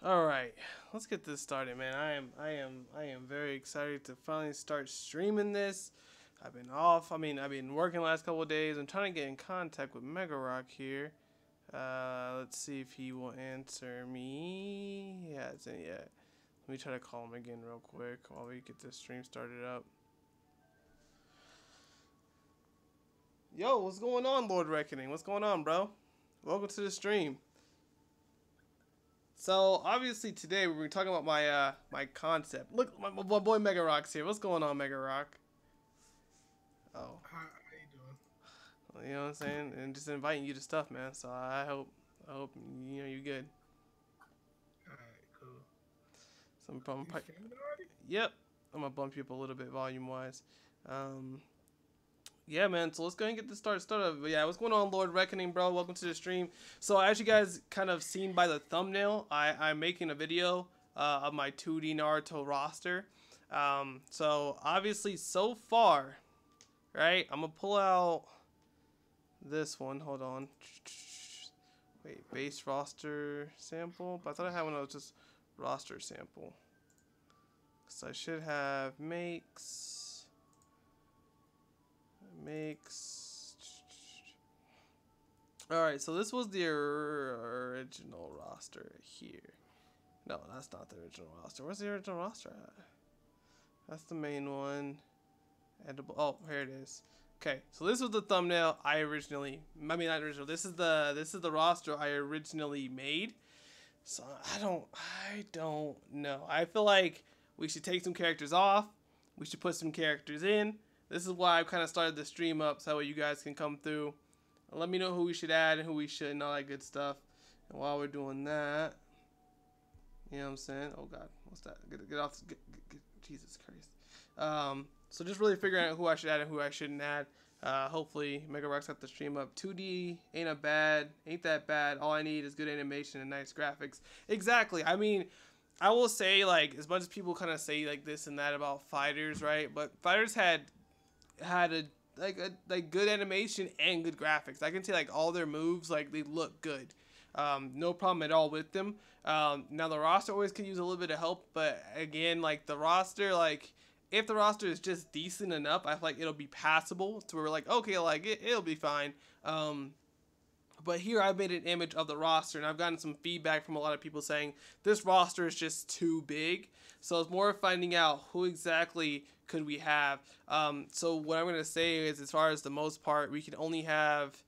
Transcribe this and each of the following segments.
All right, let's get this started, man. I am very excited to finally start streaming this. I've been off. I've been working the last couple of days. I'm trying to get in contact with Mega Rock here. Let's see if he will answer me. He hasn't yet. Let me try to call him again real quick while we get this stream started up. Yo, what's going on, Lord Reckoning? What's going on, bro? Welcome to the stream. So obviously today we're talking about my concept. Look, my boy Mega Rock's here. What's going on, Mega Rock? Oh, How you doing? well, you know what I'm saying, and just inviting you to stuff, man. So I hope you're good. Alright, cool. Some problem. You streamed already? Yep, I'm gonna bump you up a little bit volume wise. Yeah, man. So let's go ahead and get this started. But yeah, what's going on, Lord Reckoning, bro? Welcome to the stream. So as you guys kind of seen by the thumbnail, I'm making a video of my 2D Naruto roster. So obviously so far, right? I'm gonna pull out this one. Hold on. Wait, base roster sample. But I thought I had one that was just roster sample. So I should have makes. Alright, so this was the original roster here. No, that's not the original roster. Where's the original roster at? That's the main one. Edible. Oh, here it is. Okay, so this was the thumbnail I originally. I mean, not original. This is the roster I originally made. So I don't know. I feel like we should take some characters off. We should put some characters in. This is why I kind of started the stream up, so that way you guys can come through and let me know who we should add and who we shouldn't, all that good stuff. And while we're doing that, you know what I'm saying? Oh God, what's that? Get off! Jesus Christ! So just really figuring out who I should add and who I shouldn't add. Hopefully, Mega Rock's got the stream up. 2D ain't that bad. All I need is good animation and nice graphics. Exactly. I mean, I will say, like, as much as people kind of say like this and that about fighters, right? But fighters had a good animation and good graphics. I can say like all their moves, like, they look good. No problem at all with them. Now the roster always can use a little bit of help, but again, like, the roster, like, if the roster is just decent enough, I feel like it'll be passable to where we're like, okay, like, it'll be fine. But here I've made an image of the roster, and I've gotten some feedback from a lot of people saying this roster is just too big. So it's more of finding out who exactly could we have. So what I'm going to say is, as far as the most part, we can only have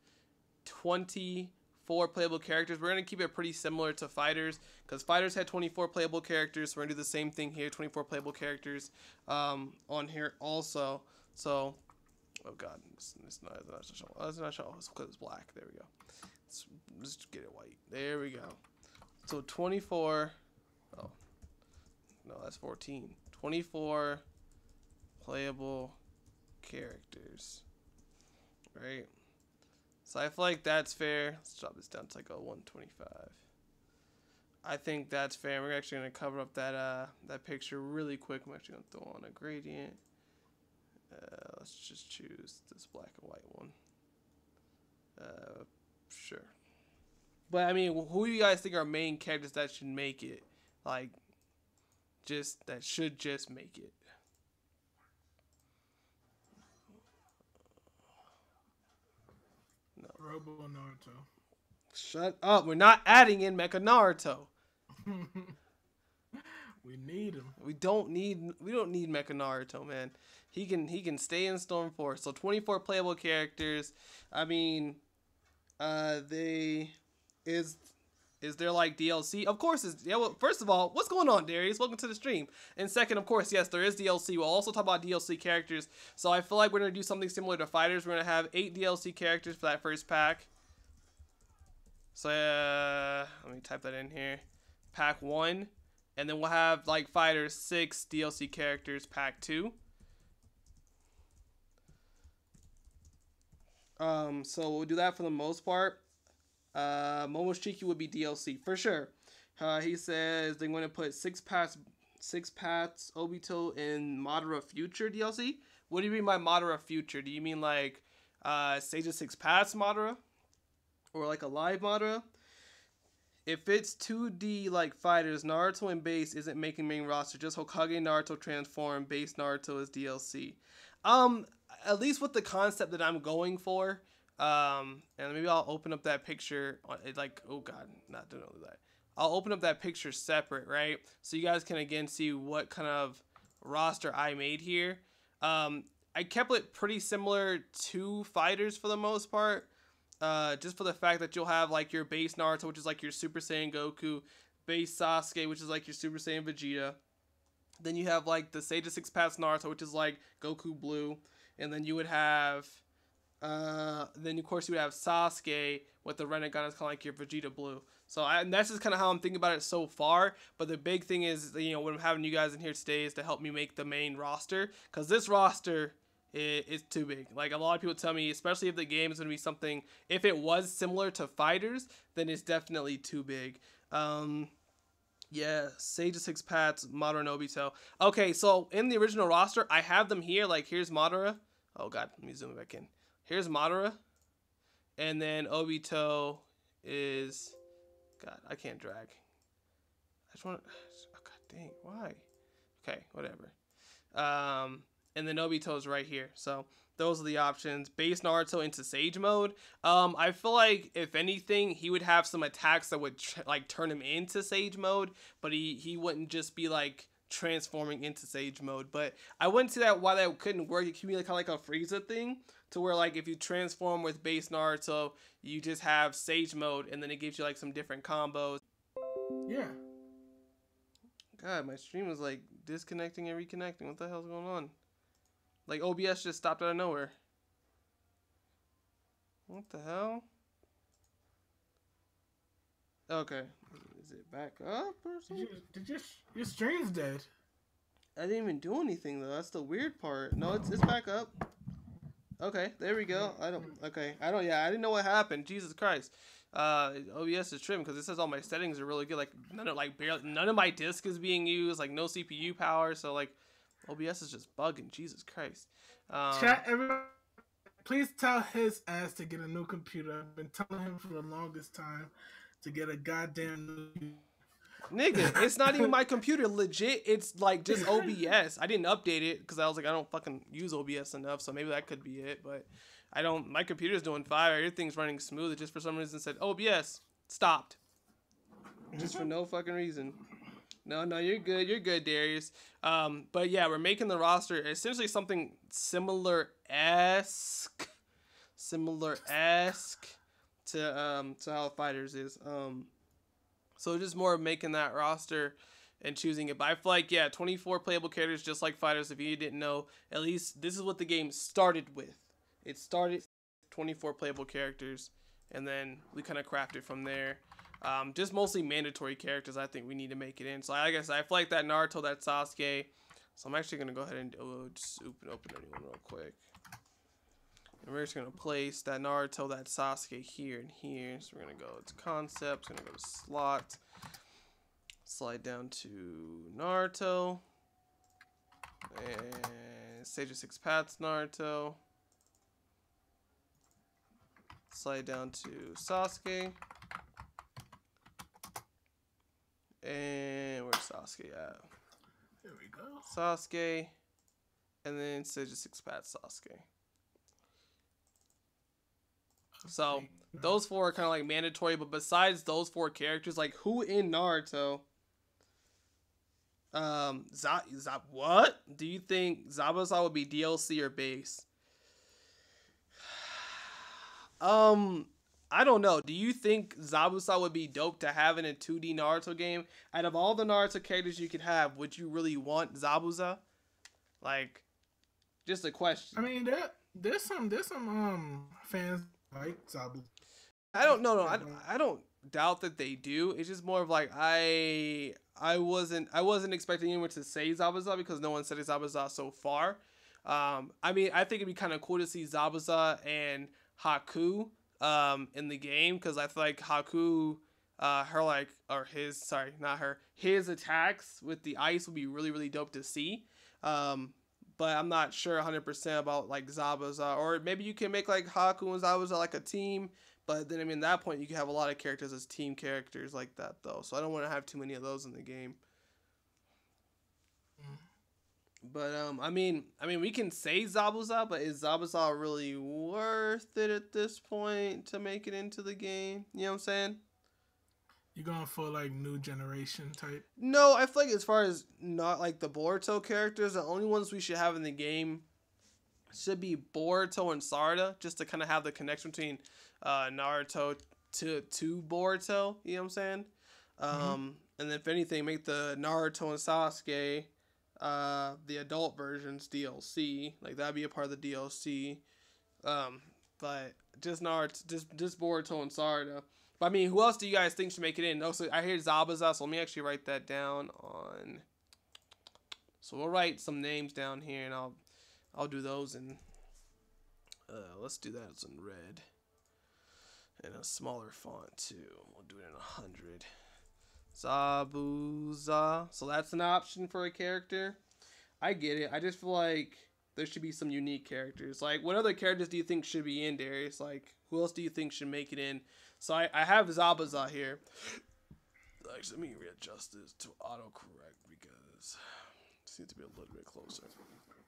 24 playable characters. We're going to keep it pretty similar to Fighters, because Fighters had 24 playable characters. So we're going to do the same thing here, 24 playable characters on here also. So, oh God, it's not show. It's because it's black. There we go. Let's just get it white. There we go. So 24. Oh, no, that's 14. 24 playable characters. Right? So I feel like that's fair. Let's drop this down to like a 125. I think that's fair. We're actually going to cover up that picture really quick. I'm actually going to throw on a gradient. Let's just choose this black and white one. Sure. But I mean, who do you guys think are main characters that should make it? Like, that should just make it. No. Robo Naruto. Shut up. We're not adding in Mecha Naruto. We need him. We don't need Mecha Naruto, man. He can stay in Storm Force. So 24 playable characters. I mean, is there like DLC? Of course, well, first of all, what's going on, Darius? Welcome to the stream. And second, of course, yes, there is DLC. We'll also talk about DLC characters. So I feel like we're gonna do something similar to Fighters. We're gonna have 8 DLC characters for that first pack. So let me type that in here. Pack 1, and then we'll have, like Fighters, 6 DLC characters. Pack 2. So we'll do that for the most part. Momoshiki would be DLC for sure. He says they're going to put 6 paths Obito in Madara Future DLC. What do you mean by Madara Future? Do you mean like Sage of 6 Paths Madara, or like a live Madara? if it's 2D like fighters, Naruto and base isn't making main roster. Just Hokage Naruto transform, base Naruto is DLC. At least with the concept that I'm going for. And maybe I'll open up that picture. Like, oh god, not to know that. I'll open up that picture separate, right? So you guys can again see what kind of roster I made here. I kept it pretty similar to fighters for the most part. Just for the fact that you'll have like your base Naruto, which is like your Super Saiyan Goku, base Sasuke, which is like your Super Saiyan Vegeta. Then you have like the Sage of Six Paths Naruto, which is like Goku Blue, and then you would have, then of course you would have Sasuke with the Rinnegan, it's kind of like your Vegeta Blue. So and that's just kind of how I'm thinking about it so far. But the big thing is, you know, what I'm having you guys in here today is to help me make the main roster, because this roster is too big. Like a lot of people tell me, especially if the game is going to be something, if it was similar to fighters, then it's definitely too big. Yeah, Sage of Six Paths, Madara, Obito. Okay, so in the original roster, I have them here. Like, here's Madara. Oh, God, let me zoom it back in. Here's Madara. And then Obito is... God, I can't drag. I just want to... Oh, God dang, why? Okay, whatever. And then Obito's right here. So those are the options. Base Naruto into Sage mode. I feel like if anything, he would have some attacks that would like turn him into Sage mode, but he wouldn't just be like transforming into Sage mode. But I wouldn't see that why that couldn't work. It could be like kind of like a Frieza thing, to where like if you transform with base Naruto, you just have Sage mode, and then it gives you like some different combos. Yeah. God, my stream was like disconnecting and reconnecting. What the hell's going on? Like, OBS just stopped out of nowhere. What the hell? Okay. Is it back up or something? Your stream's dead. I didn't even do anything, though. That's the weird part. No, it's back up. Okay, there we go. I didn't know what happened. Jesus Christ. OBS is trimmed because it says all my settings are really good. Like, none of my disk is being used. Like, no CPU power. So, like, OBS is just bugging. Jesus Christ. Chat, everybody, please tell his ass to get a new computer. I've been telling him for the longest time to get a goddamn new... Nigga, it's not even my computer. Legit, it's like just OBS. I didn't update it because I was like, I don't fucking use OBS enough. So maybe that could be it. But I don't. My computer's doing fine. Everything's running smooth. It just for some reason said OBS stopped. Just for no fucking reason. No, you're good. You're good, Darius. But yeah, we're making the roster essentially something similar-esque to how fighters is. So just more of making that roster and choosing it. But I feel like, yeah, 24 playable characters just like fighters. If you didn't know, at least this is what the game started with. It started 24 playable characters, and then we kind of crafted from there. Just mostly mandatory characters I think we need to make it in. So I guess I feel like that Naruto, that Sasuke. So I'm actually going to go ahead and just open anyone real quick. And we're just going to place that Naruto, that Sasuke here and here. So we're going to go to concepts, going to go to slot. Slide down to Naruto. And Sage of Six Paths Naruto. Slide down to Sasuke. And where's Sasuke at? There we go. Sasuke. And then Sage of Six Paths Sasuke. So those four are kind of like mandatory, but besides those four characters, like who in Naruto? What? Do you think Zabuza would be DLC or base? I don't know. Do you think Zabuza would be dope to have in a 2D Naruto game? Out of all the Naruto characters you could have, would you really want Zabuza? Like, just a question. I mean, there's some fans like Zabuza. I don't know. I don't doubt that they do. It's just more of like I wasn't expecting anyone to say Zabuza because no one said Zabuza so far. I mean, I think it'd be kind of cool to see Zabuza and Haku in the game, because I feel like Haku, his attacks with the ice would be really, really dope to see. But I'm not sure 100% about like Zabuza, or maybe you can make like Haku and Zabuza like a team, But then, I mean, at that point, you can have a lot of characters as team characters like that, though. So I don't want to have too many of those in the game. But I mean, we can say Zabuza, but is Zabuza really worth it at this point to make it into the game? You know what I'm saying? You going for like new generation type? No, I feel like as far as not like the Boruto characters, the only ones we should have in the game should be Boruto and Sarada, just to kind of have the connection between Naruto to Boruto. You know what I'm saying? And then if anything, make the Naruto and Sasuke the adult versions DLC. Like that'd be a part of the DLC. But just Naruto, just Boruto and Sarada. But I mean, who else do you guys think should make it in? Also, I hear Zabuza, so let me actually write that down on. So we'll write some names down here, and I'll do those in. Let's do that in red, and a smaller font too. We'll do it in 100. Zabuza. So that's an option for a character. I get it. I just feel like there should be some unique characters. Like, what other characters do you think should be in, Darius? Like, who else do you think should make it in? So I have Zabuza here. Actually, let me readjust this to autocorrect because it seems to be a little bit closer.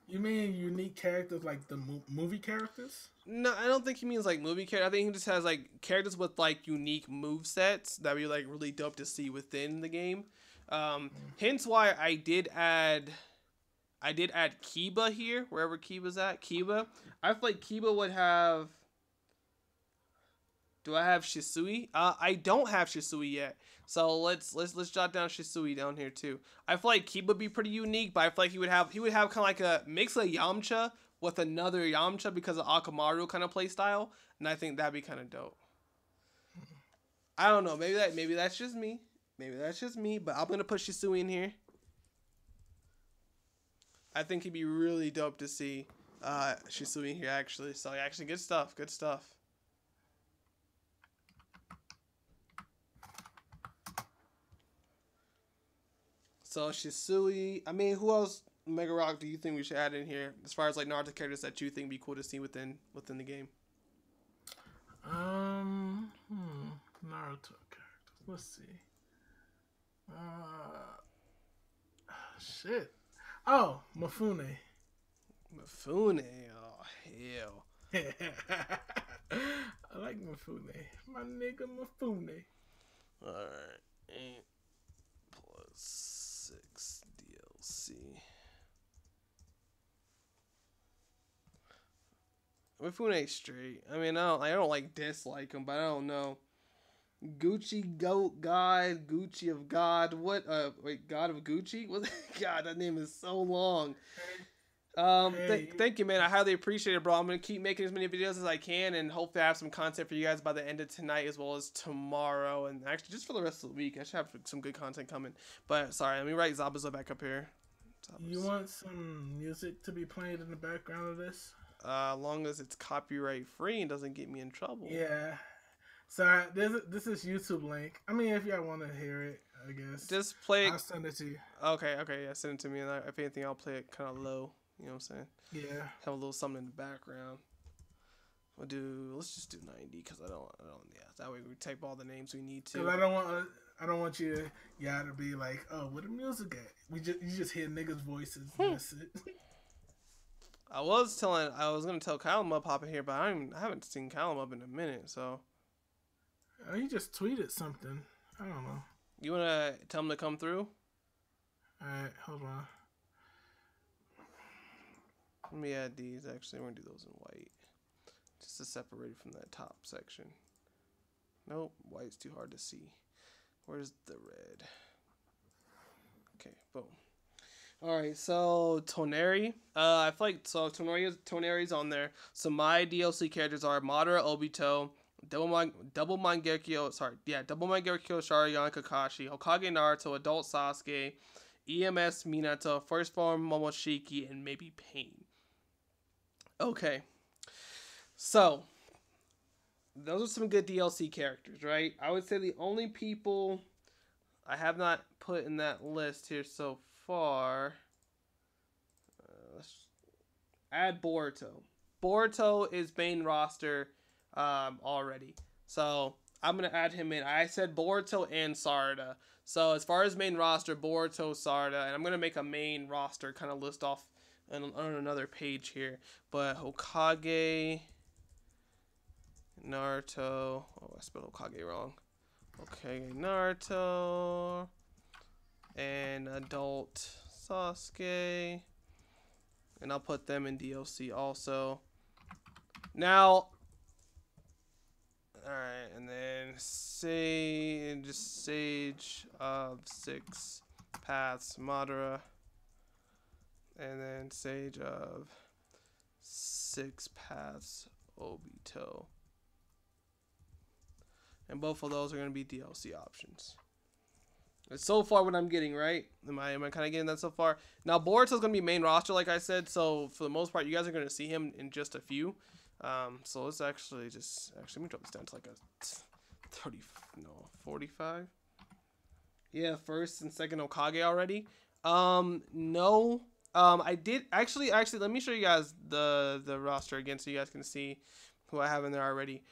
You mean unique characters like the movie characters? No, I don't think he means like movie characters. I think he just has like characters with like unique move sets that would be like really dope to see within the game. Hence why I did add Kiba here, wherever Kiba's at. Kiba. I feel like Kiba would have. Do I have Shisui? I don't have Shisui yet. So let's jot down Shisui down here too. I feel like Kiba would be pretty unique, but I feel like he would have kind of like a mix of Yamcha with another Yamcha because of Akamaru kind of play style, and I think that'd be kind of dope. I don't know. Maybe that's just me. But I'm gonna put Shisui in here. I think he'd be really dope to see Shisui here actually. So actually, good stuff. So Shisui. I mean, who else, Mega Rock, do you think we should add in here as far as like Naruto characters that you think would be cool to see within the game? Naruto characters. Let's see. Shit. Oh, Mifune. Mifune. Oh hell. I like Mifune. My nigga Mifune. All right. 8 plus 6 DLC. Mifune straight. I mean, I don't like dislike him, but I don't know. Gucci Goat God, Gucci of God. What? Wait, God of Gucci? What? God, that name is so long. Thank you, man. I highly appreciate it, bro. I'm gonna keep making as many videos as I can, and hopefully I have some content for you guys by the end of tonight as well as tomorrow, and actually just for the rest of the week. I should have some good content coming. But sorry, let me write Zabuza back up here. Zabuza. You want some music to be played in the background of this? As long as it's copyright free and doesn't get me in trouble. Yeah. So this is YouTube link. I mean, if y'all want to hear it, I guess. Just play it. I'll send it to you. Okay, yeah, send it to me, and if anything, I'll play it kind of low. You know what I'm saying? Yeah. Have a little something in the background. Let's just do 90 because I don't. Yeah, that way we type all the names we need to. Cause I don't want y'all to be like, oh, where the music at? You just hear niggas' voices. And that's it. I was gonna tell Callum up hop in here, but I haven't seen Callum up in a minute, so. Oh, he just tweeted something. I don't know. You wanna tell him to come through? Alright, hold on. Let me add these. Actually, we're gonna do those in white, just to separate from that top section. Nope, white's too hard to see. Where's the red? Okay, boom. All right, so Toneri. I feel like Toneri's on there. So my DLC characters are Madara Obito, Double Mangekyo, Sharingan Kakashi, Hokage Naruto, Adult Sasuke, EMS Minato, First Form Momoshiki, and maybe Pain. Okay, so those are some good DLC characters, right? I would say the only people I have not put in that list here so far. Let's add Boruto. Boruto is main roster already. So I'm gonna add him in. I said Boruto and Sarada. So as far as main roster, Boruto, Sarada, and I'm gonna make a main roster kind of list off on another page here. But Hokage, Naruto. Oh, I spelled Hokage wrong. Okay, Naruto, and adult Sasuke, and I'll put them in DLC also. Now, alright, and then Sage of 6 Paths Madara, and then Sage of 6 Paths Obito. And both of those are going to be DLC options. It's so far what I'm getting, right? Am I kind of getting that so far? Now, Boruto's going to be main roster, like I said. So, for the most part, you guys are going to see him in just a few. So, let's actually just... Actually, let me drop this down to like a 30... No, 45? Yeah, first and second Hokage already. No. I did... Actually, let me show you guys the roster again so you guys can see who I have in there already.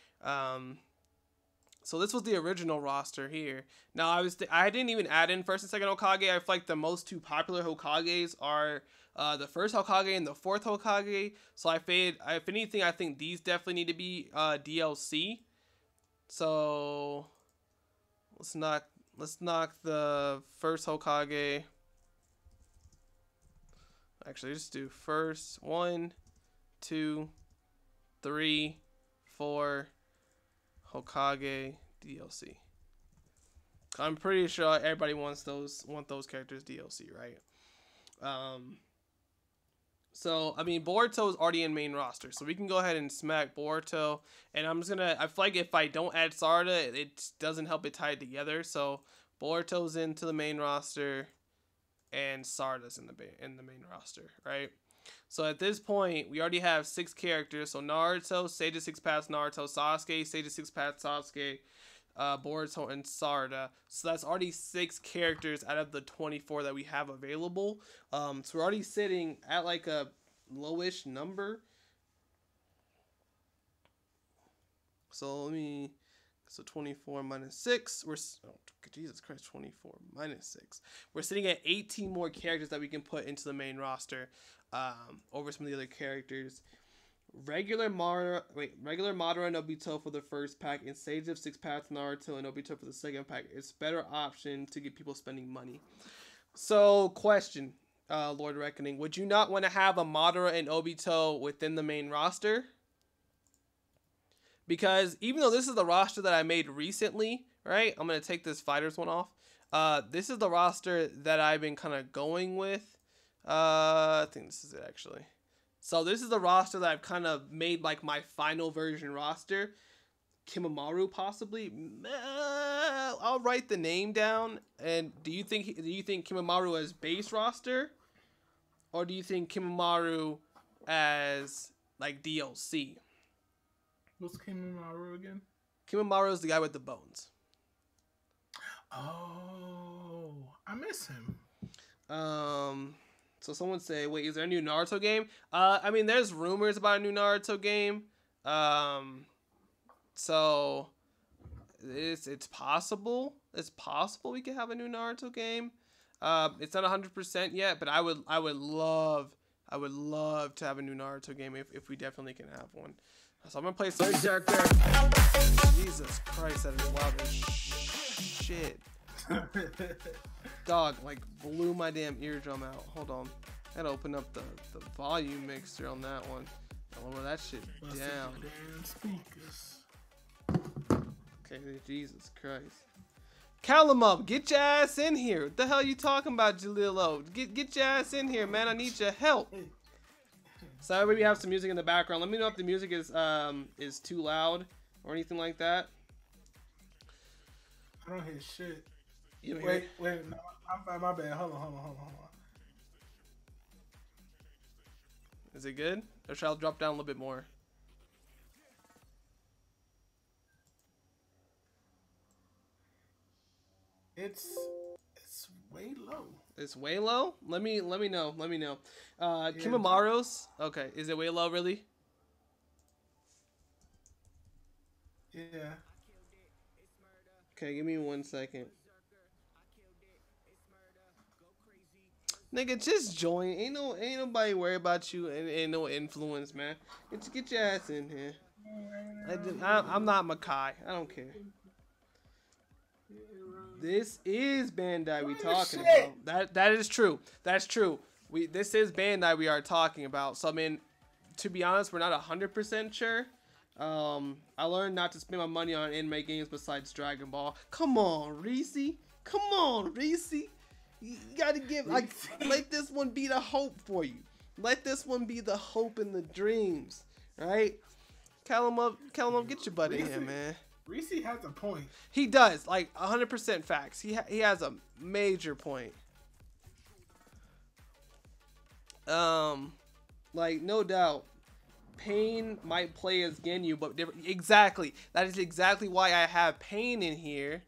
So this was the original roster here. Now I didn't even add in first and second Hokage. I feel like the most two popular Hokages are the first Hokage and the fourth Hokage. So if anything, I think these definitely need to be DLC. So let's knock the first Hokage. Actually, just do first 1, 2, 3, 4. Hokage DLC. I'm pretty sure everybody want those characters DLC, right? So I mean Boruto is already in main roster, so we can go ahead and smack Boruto. And I feel like if I don't add Sarada, it doesn't help it tie it together. So Boruto's into the main roster, and Sarada's in the main roster, right? So at this point, we already have 6 characters. So Naruto, Sage of 6 Paths Naruto, Sasuke, Sage of 6 Paths Sasuke, Boruto, and Sarada. So that's already 6 characters out of the 24 that we have available. So we're already sitting at like a lowish number. So 24 minus 6. Jesus Christ, 24 minus 6. We're sitting at 18 more characters that we can put into the main roster. Over some of the other characters. Regular Madara and Obito for the first pack, and Sage of 6 Paths Naruto and Obito for the second pack. It's a better option to get people spending money. So, question, Lord Reckoning, would you not want to have a Madara and Obito within the main roster? Because even though this is the roster that I made recently, right? I'm going to take this FighterZ one off. This is the roster that I've been kind of going with. I think this is it actually. So this is the roster that I've kind of made like my final version roster. Kimamaru possibly. I'll write the name down. And do you think Kimamaru as base roster, or do you think Kimamaru as like DLC? What's Kimamaru again? Kimamaru is the guy with the bones. Oh, I miss him. So someone say, wait, is there a new Naruto game? I mean, there's rumors about a new Naruto game. So it's possible. It's possible we could have a new Naruto game. It's not 100% yet, but I would love to have a new Naruto game if we definitely can have one. So I'm gonna play some. Jesus Christ, that is loud as shit. Dog, like, blew my damn eardrum out. Hold on. I gotta open up the volume mixer on that one. I lower that shit down. Okay, Jesus Christ. Calamub, get your ass in here. What the hell you talking about, Jalilo? Get your ass in here, man. I need your help. So we have some music in the background. Let me know if the music is too loud or anything like that. I don't hear shit. You wait, no, my bad. Hold on. Is it good? Or shall I drop down a little bit more? It's way low. It's way low? Let me know. Kimamaru's? Okay, is it way low really? Yeah. Okay, give me 1 second. Nigga, just join. Ain't nobody worry about you and ain't no influence, man. Get your ass in here. I'm not Makai. I don't care. This is Bandai we talking about. That is true. That's true. This is Bandai we are talking about. So I mean, to be honest, we're not 100% sure. I learned not to spend my money on anime games besides Dragon Ball. Come on, Reese. Come on, Reese. You gotta give, like, let this one be the hope for you. Let this one be the hope and the dreams, right? Call him up, get your butt in here, man. Reese has a point. He does, like 100% facts. He has a major point. Like no doubt, Pain might play as Ginyu, but different. Exactly, that is exactly why I have Pain in here.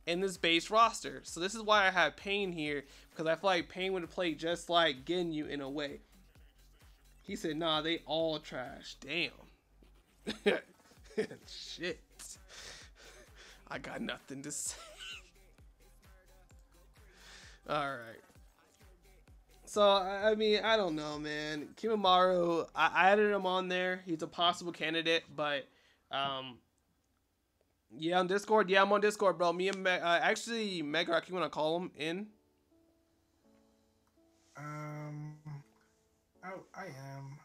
In this base roster. So this is why I have Pain here, because I feel like Pain would play just like Ginyu in a way. He said, nah, they all trash. Damn. Shit. I got nothing to say. Alright. So, I mean, I don't know, man. Kimamaru, I added him on there. He's a possible candidate, but, yeah, on Discord. Yeah, I'm on Discord, bro. Me and actually, Megarock, you want to call him in? I am.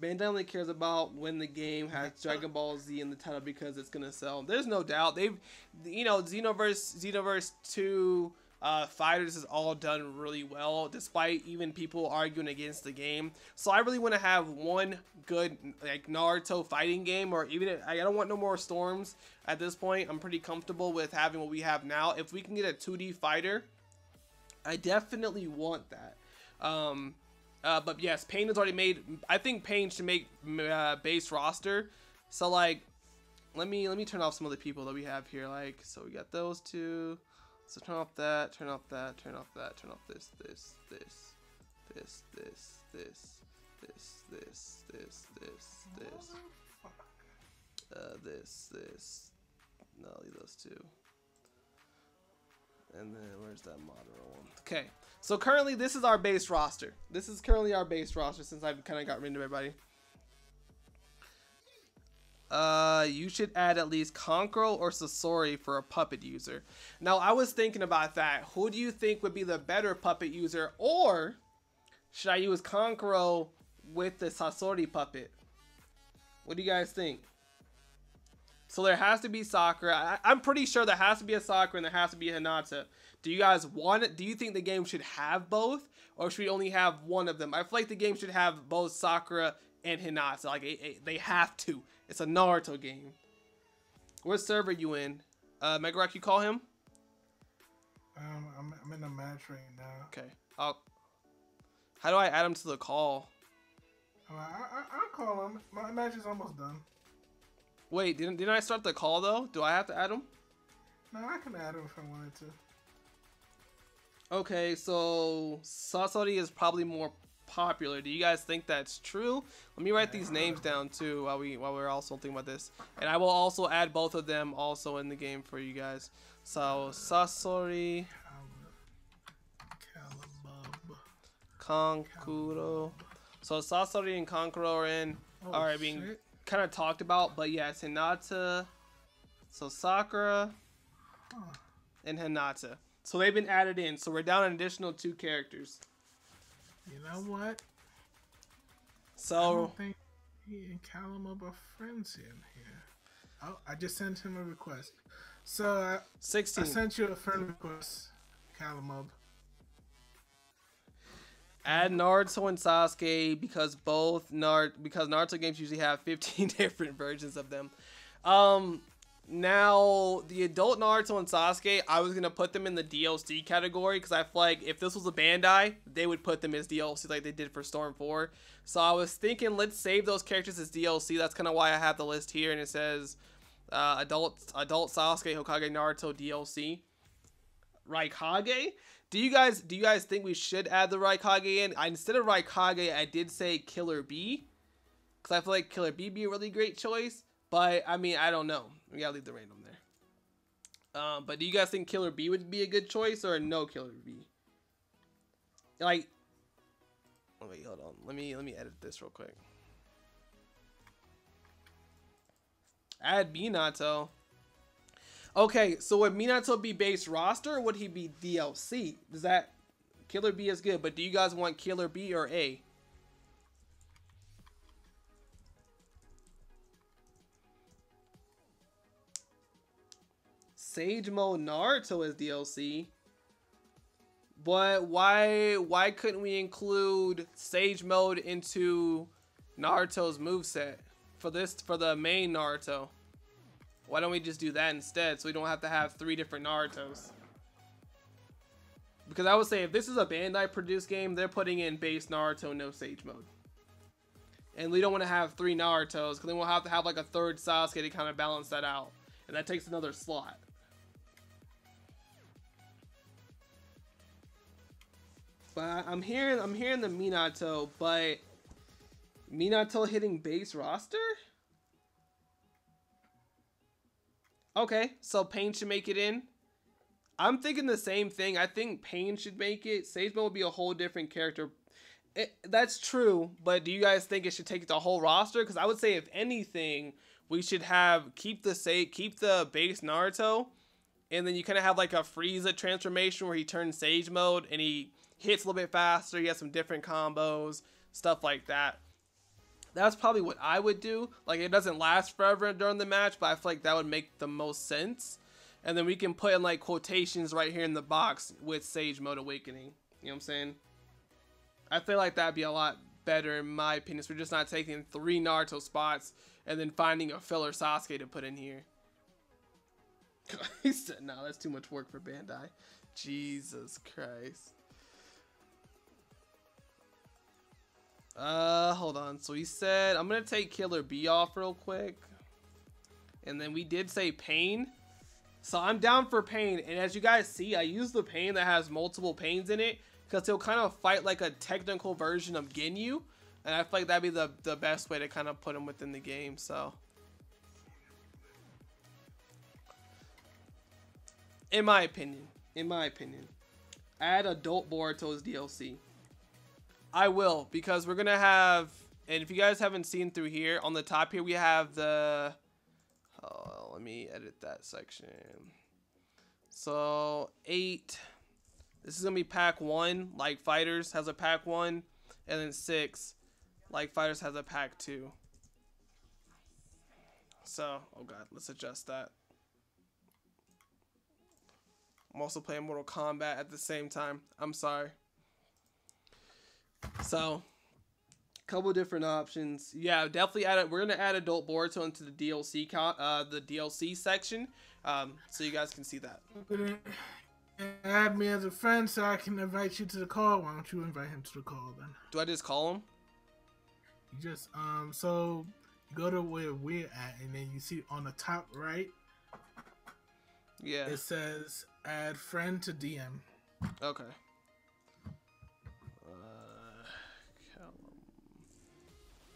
Bandai only cares about when the game has Dragon Ball Z in the title because it's gonna sell. There's no doubt. They've, you know, Xenoverse 2 FighterZ has all done really well, despite even people arguing against the game. So I really want to have one good like Naruto fighting game, or even I don't want no more Storms at this point. I'm pretty comfortable with having what we have now. If we can get a 2D fighter, I definitely want that. But yes, Pain has already made. I think Pain should make base roster. So like, let me turn off some of the people that we have here. Like, so we got those two. So turn off that, turn off that, turn off that, turn off this. No, leave those two. And then where's that modern one? Okay, so currently this is our base roster. This is currently our base roster since I've kind of got rid of everybody. You should add at least Konkoro or Sasori for a puppet user. Now, I was thinking about that. Who do you think would be the better puppet user? Or should I use Konkoro with the Sasori puppet? What do you guys think? So there has to be Sakura. I'm pretty sure there has to be a Sakura and there has to be a Hinata. Do you guys want it? Do you think the game should have both? Or should we only have one of them? I feel like the game should have both Sakura and Hinata. Like, they have to. It's a Naruto game. What server you in? Megarock, you call him? I'm in a match right now. Okay. How do I add him to the call? I'll call him. My match is almost done. Wait, didn't I start the call though? Do I have to add him? No, I can add him if I wanted to. Okay, so Sasori is probably more popular. Do you guys think that's true? Let me write these names down too while we're also thinking about this, and I will also add both of them also in the game for you guys. So Sasori, Konkoro. So Sasori and Konkoro are in. Alright, being kind of talked about, but yeah, it's Hinata. So Sakura and Hinata. So they've been added in. So we're down an additional 2 characters. You know what? So I don't think he and Calamub are friends in here. Oh, I just sent him a request. So 16. I sent you a friend request, Calamub. Add Naruto and Sasuke because Naruto games usually have 15 different versions of them. Now the adult Naruto and Sasuke, I was gonna put them in the DLC category because I feel like if this was a Bandai, they would put them as DLC like they did for Storm 4. So I was thinking, let's save those characters as DLC. That's kind of why I have the list here, and it says adult Sasuke, Hokage, Naruto DLC. Raikage. Do you guys think we should add the Raikage in? Instead of Raikage, I did say Killer B, because I feel like Killer B be a really great choice. But I mean, I don't know. We gotta leave the random there. But do you guys think Killer B would be a good choice or no Killer B? Like, oh wait, hold on. Let me edit this real quick. Add Minato. Okay, so would Minato be base roster or would he be DLC? Does that Killer B is good, but do you guys want Killer B or A? Sage Mode Naruto is DLC. But why couldn't we include Sage Mode into Naruto's moveset for the main Naruto? Why don't we just do that instead so we don't have to have 3 different Narutos? Because I would say if this is a Bandai produced game, they're putting in base Naruto, no Sage Mode. And we don't want to have 3 Narutos because then we'll have to have like a 3rd Sasuke to kind of balance that out. And that takes another slot. But I'm hearing the Minato, but Minato hitting base roster? Okay, so Pain should make it in. I'm thinking the same thing. I think Pain should make it. Sage Mode would be a whole different character. That's true, but do you guys think it should take the whole roster? Because I would say if anything, we should keep the base Naruto, and then you kind of have like a Frieza transformation where he turns Sage Mode and he hits a little bit faster. He has some different combos, stuff like that. That's probably what I would do. Like, it doesn't last forever during the match, but I feel like that would make the most sense. And then we can put in like quotations right here in the box with Sage Mode Awakening. You know what I'm saying? I feel like that'd be a lot better in my opinion. So we're just not taking 3 Naruto spots and then finding a filler Sasuke to put in here. He said, no, that's too much work for Bandai. Jesus Christ. Hold on. So he said, I'm going to take Killer B off real quick. And then we did say Pain. So I'm down for Pain. And as you guys see, I use the Pain that has multiple Pains in it, because he'll kind of fight like a technical version of Ginyu. And I feel like that'd be the best way to kind of put him within the game. So in my opinion, add Adult Boruto as DLC. I will, because we're going to have, and if you guys haven't seen through here, on the top here we have the, oh, let me edit that section. So 8, this is going to be pack 1, like FighterZ has a pack 1, and then 6, like FighterZ has a pack 2. So, oh god, let's adjust that. I'm also playing Mortal Kombat at the same time. I'm sorry. So, couple different options. Yeah, definitely add it. We're gonna add Adult Boruto into the DLC section, so you guys can see that. Add me as a friend so I can invite you to the call. Why don't you invite him to the call then? Do I just call him? You just so you go to where we're at, and then you see on the top right. Yeah. It says add friend to DM. Okay.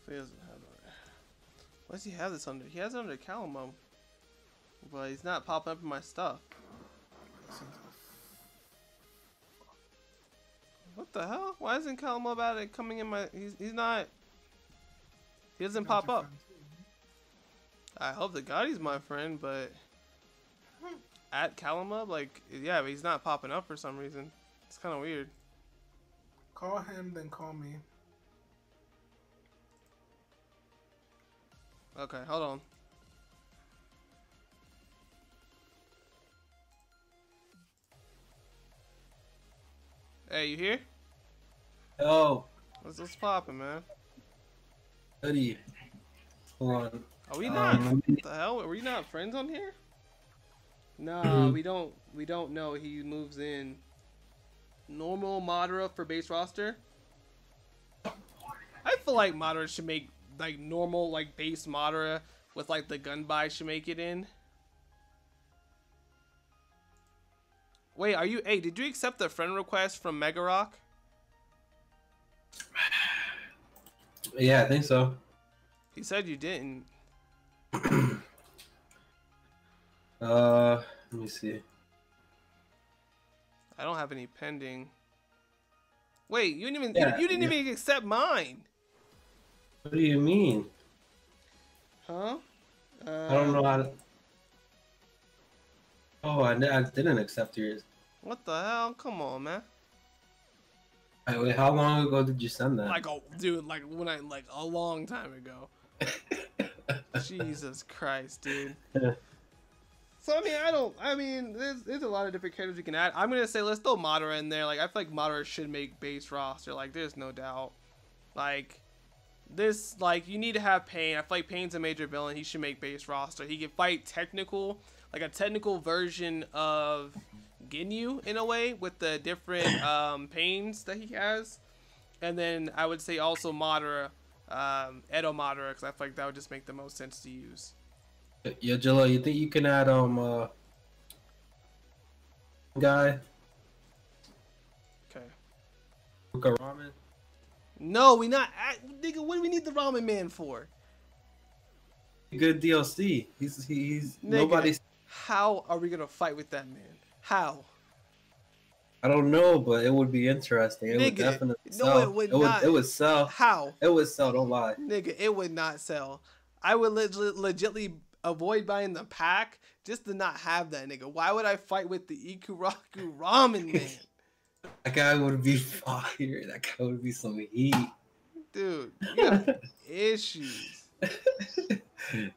He doesn't have it. Why does he have this under? He has it under Calamo, but he's not popping up in my stuff. What the hell? Why isn't Calamo about it coming in my? He's not. He doesn't pop up. I hope to God he's my friend, but at Calamo, like, yeah, but he's not popping up for some reason. It's kind of weird. Call him, then call me. Okay, hold on. Hey, you here? Yo. What's poppin', man? Buddy. Hold on. Are we not? What the hell? Are we not friends on here? Nah, we don't know. He moves in. Normal Madara for base roster. I feel like Madara should make like normal, like base Madara with like the Gunbai should make it in. Wait, are you? Hey, did you accept the friend request from Mega Rock? Yeah, I think so. He said you didn't. Let me see. I don't have any pending. Wait, you didn't even Yeah, you didn't even accept mine. What do you mean? Huh? I don't know how to. Oh, I didn't accept yours. What the hell? Come on, man. Wait, how long ago did you send that? Like, oh, dude, like when I like a long time ago. Jesus Christ, dude. So I mean, there's a lot of different characters you can add. I'm gonna say let's throw Madara in there. Like I feel like Madara should make base roster. Like there's no doubt. Like this, like you need to have Pain. I feel like Pain's a major villain. He should make base roster. He can fight technical, like a technical version of Ginyu in a way with the different Pains that he has. And then I would say also Madara, Edo Madara, because I feel like that would just make the most sense to use. Yeah, Jello, you think you can add guy? Okay. Ramen? No, we not. Nigga, what do we need the Ramen Man for? Good DLC. He's Nigga, nobody's. how are we gonna fight with that man? How? I don't know, but it would be interesting. It would definitely sell. No, it would not. It would sell. How? It would sell. Don't lie. Nigga, it would not sell. I would legitly avoid buying the pack just to not have that, nigga. Why would I fight with the Ikuraku Ramen Man? That guy would be fire. That guy would be some heat. Dude, you have issues.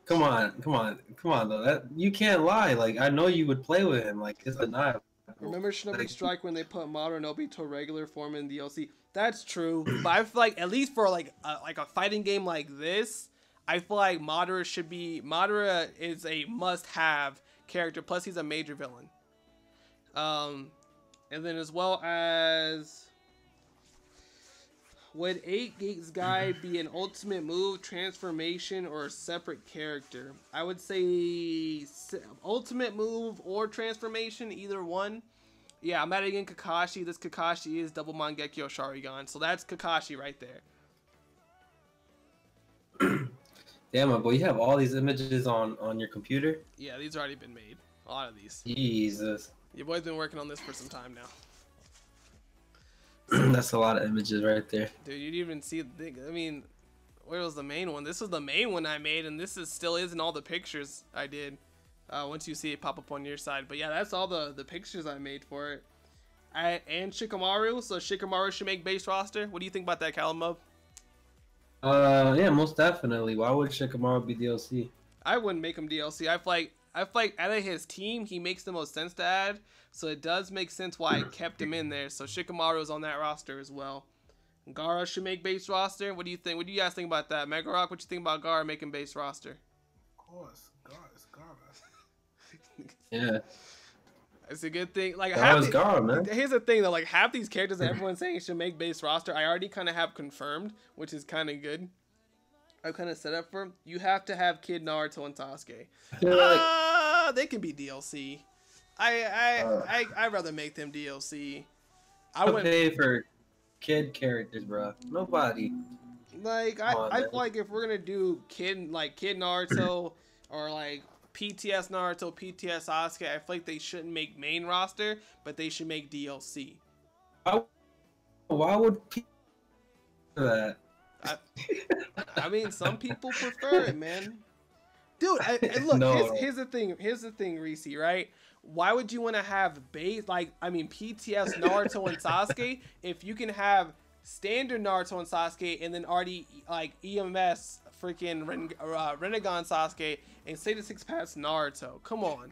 Come on, though. You can't lie. Like I know you would play with him. Like it's undeniable. Remember Shinobi Strike when they put Madara and Obito regular form in DLC? That's true, but I feel like at least for like a fighting game like this, I feel like Madara is a must-have character. Plus, he's a major villain. And then as well as, would 8 Gates Guy be an ultimate move, transformation, or a separate character? I would say ultimate move or transformation, either one. Yeah, I'm adding in Kakashi. This Kakashi is double Mangekyo Sharingan, so that's Kakashi right there. Damn, my boy, you have all these images on your computer? Yeah, these already been made. A lot of these. Jesus. Your boy's been working on this for some time now. That's a lot of images right there. Dude, you didn't even see the, I mean, where was the main one? This was the main one I made, and this still isn't all the pictures I did. Once you see it pop up on your side. But yeah, that's all the pictures I made for it. And Shikamaru, so Shikamaru should make base roster. What do you think about that, Calamub? Yeah, most definitely. Why would Shikamaru be DLC? I wouldn't make him DLC. I feel like out of his team, he makes the most sense to add. So it does make sense why I kept him in there. So Shikamaru is on that roster as well. Gaara should make base roster. What do you think? What do you guys think about that? Megarock, what you think about Gaara making base roster? Of course, Gaara's Gaara. Yeah. It's a good thing. Like Gaara, man. Here's the thing though, like half these characters that everyone's saying should make base roster, I already kind of have confirmed, which is kind of good. I've kind of set up for you have to have Kid Naruto and Sasuke. They can be DLC. I'd rather make them DLC. I would pay for kid characters, bro. Nobody. Like I feel like if we're gonna do Kid Naruto or like PTS Naruto, PTS Sasuke, I feel like they shouldn't make main roster, but they should make DLC. Why would people do that? I mean, some people prefer it, man. Dude, and look, No. here's the thing, Reese, right? Why would you want to have base, PTS Naruto and Sasuke if you can have standard Naruto and Sasuke and then already, like, EMS freaking Renegon Sasuke and say the 6 paths Naruto? Come on.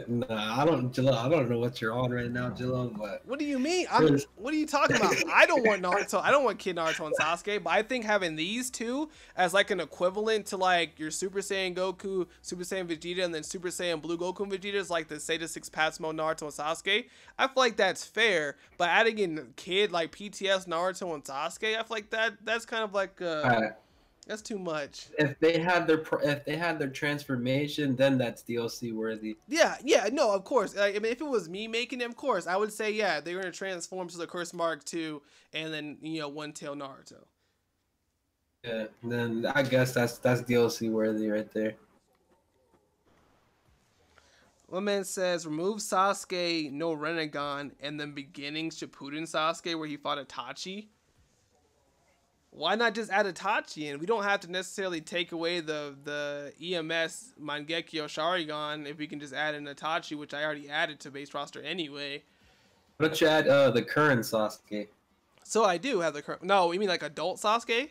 Nah, I don't know what you're on right now, Jillo, but What do you mean? What are you talking about? I don't want Naruto. I don't want Kid Naruto and Sasuke, but I think having these two as like an equivalent to like your Super Saiyan Goku, Super Saiyan Vegeta, and then Super Saiyan Blue Goku and Vegeta is like the Seiya 6 Paths mode Naruto and Sasuke. I feel like that's fair, but adding in Kid like PTS Naruto and Sasuke, I feel like that's kind of like that's too much. If they had their transformation, then that's DLC worthy. Yeah, no, of course. I mean, if it was me making it, of course, I would say, yeah, they're going to transform to the Curse Mark II and then, One Tail Naruto. Yeah, then I guess that's DLC worthy right there. One man says remove Sasuke no Rinnegan and then beginning Shippuden Sasuke where he fought Itachi. Why not just add Itachi in? We don't have to necessarily take away the EMS Mangekyo Sharingan if we can just add an Itachi, which I already added to base roster anyway. Why don't you add the current Sasuke? So I do have the current. No, you mean like adult Sasuke?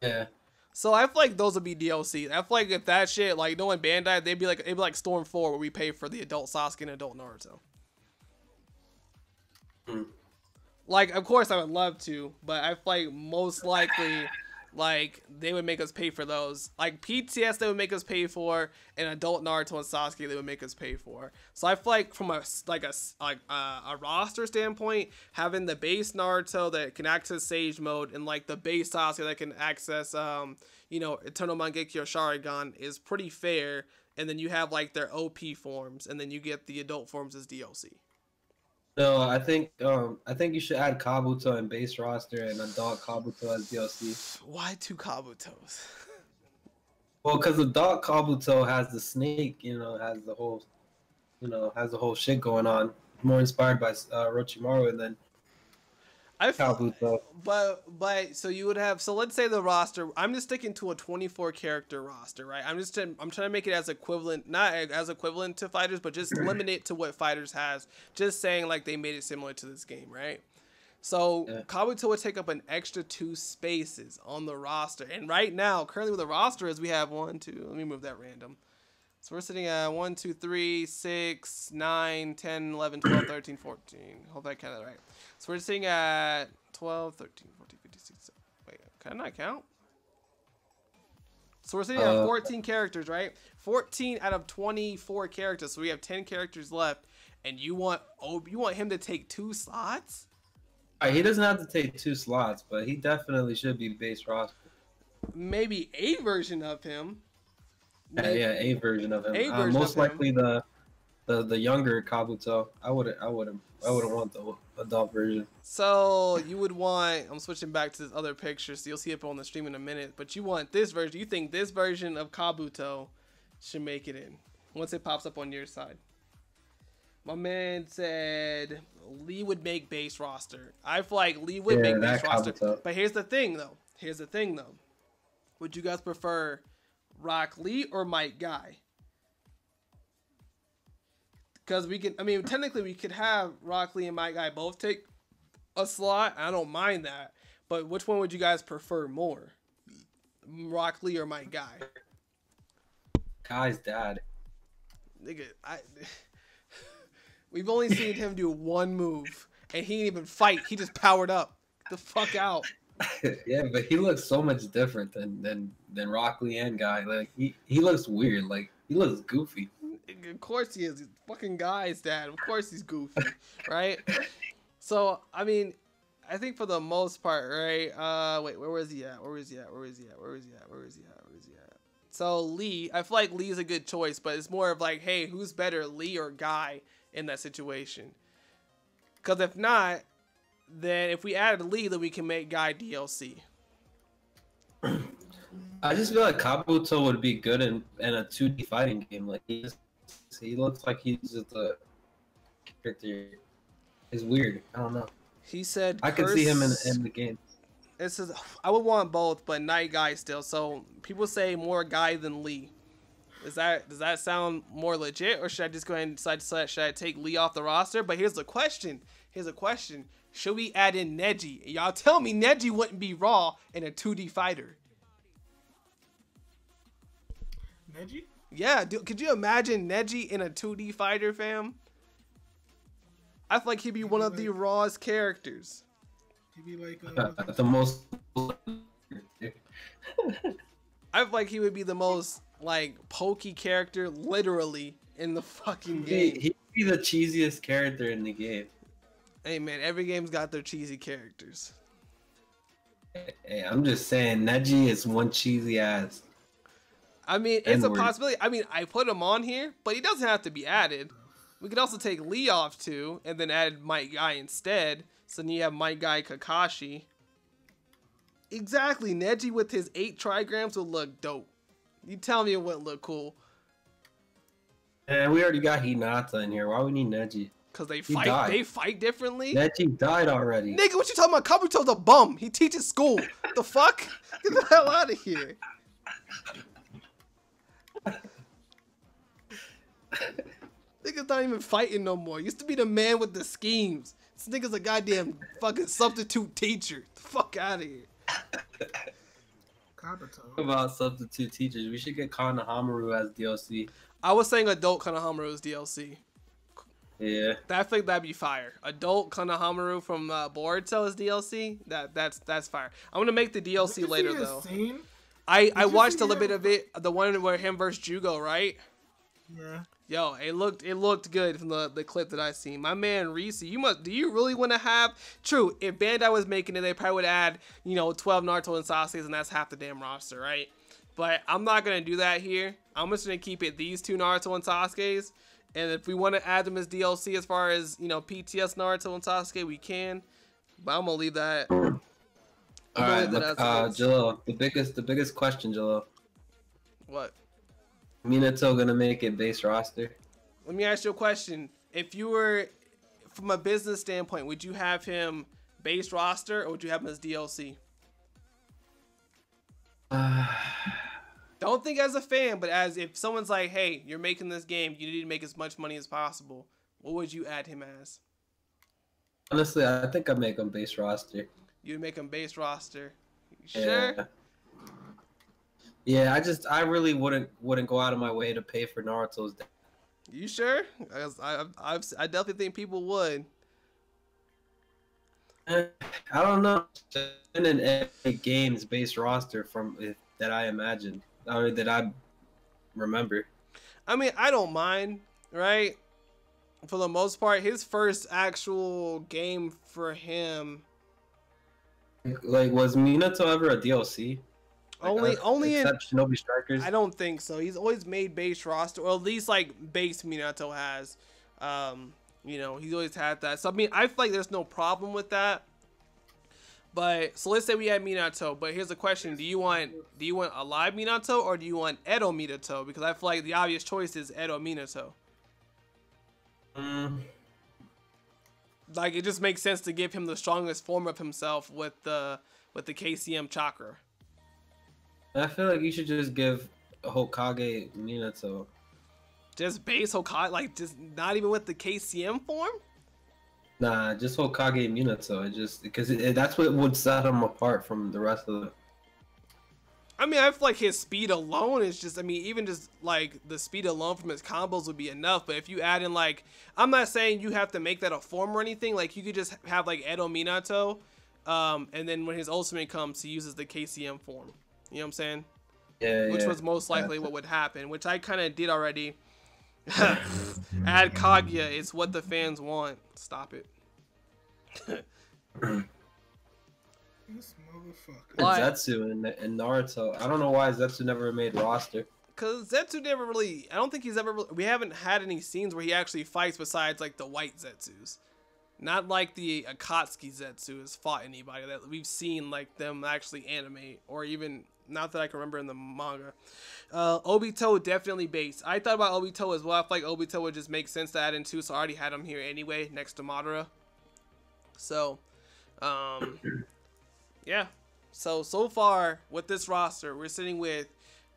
Yeah. So I feel like those would be DLC. I feel like if that shit, like knowing Bandai, it'd be like Storm 4 where we pay for the adult Sasuke and adult Naruto. Like, of course I would love to, but I feel like most likely, like, they would make us pay for those. Like, PTS they would make us pay for, and adult Naruto and Sasuke they would make us pay for. So I feel like from a roster standpoint, having the base Naruto that can access Sage Mode and like the base Sasuke that can access, you know, Eternal Mangekyo Sharingan is pretty fair. And then you have like their OP forms, and then you get the adult forms as DLC. No, I think you should add Kabuto in base roster and adult Kabuto as DLC. Why two Kabutos? Well, because adult Kabuto has the snake, you know, has the whole shit going on. More inspired by Orochimaru and then Kabuto. But so you would have, so let's say the roster, I'm just sticking to a 24 character roster, right? I'm trying to make it as equivalent, not as equivalent to Fighters, but just limit it to what Fighters has. Just saying like they made it similar to this game, right? So yeah. Kabuto would take up an extra 2 spaces on the roster. And right now, currently with the roster is we have 1, 2, let me move that random. So we're sitting at 1, 2, 3, 6, 9, 10, 11, 12, 13, 14. Hope I counted that right. So we're sitting at 12, 13, 14, 15, 16. Wait, can I not count? So we're sitting at 14 characters, right? 14 out of 24 characters. So we have 10 characters left, and you want him to take 2 slots? He doesn't have to take 2 slots, but he definitely should be base roster. Maybe a version of him. Yeah, a version of him. Most likely the younger Kabuto. I wouldn't want the adult version. So you would want, I'm switching back to this other picture, so you'll see it on the stream in a minute, but you want this version. You think this version of Kabuto should make it in once it pops up on your side. My man said Lee would make base roster. I feel like Lee would make base roster. Kabuto. But here's the thing though. Would you guys prefer Rock Lee or Mike Guy? Because technically we could have Rock Lee and Mike Guy both take a slot. I don't mind that. But which one would you guys prefer more? Rock Lee or Mike Guy? Guy's dad. Nigga, we've only seen him do one move, and he didn't even fight. He just powered up. Get the fuck out. Yeah, but he looks so much different than Rock Lee and Guy. Like he looks weird. Like he looks goofy. Of course he is. He's fucking Guy's dad. Of course he's goofy, right? So I mean, I think for the most part, right? Wait, where was he at? So Lee, I feel like Lee's a good choice, but it's more of like, hey, who's better, Lee or Guy in that situation? Because if not, then if we added Lee, then we can make Guy DLC. I just feel like Kabuto would be good in a 2D fighting game. Like he looks like he's just a character. It's weird. I don't know. He said I could see him in the game. It says I would want both, but Night Guy still. So people say more Guy than Lee. Does that sound more legit, or should I just go ahead and decide should I take Lee off the roster? But here's the question. Should we add in Neji? Y'all tell me Neji wouldn't be raw in a 2D fighter. Neji? Yeah, dude, could you imagine Neji in a 2D fighter, fam? I feel like he'd be one of the rawest characters. He'd be like the most. I feel like he would be the most like pokey character, literally, in the fucking game. He'd be the cheesiest character in the game. Hey man, every game's got their cheesy characters. Hey, I'm just saying, Neji is one cheesy ass. I mean, it's a possibility. I mean, I put him on here, but he doesn't have to be added. We could also take Lee off too, and then add Mike Guy instead. So then you have Mike Guy Kakashi. Exactly, Neji with his 8 trigrams would look dope. You tell me it wouldn't look cool. And we already got Hinata in here. Why we need Neji? Cause they He fight. died. They fight differently. Neji died already. Nigga, what you talking about? Kabuto's a bum. He teaches school. The fuck? Get the hell out of here. Nigga's not even fighting no more. Used to be the man with the schemes. This nigga's a goddamn fucking substitute teacher. The fuck out of here. Kabuto. About substitute teachers, we should get Konohamaru as DLC. I was saying adult Konohamaru is DLC. Yeah. I think that'd be fire. Adult Konohamaru from Boruto is DLC. That's fire. I'm gonna make the DLC later though. I watched a little bit of it. The one where him versus Jugo, right? Yeah. Yo, it looked good from the clip that I seen. My man Reese, do you really want to have? True, if Bandai was making it, they probably would add 12 Naruto and Sasuke's, and that's half the damn roster, right? But I'm not gonna do that here. I'm just gonna keep it these two Naruto and Sasuke's, and if we want to add them as DLC as far as PTS Naruto and Sasuke, we can. But I'm gonna leave that. All right, look, Jalil, the biggest question, Jalil. What? Minato gonna make it base roster? Let me ask you a question. If you were, from a business standpoint, would you have him base roster or would you have him as DLC? Don't think as a fan, but as if someone's like, hey, you're making this game, you need to make as much money as possible. What would you add him as? Honestly, I think I'd make him base roster. You'd make him base roster. You sure? Yeah. Yeah, I really wouldn't go out of my way to pay for Naruto's death. You sure? I definitely think people would. I don't know. In an games based roster that I imagined or that I remember. I mean, I don't mind, right? For the most part, his first actual game for him. Like, was Minato ever a DLC? Only in Shinobi Strikers. I don't think so. He's always made base roster, or at least like base Minato has. He's always had that. So I mean, I feel like there's no problem with that. But so let's say we had Minato, but here's the question: Do you want a live Minato or do you want Edo Minato? Because I feel like the obvious choice is Edo Minato. Like it just makes sense to give him the strongest form of himself with the KCM chakra. I feel like you should just give Hokage Minato. Just base Hokage, like just not even with the KCM form? Nah, just Hokage Minato. Because that's what would set him apart from the rest of the. I mean, I feel like his speed alone is just, I mean, even just like the speed alone from his combos would be enough. But if you add in like, I'm not saying you have to make that a form or anything. Like you could just have like Edo Minato, and then when his ultimate comes, he uses the KCM form. You know what I'm saying? Yeah. Which was most likely what would happen, which I kind of did already. Add Kaguya. It's what the fans want. Stop it. This motherfucker. Zetsu and Naruto. I don't know why Zetsu never made roster. Cause Zetsu never really. I don't think he's ever. We haven't had any scenes where he actually fights besides like the white Zetsus. Not like the Akatsuki Zetsu has fought anybody that we've seen like them actually animate or even. Not that I can remember in the manga. Obito definitely base. I thought about Obito as well. I feel like Obito would just make sense to add in too, so I already had him here anyway, next to Madara. So, yeah. So far with this roster, we're sitting with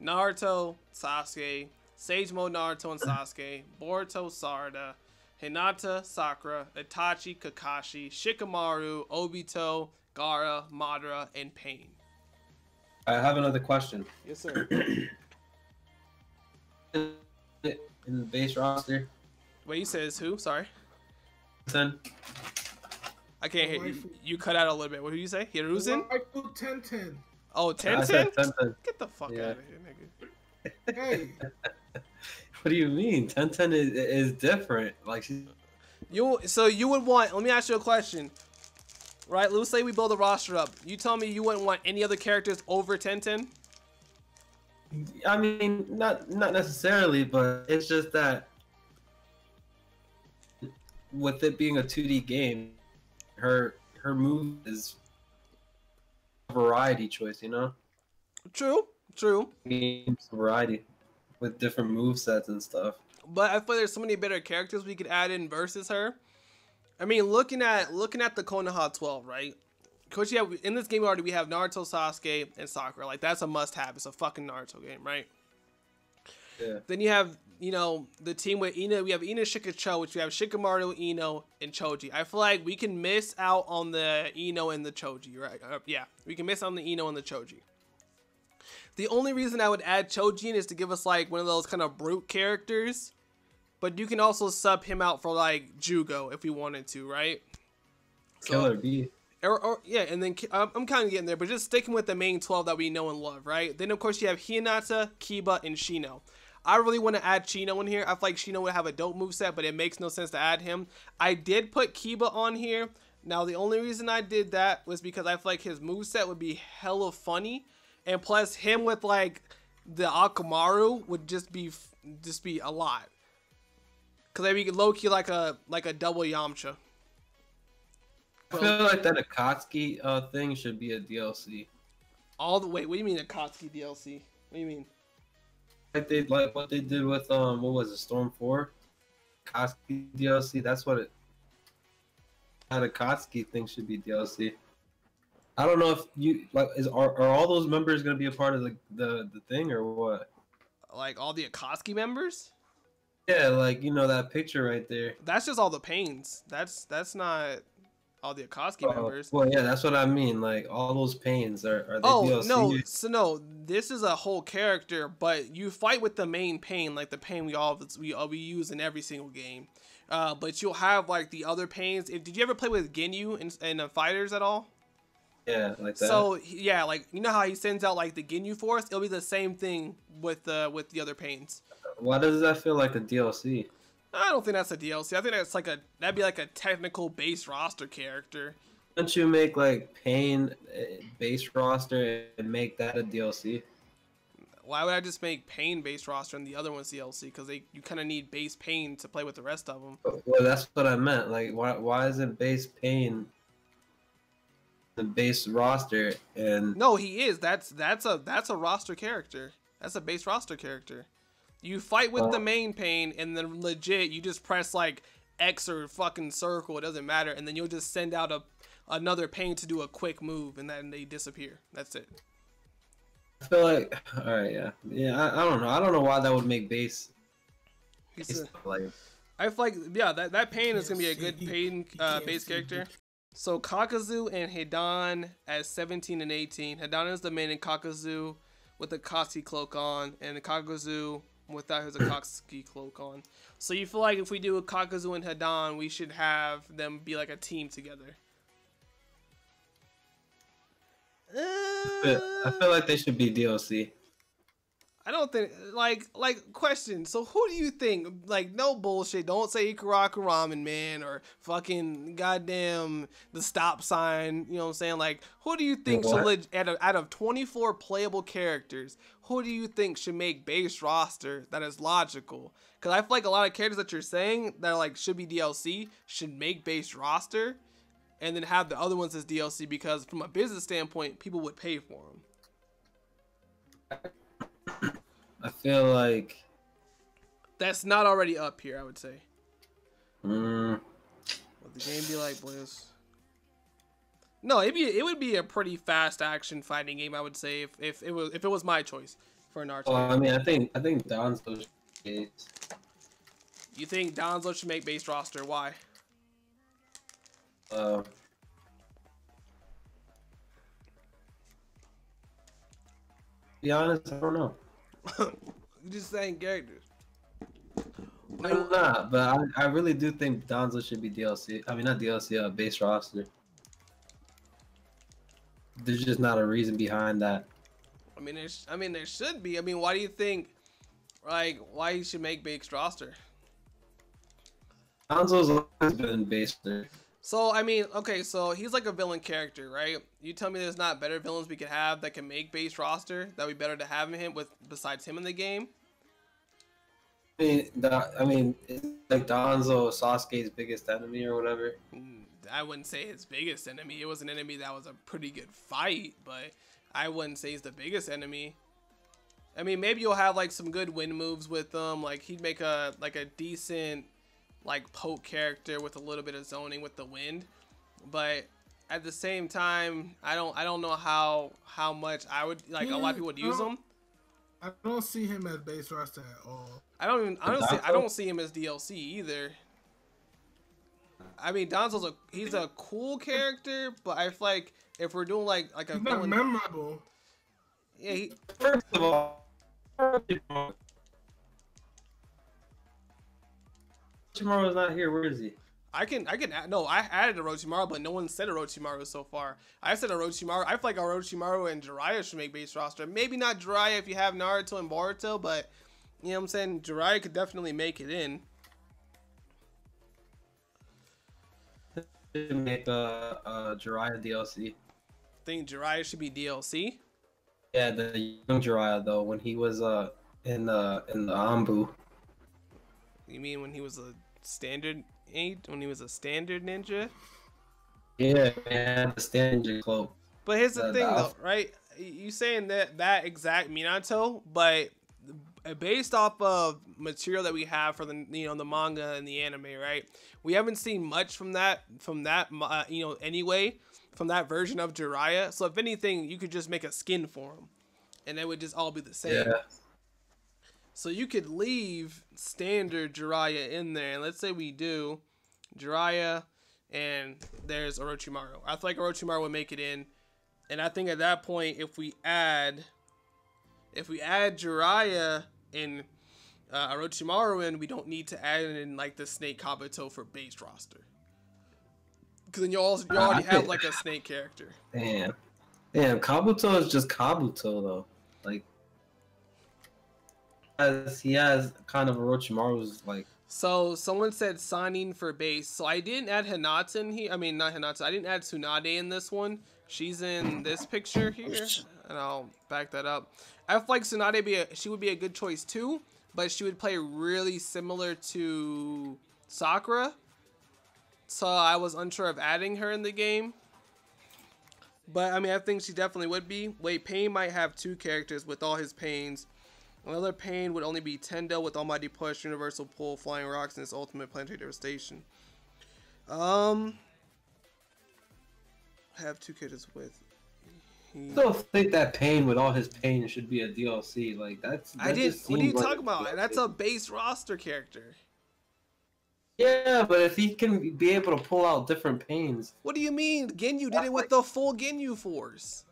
Naruto, Sasuke, Sage Mode Naruto and Sasuke, Boruto, Sarada, Hinata, Sakura, Itachi, Kakashi, Shikamaru, Obito, Gaara, Madara, and Pain. I have another question. Yes, sir. In the base roster. Wait, you said it's who? Sorry. 10. I can't hear you. You cut out a little bit. What did you say? Hiruzen? Ten. Oh, 10-10? I said 10-10. Get the fuck out of here, nigga. Hey. What do you mean? 10-10 is different. Like So you would want, let me ask you a question. Right, let's say we build a roster up. You tell me you wouldn't want any other characters over 10-10? I mean, not necessarily, but it's just that with it being a 2D game, her move is a variety choice, you know? True. Games variety with different move sets and stuff. But I feel there's so many better characters we could add in versus her. I mean, looking at the Konoha 12, right? Because in this game already we have Naruto, Sasuke, and Sakura. Like, that's a must-have. It's a fucking Naruto game, right? Yeah. Then you have, you know, the team with Ino. We have Ino, Shikacho, which we have Shikamaru, Ino, and Choji. I feel like we can miss out on the Ino and the Choji, right? Yeah, we can miss out on the Ino and the Choji. The only reason I would add Choji in is to give us, like, one of those kind of brute characters. But you can also sub him out for, like, Jugo if we wanted to, right? Killer B. Yeah, and then I'm kind of getting there, but just sticking with the main 12 that we know and love, right? Then, of course, you have Hinata, Kiba, and Shino. I really want to add Shino in here. I feel like Shino would have a dope moveset, but it makes no sense to add him. I did put Kiba on here. Now, the only reason I did that was because I feel like his moveset would be hella funny. And plus, him with, like, the Akamaru would just be a lot. Because they'd be low-key like a double Yamcha. I feel like that Akatsuki thing should be a DLC. All the way. What do you mean Akatsuki DLC? What do you mean? Like what they did with what was it, Storm 4? Akatsuki DLC. That's what it. That Akatsuki thing should be DLC. I don't know if you like are all those members gonna be a part of the thing or what? Like all the Akatsuki members? Yeah, like you know that picture right there. That's just all the pains. That's not all the Akatsuki members. Well, yeah, that's what I mean. Like all those pains are they DLC? No, so no, this is a whole character, but you fight with the main pain, like the pain we use in every single game. But you'll have like the other pains. Did you ever play with Ginyu in FighterZ at all? Yeah, like that. So yeah, like you know how he sends out like the Ginyu Force? It'll be the same thing with the other pains. Why does that feel like a DLC? I don't think that's a DLC. I think that's like that'd be like a technical base roster character. Don't you make like Pain base roster and make that a DLC? Why would I just make Pain base roster and the other one's DLC? Because you kind of need base Pain to play with the rest of them. Well, that's what I meant. Like, why isn't base Pain the base roster? And no, he is. That's a roster character. That's a base roster character. You fight with the main Pain, and then legit you just press like X or fucking circle. It doesn't matter, and then you'll just send out another Pain to do a quick move, and then they disappear. That's it. I feel like, all right, yeah. I don't know. I don't know why that would make base. I feel like that Pain is gonna be a good Pain base character. So Kakazu and Hidan as 17 and 18. Hidan is the main and Kakazu with the Akatsuki cloak on, and the Kakazu without his Akatsuki cloak on. So you feel like if we do a Kakazu and Hidan, we should have them be like a team together. I feel like they should be DLC. I don't think like question. So who do you think? Like no bullshit. Don't say Ikaraku Ramen Man or fucking goddamn the stop sign. You know what I'm saying? Like who do you think should out of 24 playable characters? Who do you think should make base roster that is logical? Because I feel like a lot of characters that you're saying that are like should be DLC should make base roster, and then have the other ones as DLC because from a business standpoint, people would pay for them. I feel like that's not already up here, I would say. Would the game be like Bliss? No, it would be a pretty fast action fighting game, I would say, if it was my choice for Naruto. Well, I mean, I think Danzo should be. You think Danzo should make base roster? Why? Be honest, I don't know. You just saying characters. I'm not, but I really do think Danzo should be DLC. I mean, not DLC, base roster. There's just not a reason behind that. I mean, there should be. I mean, why do you think, like, why you should make base roster? Danzo's always been base. So, I mean, okay, so he's like a villain character, right? You tell me there's not better villains we could have that can make base roster that would be better to have him with besides him in the game? I mean, it's like Danzo Sasuke's biggest enemy or whatever. I wouldn't say his biggest enemy. It was an enemy that was a pretty good fight, but I wouldn't say he's the biggest enemy. I mean, maybe you'll have like some good wind moves with them. Like he'd make a decent like poke character with a little bit of zoning with the wind. But at the same time, I don't know how much I would like. A lot of people would use them. I don't see him as base roster at all. I don't see him as DLC either. I mean, Danzo's he's a cool character, but I feel like if we're doing like a he's not memorable. Yeah. First of all, Orochimaru's not here. Where is he? I added Orochimaru, but no one said Orochimaru so far. I said Orochimaru. I feel like Orochimaru and Jiraiya should make base roster. Maybe not Jiraiya if you have Naruto and Boruto, but you know what I'm saying? Jiraiya could definitely make it in. Make a Jiraiya DLC. Think Jiraiya should be DLC? Yeah, the young Jiraiya though, when he was in the Ambu. You mean when he was a standard 8? When he was a standard ninja? Yeah, man, the standard cloak. But here's the thing though, right? You saying that exact Minato, but based off of material that we have for the the manga and the anime, right? We haven't seen much from that anyway, from that version of Jiraiya. So if anything, you could just make a skin for him, and it would just all be the same. Yeah. So you could leave standard Jiraiya in there, and let's say we do Jiraiya, and there's Orochimaru. I feel like Orochimaru would make it in, and I think at that point, if we add Jiraiya and Orochimaru in, we don't need to add in like the Snake Kabuto for base roster, because then you already have like a snake character. Damn, Kabuto is just Kabuto though, like. He has kind of Orochimaru's like. So someone said signing for base. So I didn't add Hinata in here. I mean, not Hinata. I didn't add Tsunade in this one. She's in this picture here, and I'll back that up. I feel like Tsunade she would be a good choice too, but she would play really similar to Sakura. So I was unsure of adding her in the game. But I mean, I think she definitely would be. Wait, Pain might have 2 characters with all his pains. Another Pain would only be Tendo with Almighty Push, Universal Pull, Flying Rocks, and its ultimate planetary devastation. Have 2 characters with. I still think that Pain with all his pain should be a DLC. Like that what are you talking about? That's a base roster character. Yeah, but if he can be able to pull out different pains. What do you mean? Ginyu did it with the full Ginyu force.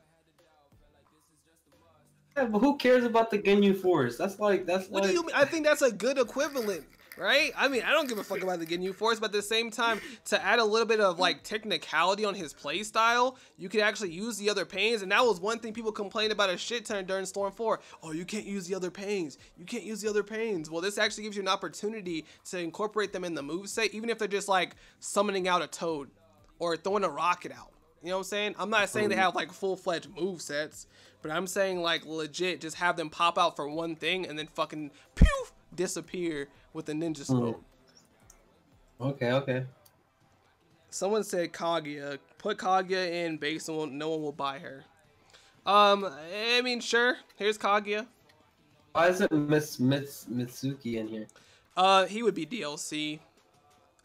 Yeah, but who cares about the Ginyu Force? What do you mean? I think that's a good equivalent, right? I mean, I don't give a fuck about the Ginyu Force, but at the same time, to add a little bit of like technicality on his play style, you could actually use the other pains, and that was one thing people complained about a shit ton during Storm 4. Oh, you can't use the other pains. You can't use the other pains. Well, this actually gives you an opportunity to incorporate them in the moveset, even if they're just like summoning out a toad or throwing a rocket out. You know what I'm saying? I'm not saying they have like full-fledged movesets, but I'm saying like legit just have them pop out for one thing and then fucking poof disappear with the ninja smoke. Okay. Someone said Kaguya. Put Kaguya in base and no one will buy her. I mean, sure. Here's Kaguya. Why isn't Mitsuki in here? He would be DLC.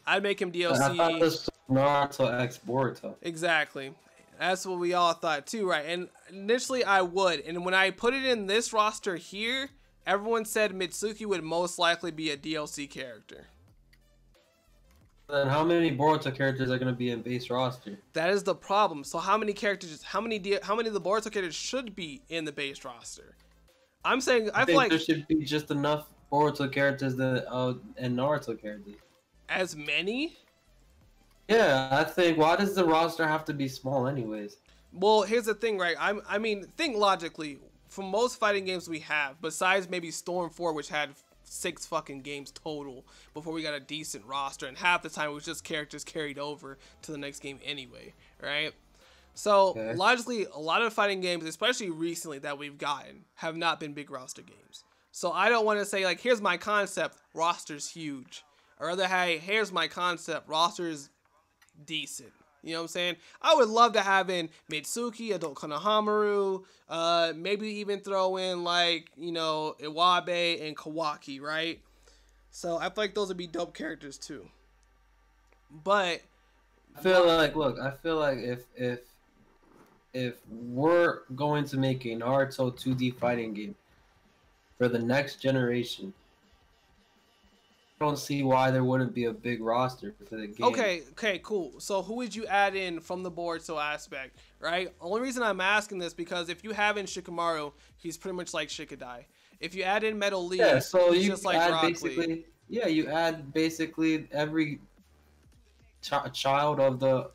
I'd make him DLC. I thought this was Naruto X Boruto. Exactly. That's what we all thought too, right? And initially I would. And when I put it in this roster here, everyone said Mitsuki would most likely be a DLC character. Then how many Boruto characters are going to be in base roster? That is the problem. So how many characters, how many of the Boruto characters should be in the base roster? I'm saying, I feel like there should be just enough Boruto characters and Naruto characters. As many? Yeah, I think, why does the roster have to be small anyways? Well, here's the thing, right? I mean, think logically. For most fighting games we have, besides maybe Storm 4, which had 6 fucking games total before we got a decent roster, and half the time it was just characters carried over to the next game anyway, right? So, logically, a lot of fighting games, especially recently that we've gotten, have not been big roster games. So I don't want to say, like, here's my concept, roster's huge. Or rather, hey, here's my concept, roster's decent. You know what I'm saying? I would love to have in Mitsuki, Adult Konohamaru, maybe even throw in like, you know, Iwabe and Kawaki, right? So I feel like those would be dope characters too. But I feel like, look, I feel like if we're going to make a Naruto 2D fighting game for the next generation, I don't see why there wouldn't be a big roster for the game. Okay, cool. So who would you add in from the Boruto aspect, right? Only reason I'm asking this because if you have in Shikamaru, he's pretty much like Shikadai. If you add in Metal Lee, yeah, so he's you just like add Rock basically, Lee. yeah, you add basically every child of the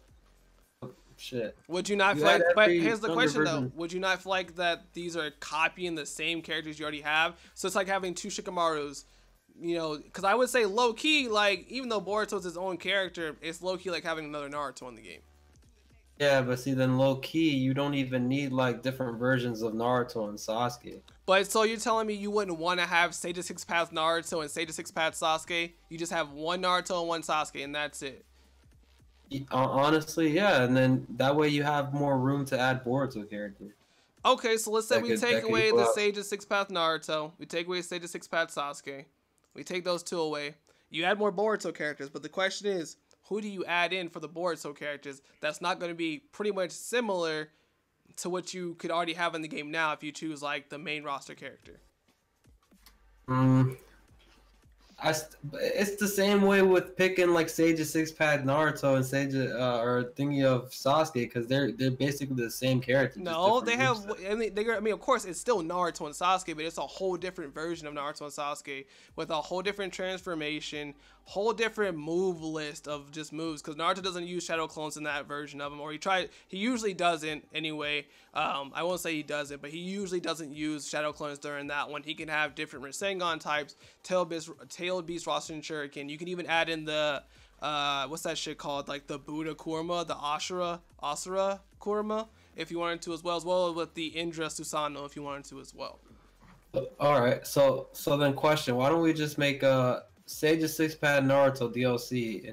shit. Would you not You feel like, add but every here's the younger question version. though, would you not feel like that these are copying the same characters you already have? So it's like having two Shikamarus, you know, because I would say low key, like, even though Boruto's his own character, it's low key like having another Naruto in the game. Yeah, but see, then low key, you don't even need like different versions of Naruto and Sasuke. But so you're telling me you wouldn't want to have Sage of Six Paths Naruto and Sage of Six Paths Sasuke? You just have one Naruto and one Sasuke, and that's it. Honestly, yeah, and then that way you have more room to add Boruto characters. Okay, so let's say we take away equal the out. Sage of Six Paths Naruto. We take away Sage of Six Paths Sasuke. We take those two away. You add more Boruto characters, but the question is, who do you add in for the Boruto characters that's not going to be pretty much similar to what you could already have in the game now if you choose like the main roster character? It's the same way with picking like Sage of Six Path Naruto and Sage or thingy of Sasuke because they're basically the same character. No, they have. I mean, of course, it's still Naruto and Sasuke, but it's a whole different version of Naruto and Sasuke with a whole different transformation, whole different move list of just moves. Because Naruto doesn't use shadow clones in that version of him, or he usually doesn't anyway. I won't say he doesn't, but he usually doesn't use shadow clones during that one. He can have different Rasengan types, tailed beast roster and shuriken. You can even add in the what's that shit called, like the Buddha Kurama, the Asura Kurama, if you wanted to, as well with the Indra Susanoo if you wanted to as well. All right, so then question: why don't we just make a Sage of Six Path Naruto DLC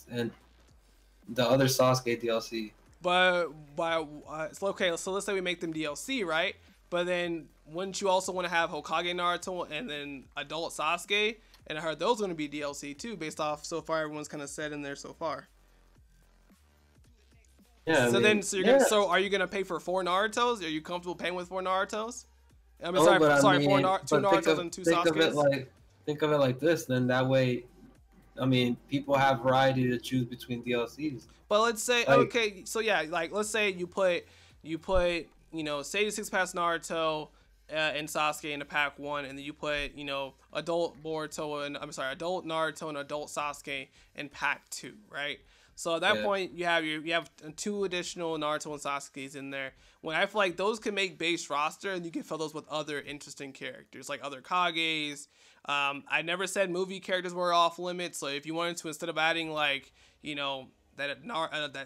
and the other Sasuke DLC? But okay, so let's say we make them DLC, right? But then wouldn't you also want to have Hokage Naruto and then adult Sasuke? And I heard those are going to be DLC too, based off so far everyone's kind of said in there so far. Yeah. So are you gonna pay for 4 Narutos? Are you comfortable paying with 4 Narutos? I mean, two Narutos and 2 Sasuke. Think of it like this. Then that way, I mean, people have variety to choose between DLCs. But let's say, like, okay, so yeah, like let's say you put you know, Sage of Six Paths Naruto and Sasuke in the pack 1, and then you put, you know, adult Naruto and adult Sasuke in pack 2, right? So at that point, you have 2 additional Naruto and Sasuke's in there. When I feel like those can make base roster, and you can fill those with other interesting characters, like other Kages. I never said movie characters were off limits. So if you wanted to, instead of adding like, you know, that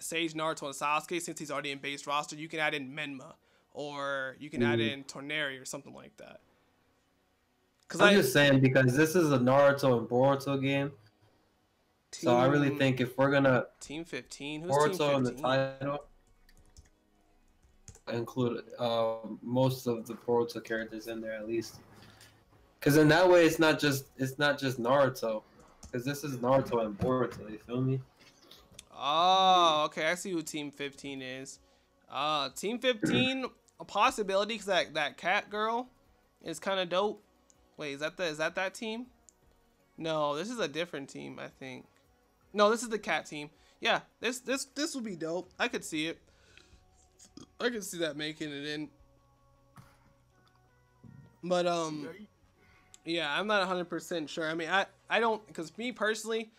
Sage, Naruto, and Sasuke, since he's already in base roster, you can add in Menma, or you can add in Tornari or something like that. I'm just saying, because this is a Naruto and Boruto game. So I really think if we're gonna Team 15, who's Boruto Team 15? in the title, include most of the Boruto characters in there at least, because in that way it's not just Naruto, because this is Naruto and Boruto. You feel me? Oh, okay. I see who Team 15 is. Team 15, a possibility, because that cat girl is kind of dope. Wait, is that team? No, this is a different team, I think. No, this is the cat team. Yeah, this will be dope. I could see it. I could see that making it in. But yeah, I'm not 100% sure. I mean, I don't, because me personally,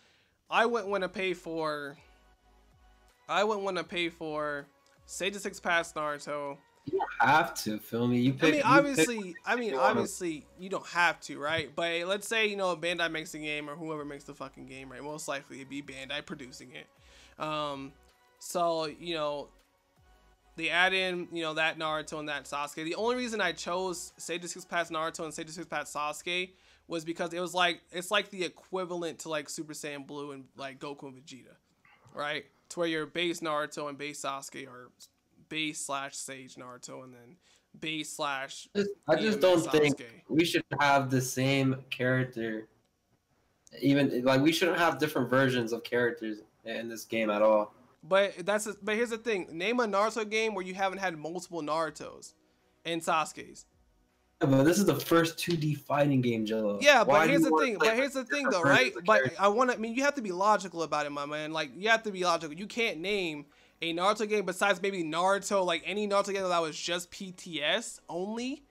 I wouldn't want to pay for Sage of Six Paths Naruto. You don't have to, feel me. You pick. Obviously, you don't have to, right? But let's say, you know, Bandai makes the game, or whoever makes the fucking game, right? Most likely it'd be Bandai producing it. So, you know, they add in, you know, that Naruto and that Sasuke. The only reason I chose Sage of Six Paths Naruto and Sage of Six Paths Sasuke was because it's like the equivalent to like Super Saiyan Blue and like Goku and Vegeta, right? to where your base Naruto and base Sasuke are base / Sage Naruto, and then base / I just BMS don't think Sasuke. we should have the same character. Even like we shouldn't have different versions of characters in this game at all. But here's the thing: name a Naruto game where you haven't had multiple Narutos and Sasuke's. Yeah, but this is the first 2D fighting game, Jello. Yeah, Why but do here's you the wanna thing. play But here's the with thing, different though, right? versions of But characters? I mean, you have to be logical about it, my man. Like, you have to be logical. You can't name a Naruto game besides maybe Naruto, like any Naruto game that was just PTS only.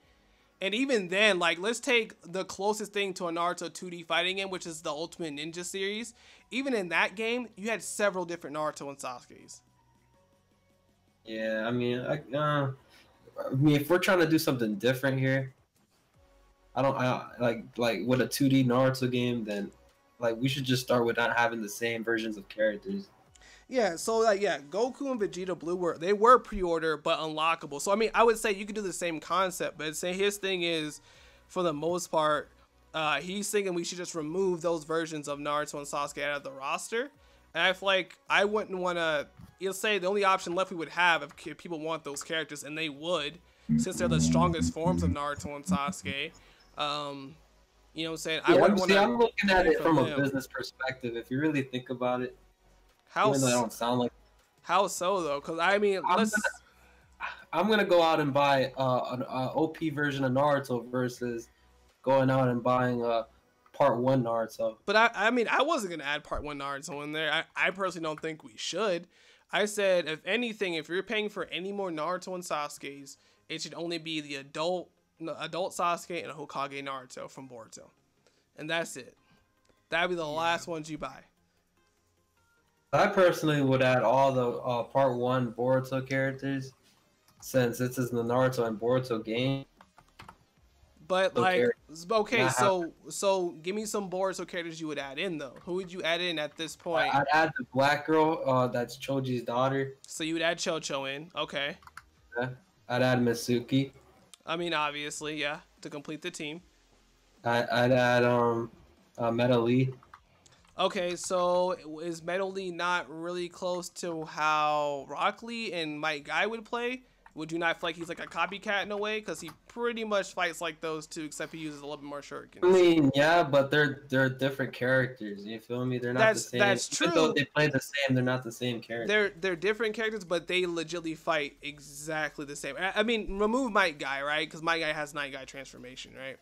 And even then, like, let's take the closest thing to a Naruto 2D fighting game, which is the Ultimate Ninja series. Even in that game, you had several different Naruto and Sasuke's. Yeah, I mean, if we're trying to do something different here, like with a 2D Naruto game, then like we should just start with not having the same versions of characters. Yeah, so like Goku and Vegeta Blue were pre-order but unlockable. So I mean, I would say you could do the same concept, but say his thing is, for the most part, he's thinking we should just remove those versions of Naruto and Sasuke out of the roster. And I feel like I wouldn't want to. You'll say the only option left we would have if people want those characters, and they would, since they're the strongest forms of Naruto and Sasuke. You know what I'm saying? Yeah, I wouldn't want to. I'm looking at it from a business perspective. If you really think about it, even though I don't sound like. How so though? Because I mean, I'm gonna go out and buy an OP version of Naruto versus going out and buying Part 1 Naruto. But I mean, I wasn't gonna add Part 1 Naruto in there. I personally don't think we should. I said, if anything, if you're paying for any more Naruto and Sasuke's, it should only be the adult Sasuke and Hokage Naruto from Boruto, and that's it. That'd be the last ones you buy. I personally would add all the Part 1 Boruto characters, since this is the Naruto and Boruto game. But like, okay, so give me some Boruto characters you would add in though. Who would you add in at this point? I'd add the black girl, that's Choji's daughter. So you would add Chocho in, okay. Yeah. I'd add Mitsuki. I mean, obviously, yeah, to complete the team. I'd add Metal Lee. Okay, so is Metal Lee not really close to how Rock Lee and Might Guy would play? Would you not feel like he's like a copycat in a way? Because he pretty much fights like those two, except he uses a little bit more shurikens. I mean, yeah, but they're different characters. You feel me? They're not the same. That's true. Even though they play the same, they're not the same characters. They're different characters, but they legitimately fight exactly the same. I mean, remove Might Guy, right? Because Might Guy has Night Guy transformation, right?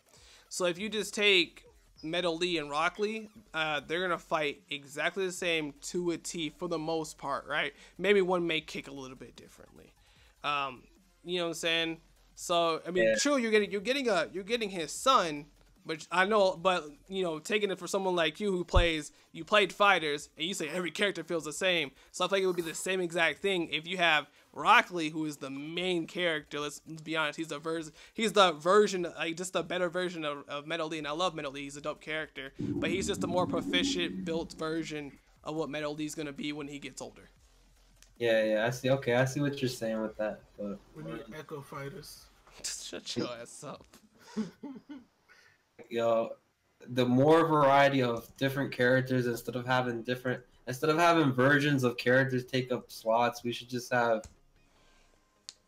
So if you just take Metal Lee and Rock Lee, they're gonna fight exactly the same to a T for the most part, right? Maybe one may kick a little bit differently. You know what I'm saying? So I mean, yeah. True, you're getting his son, which I know, but you know, taking it for someone like you who played FighterZ, and you say every character feels the same. So I think it would be the same exact thing if you have Rock Lee, who is the main character. Let's be honest, he's the version, like just a better version of Metal Lee, and I love Metal Lee. He's a dope character, but he's just a more proficient, built version of what Metal Lee's gonna be when he gets older. Yeah, I see. Okay, I see what you're saying with that. But we need Echo Fighters. Shut your ass up. Yo, the more variety of different characters instead of having versions of characters take up slots, we should just have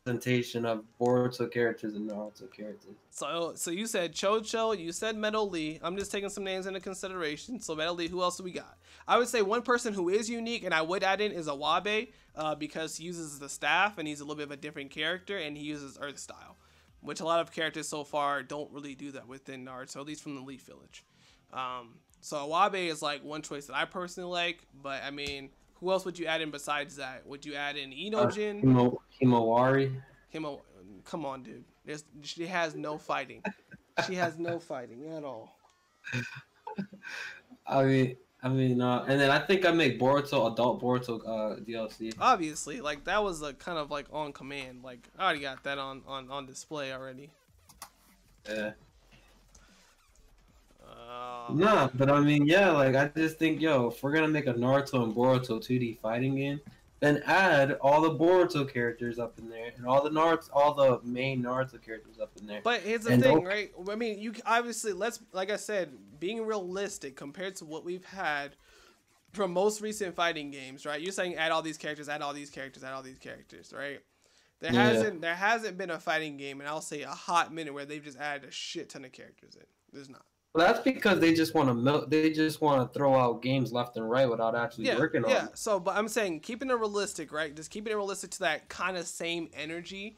presentation of Boruto characters and Naruto characters. So you said Chocho, you said Metal Lee. I'm just taking some names into consideration. So Metal Lee, who else do we got? I would say one person who is unique and I would add in is Awabe, because he uses the staff and he's a little bit of a different character and he uses Earth style, which a lot of characters so far don't really do that within Naruto, at least from the Elite Village. So Awabe is like one choice that I personally like, but I mean, who else would you add in besides that? Would you add in Inojin? Himawari. Come on, dude. She has no fighting. She has no fighting at all. I mean, and then I think I make Boruto adult Boruto DLC. Obviously, like that was a kind of like on command. Like I already got that on display already. Yeah. Nah, but I mean, yeah, like I just think, yo, if we're gonna make a Naruto and Boruto 2D fighting game, then add all the Boruto characters up in there and all the main Naruto characters up in there. But here's the thing, right? I mean, you obviously, like I said, being realistic compared to what we've had, from most recent fighting games, right? You're saying add all these characters, add all these characters, add all these characters, right? There hasn't been a fighting game, and I'll say a hot minute where they've just added a shit ton of characters in. There's not. Well, that's because they just want to throw out games left and right without actually working on them. So, but I'm saying keeping it realistic, right? Just keeping it realistic to that kind of same energy,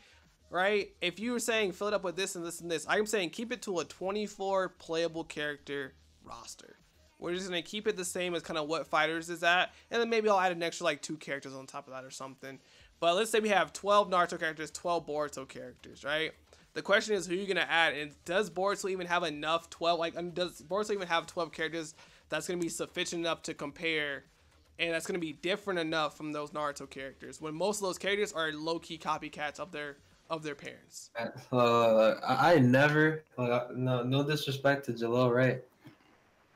right? If you were saying fill it up with this and this and this, I'm saying keep it to a 24 playable character roster. We're just gonna keep it the same as kind of what FighterZ is at, and then maybe I'll add an extra like 2 characters on top of that or something. But let's say we have 12 Naruto characters, 12 Boruto characters, right? The question is who you're gonna add, and does Boruto even have enough 12? Like, does Boruto even have 12 characters that's gonna be sufficient enough to compare, and that's gonna be different enough from those Naruto characters when most of those characters are low-key copycats of their parents? I never, no disrespect to Jalil, right?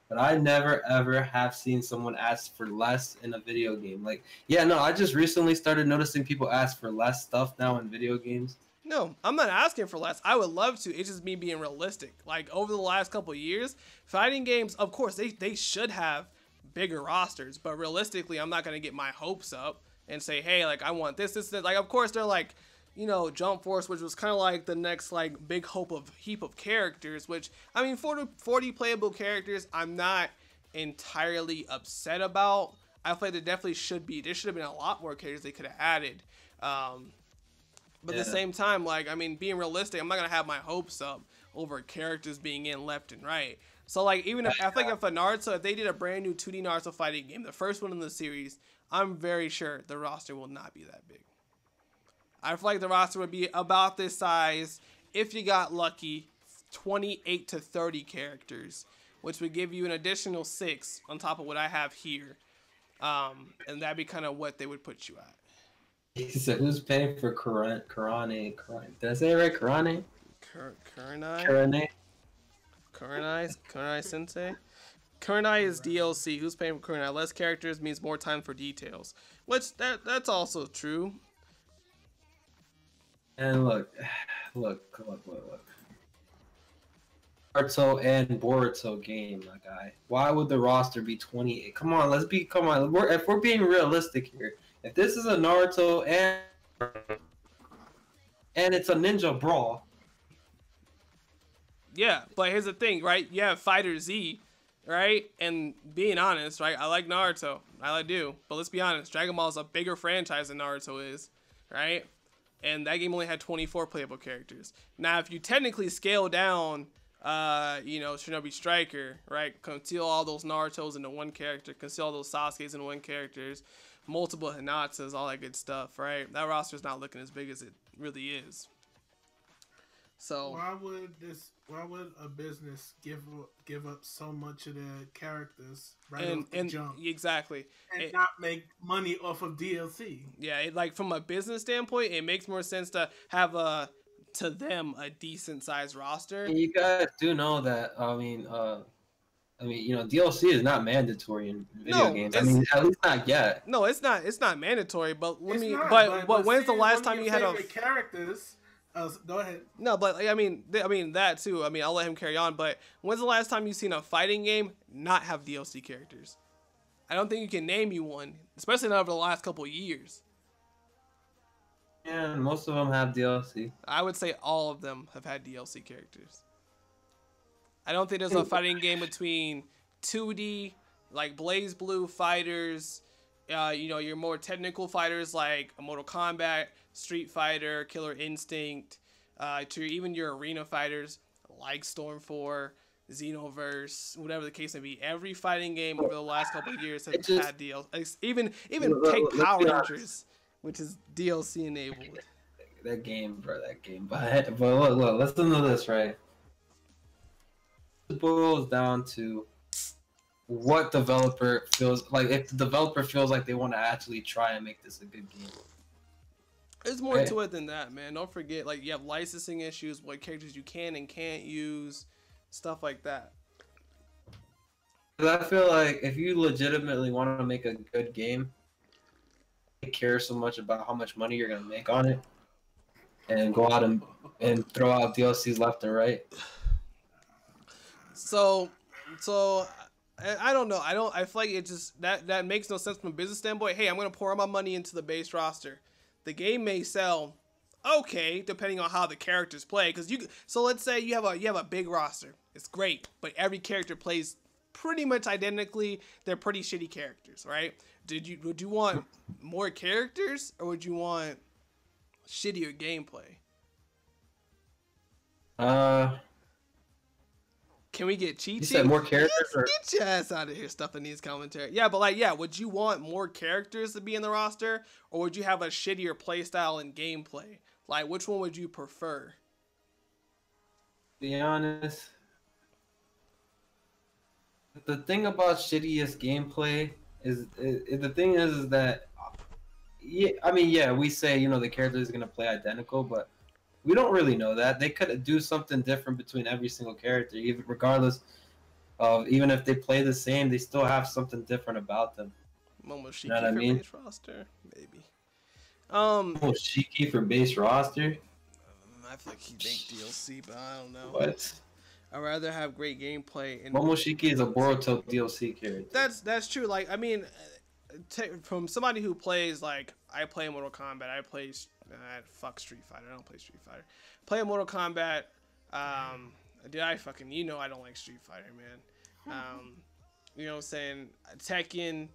But I never ever have seen someone ask for less in a video game. Like, yeah, no, I just recently started noticing people ask for less stuff now in video games. No, I'm not asking for less. I would love to. It's just me being realistic. Like, over the last couple of years, fighting games, of course, they should have bigger rosters. But realistically, I'm not going to get my hopes up and say, hey, like, I want this. Like, of course, they're like, you know, Jump Force, which was kind of like the next, like, big heap of characters. Which, I mean, 40 playable characters, I'm not entirely upset about. I feel like there definitely should be. There should have been a lot more characters they could have added. But at the same time, like, I mean, being realistic, I'm not going to have my hopes up over characters being in left and right. So, like, even if, I think if if they did a brand new 2D Naruto fighting game, the first one in the series, I'm very sure the roster will not be that big. I feel like the roster would be about this size, if you got lucky, 28 to 30 characters, which would give you an additional 6 on top of what I have here. And that'd be kind of what they would put you at. He said, who's paying for Kurane? Did I say it right? Kurane? Kurenai Sensei? Kurenai is DLC. Who's paying for Kurenai? Less characters means more time for details. Which, that's also true. And look. Naruto and Boruto game, my guy. Why would the roster be 28? Come on. If we're being realistic here, if this is a Naruto and it's a ninja brawl. Yeah, but here's the thing, right? You have FighterZ, right? And being honest, right? I like Naruto. I do. But let's be honest. Dragon Ball is a bigger franchise than Naruto is, right? And that game only had 24 playable characters. Now, if you technically scale down, you know, Shinobi Striker, right? Conceal all those Narutos into one character. Conceal all those Sasuke's into one character. Multiple Hinatas, all that good stuff, right? That roster's not looking as big as it really is. So why would a business give up so much of their characters off the jump? Exactly. And not make money off of DLC? Yeah, like from a business standpoint, it makes more sense to have to them a decent sized roster. You guys do know that. I mean, you know, DLC is not mandatory in video games. I mean, at least not yet. No, it's not. It's not mandatory. But but when's the last time you had a characters? Go ahead. No, but I mean that too. I mean, I'll let him carry on. But when's the last time you've seen a fighting game not have DLC characters? I don't think you can name you one, especially not over the last couple of years. Yeah, most of them have DLC. I would say all of them have had DLC characters. I don't think there's a fighting game between 2D, like BlazBlue fighters, you know, your more technical fighters like Mortal Kombat, Street Fighter, Killer Instinct, to even your arena fighters like Storm 4, Xenoverse, whatever the case may be. Every fighting game over the last couple of years has had DLC. Even take Power Rangers, which is DLC enabled. That game, bro, that game. But look, listen to this, right? It boils down to what developer feels like. If the developer feels like they want to actually try and make this a good game. There's more to it than that, man. Don't forget, like, you have licensing issues, what characters you can and can't use, stuff like that. I feel like if you legitimately want to make a good game, you care so much about how much money you're gonna make on it, and go out and throw out DLCs left and right. So I don't know. I feel like it just that makes no sense from a business standpoint. Hey, I'm gonna pour all my money into the base roster. The game may sell okay depending on how the characters play. So let's say you have a big roster. It's great, but every character plays pretty much identically. They're pretty shitty characters, right? Would you want more characters or would you want shittier gameplay? Can we get cheat sheets? You said more characters? Get your ass out of here stuffing these commentary. Yeah, but like, yeah, would you want more characters to be in the roster, or would you have a shittier playstyle and gameplay? Like, which one would you prefer? To be honest, the thing about shittiest gameplay is that, yeah, I mean, yeah, we say, you know, the character is gonna play identical, but we don't really know that. They could do something different between every single character, even regardless of, even if they play the same, they still have something different about them. Momoshiki You know what I mean? base roster, maybe. Momoshiki for base roster? I feel like he'd make DLC, but I don't know. What? I'd rather have great gameplay. And Momoshiki is a Boruto DLC character. That's true. Like, I mean, from somebody who plays, like, I play Mortal Kombat, I play fuck Street Fighter. I don't play Street Fighter. Play Mortal Kombat. Did I fucking, you know, I don't like Street Fighter, man. You know what I'm saying? Tekken,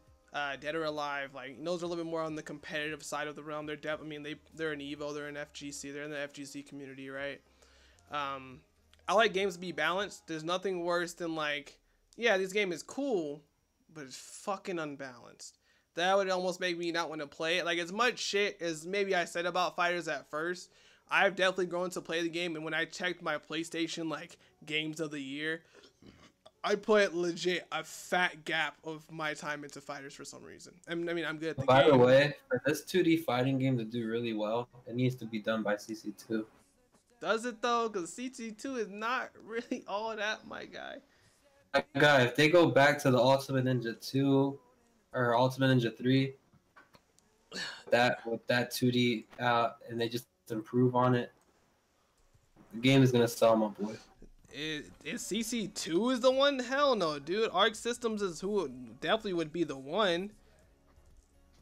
Dead or Alive, like, those are a little bit more on the competitive side of the realm. I mean, they're in Evo, they're in FGC, they're in the FGC community, right? I like games to be balanced. There's nothing worse than, like, yeah, this game is cool, but it's fucking unbalanced. That would almost make me not want to play it. Like, as much shit as maybe I said about fighters at first, I've definitely grown to play the game. And when I checked my PlayStation, like, games of the year, I put legit a fat gap of my time into fighters for some reason. I mean, I'm good at the By game. the way, for this 2D fighting game to do really well, it needs to be done by CC2. Does it, though? Because CC2 is not really all that, my guy. My guy, if they go back to the Ultimate Ninja 2 or Ultimate Ninja 3, with that 2D and they just improve on it, the game is gonna sell, my boy. Is CC2 is the one? Hell no, dude. Arc Systems is who definitely would be the one.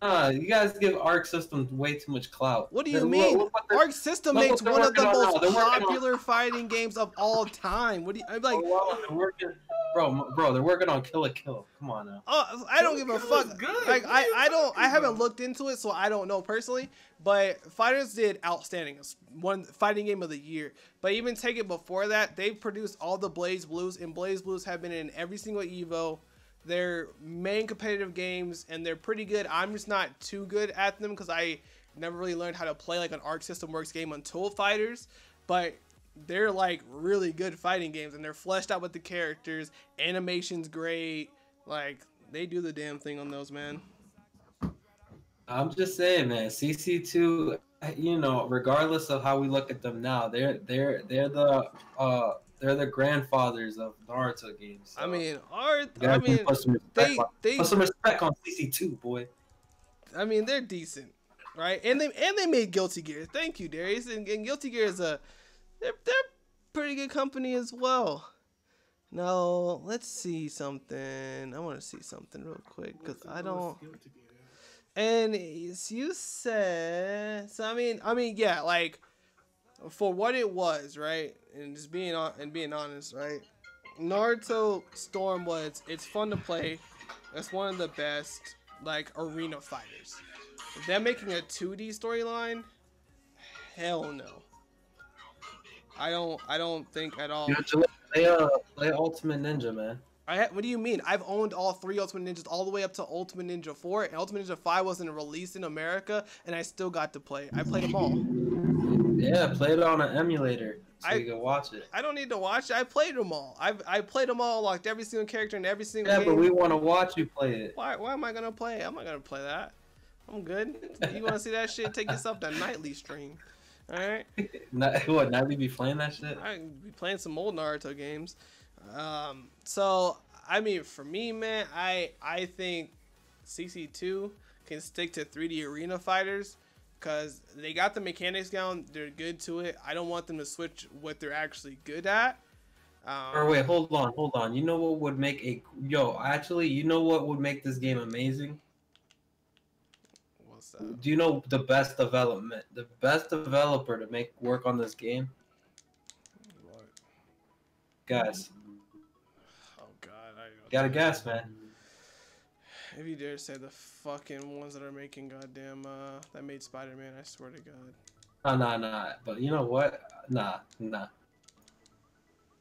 You guys give Arc Systems way too much clout. What do you mean? Arc System makes one of the most popular fighting games of all time. What do you? I'm like, bro, they're working on Kill la Kill. Come on now. Oh, I don't give a fuck. Like, I haven't looked into it, so I don't know personally. But Fighters did outstanding. It's one fighting game of the year. But even take it before that, they've produced all the Blaze Blues, and Blaze Blues have been in every single Evo. They're main competitive games, and they're pretty good. I'm just not too good at them because I never really learned how to play like an Arc System Works game until Fighters. But they're like really good fighting games, and they're fleshed out with the characters. Animation's great. Like, they do the damn thing on those, man. I'm just saying, man. CC2, you know, regardless of how we look at them now, they're the grandfathers of Naruto games. So. I mean, put some respect on CC2, boy. I mean, they're decent, right? And they made Guilty Gear. Thank you, Darius. And Guilty Gear is they're pretty good company as well. Now let's see something. I want to see something real quick because I don't. And you said so. I mean, yeah, like. For what it was, right, and just being honest, right, Naruto Stormblood, it's fun to play. It's one of the best, like, arena fighters. If they're making a 2D storyline, hell no. I don't think at all. Play Ultimate Ninja, man. What do you mean? I've owned all 3 Ultimate Ninjas all the way up to Ultimate Ninja 4, and Ultimate Ninja 5 wasn't released in America, and I still got to play. I played them all. Yeah, play it on an emulator so you can watch it. I don't need to watch it. I played them all. I played them all, locked every single character in every single game. Yeah, but we want to watch you play it. Why am I going to play it? I'm not going to play that. I'm good. You want to see that shit? Take yourself to nightly stream. All right? What, nightly be playing that shit? I be playing some old Naruto games. So, I mean, for me, man, I think CC2 can stick to 3D arena fighters. Because they got the mechanics down, they're good to it. I don't want them to switch what they're actually good at. Or wait, hold on. You know what would make actually, you know what would make this game amazing? What's that? Do you know the best developer to make work on this game? What? Guys. Oh God, I Gotta guess, man. If you dare say the fucking ones that are making goddamn that made Spider-Man, I swear to God. Nah. But you know what? Nah.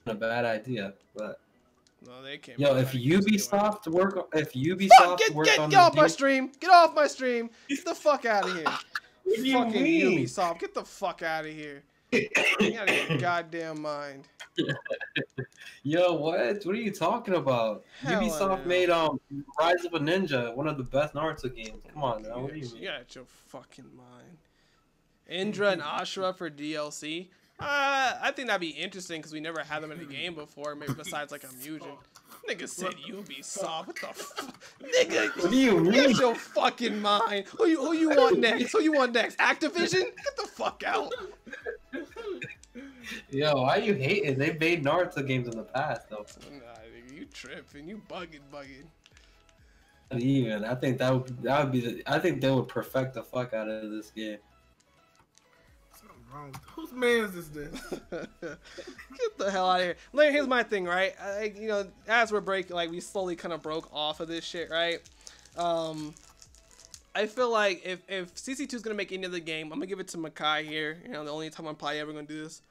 A bad idea, but no, they can't. Yo, if Ubisoft work on get off my stream! Get off my stream! Get the fuck out of here! What do you Fucking mean? Ubisoft, get the fuck out of here! Get out of your goddamn mind. Yo, what? What are you talking about? Hell Ubisoft made Rise of a Ninja, one of the best Naruto games. Come on now, what do you mean? You got your fucking mind. Indra and Ashura for DLC. I think that'd be interesting because we never had them in the game before, maybe besides like a Mugen. Nigga said Ubisoft. What the fuck? Nigga, what do you mean? Get your fucking mind. Who you want next? Who you want next? Activision? Get the fuck out. Yo, why you hating? They made Naruto games in the past though. Nah, nigga, you tripping. You bugging. Even I think that would be I think they would perfect the fuck out of this game. Wrong. Whose man is this? Get the hell out of here. Like, here's my thing, right? You know, as we're breaking, like, we slowly kind of broke off of this shit, right? I feel like if CC2 is gonna make any other game, I'm gonna give it to Makai here. You know, the only time I'm probably ever gonna do this,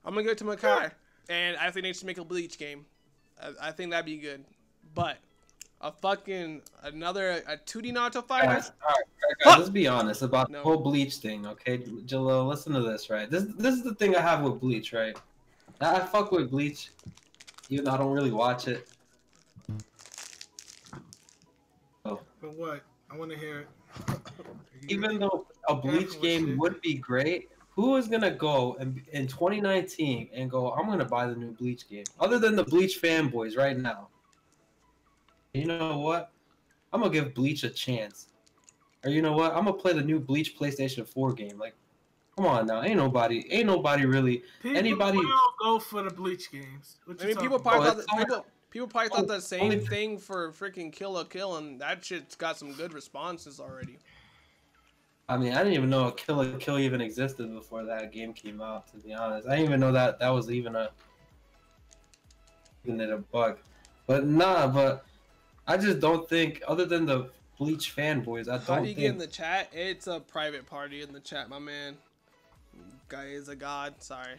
I'm gonna give it to Makai, and I think they should make a Bleach game. I think that'd be good, but a 2D Naruto fighter. All right, guys, let's be honest about the whole Bleach thing, okay? Jalil, listen to this, right? This is the thing I have with Bleach, right? I fuck with Bleach, even though I don't really watch it. But what? I want to hear it. Even though a Bleach game would be great, who is gonna go in 2019 and go, I'm gonna buy the new Bleach game? Other than the Bleach fanboys right now. You know what? I'm gonna give Bleach a chance. Or you know what? I'm gonna play the new Bleach PlayStation 4 game. Like, come on now, ain't nobody really anybody will go for the Bleach games. I mean, people probably thought the same thing for freaking Kill la Kill, and that shit's got some good responses already. I mean, I didn't even know Kill la Kill even existed before that game came out. To be honest, I didn't even know that was even a bug. But nah, but I just don't think, other than the Bleach fanboys, I don't think. How do you get in the chat? It's a private party in the chat, my man. Guy is a god. Sorry.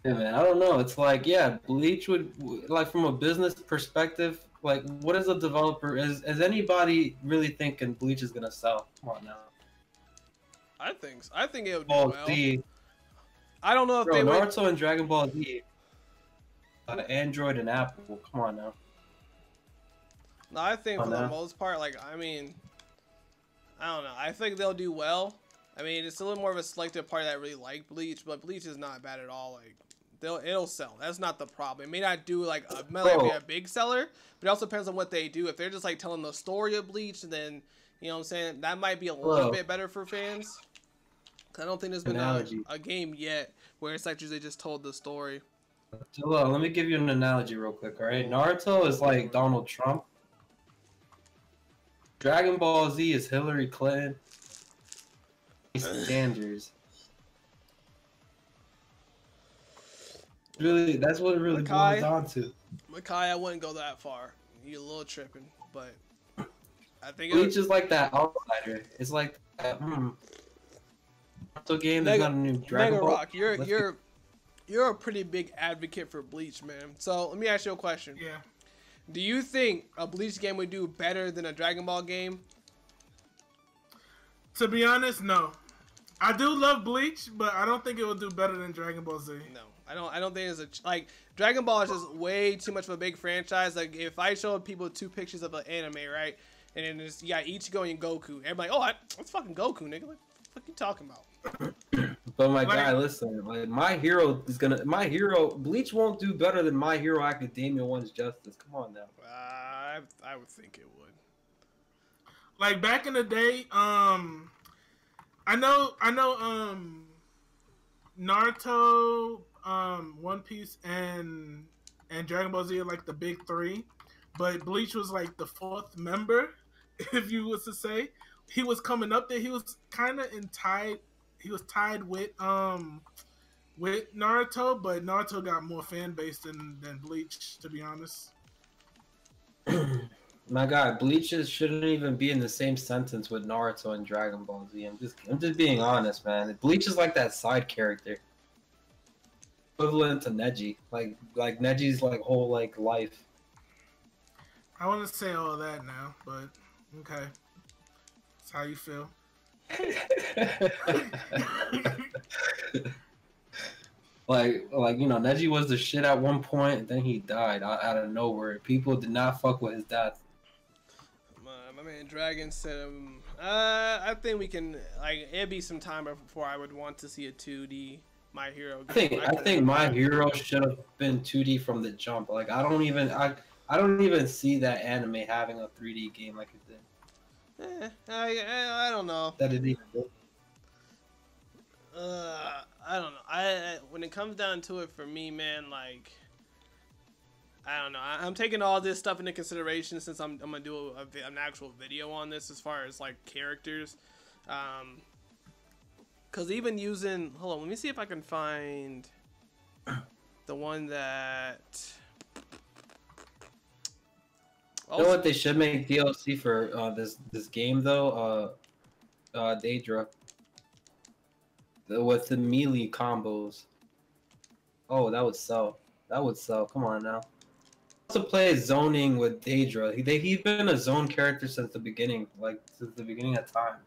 Yeah, man, I don't know. It's like, yeah, Bleach would, like, from a business perspective, like, what is a developer? Is anybody really thinking Bleach is gonna sell? Come on now. I think it would do well. Z. I don't know if they would. Naruto and Dragon Ball Z. Android and Apple. Come on now. No, I think for the most part, like, I mean, I don't know. I think they'll do well. I mean, it's a little more of a selective party that really like Bleach, but Bleach is not bad at all. Like, it'll sell. That's not the problem. It may not do like be a big seller, but it also depends on what they do. If they're just like telling the story of Bleach, then you know what I'm saying, that might be a little bit better for fans. I don't think there's been a game yet where it's actually they just told the story. Hello, let me give you an analogy real quick. All right, Naruto is like Donald Trump. Dragon Ball Z is Hillary Clinton. Sanders. Really, that's what it really boils down to. Makai, I wouldn't go that far. You're a little tripping, but I think Bleach is like that outsider. It's like that. Naruto game is not a new Dragon Ball. Rock, you're a pretty big advocate for Bleach, man. So let me ask you a question. Yeah. Do you think a Bleach game would do better than a Dragon Ball game? To be honest, no. I do love Bleach, but I don't think it will do better than Dragon Ball Z. No, I don't think it's like Dragon Ball is just way too much of a big franchise. Like if I show people 2 pictures of an anime, right, and then you got Ichigo and Goku, everybody, oh, that's fucking Goku, nigga. What the fuck you talking about? But my guy, listen, like My Hero Bleach won't do better than My Hero Academia 1's Justice. Come on now. I would think it would. Like back in the day, I know Naruto, One Piece and Dragon Ball Z are like the big three, but Bleach was like the fourth member, if you was to say. He was coming up there. He was kind of tied. He was tied with Naruto, but Naruto got more fan base than Bleach, to be honest. My God, Bleach shouldn't even be in the same sentence with Naruto and Dragon Ball Z. I'm just being honest, man. Bleach is like that side character, equivalent to Neji. Like Neji's like whole like life. I want to say all that now, but okay, that's how you feel. like you know, Neji was the shit at one point, and then he died out of nowhere. People did not fuck with his death. My man Dragon said, I think we can, like, it'd be some time before I would want to see a 2D My Hero game. I think My Hero should have been 2D from the jump. Like I don't even see that anime having a 3D game like it did. I don't know. That it even did. I don't know. I when it comes down to it, for me, man, like, I don't know. I'm taking all this stuff into consideration since I'm gonna do an actual video on this as far as like characters. Cause even using, hold on, let me see if I can find the one that. You know what they should make DLC for this game though? Daedra. With the melee combos. Oh, that would sell. That would sell. Come on now. Also play zoning with Daedra. He's been a zone character since the beginning, like since the beginning of time.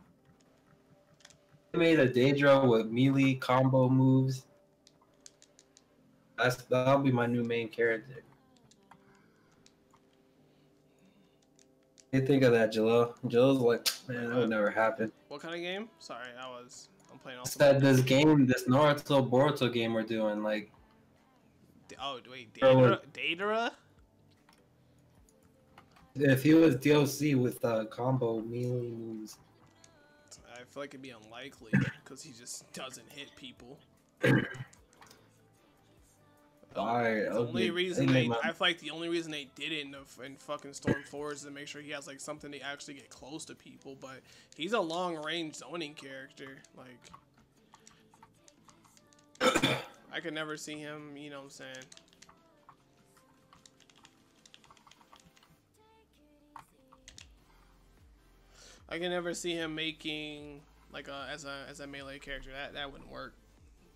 They made a Daedra with melee combo moves. That'll be my new main character. What do you think of that, Jalil? Jalil's like, man, that would never happen. What kind of game? Sorry, I'm playing also. Said this Naruto Boruto game we're doing, like. Oh wait, Daedra? If he was DLC with combo melee moves. I feel like it'd be unlikely because he just doesn't hit people. Alright, I feel like the only reason they did it in fucking Storm 4 is to make sure he has like something to actually get close to people, but he's a long range zoning character. Like, I could never see him, you know what I'm saying? I can never see him making like as a melee character. That wouldn't work.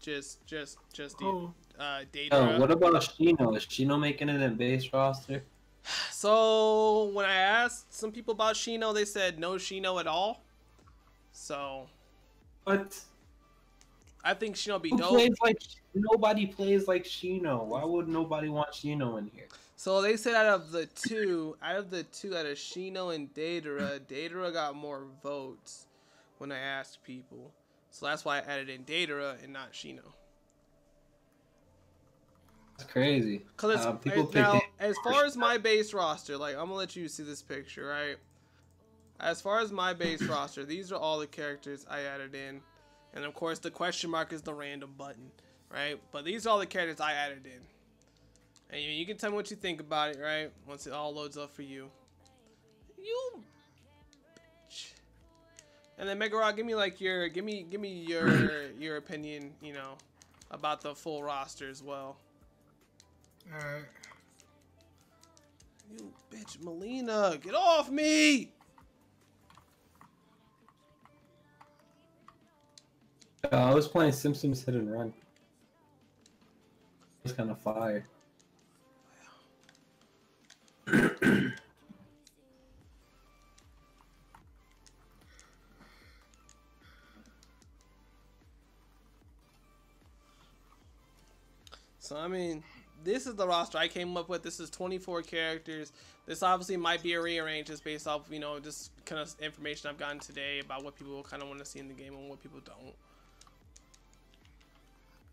Just Daedra. Oh, what about Shino? Is Shino making it in base roster? So when I asked some people about Shino, they said no Shino at all. So what? I think Shino would be Who dope. plays like nobody plays like Shino. Why would nobody want Shino in here? So they said out of the two, out of Shino and Daedra got more votes when I asked people. So that's why I added in Daedra and not Shino. That's crazy. Cause now, as far as my base roster, like I'm gonna let you see this picture, right? As far as my base roster, these are all the characters I added in, and of course the question mark is the random button, right? But these are all the characters I added in, and you can tell me what you think about it, right? Once it all loads up for you. You bitch. And then Megarod, give me like your your opinion, you know, about the full roster as well. Alright. You bitch, Melina, get off me! I was playing Simpsons Hit and Run. It was kind of fire. So I mean, this is the roster I came up with. This is 24 characters. This obviously might be a rearrange just based off, you know, just kind of information I've gotten today about what people kind of want to see in the game and what people don't.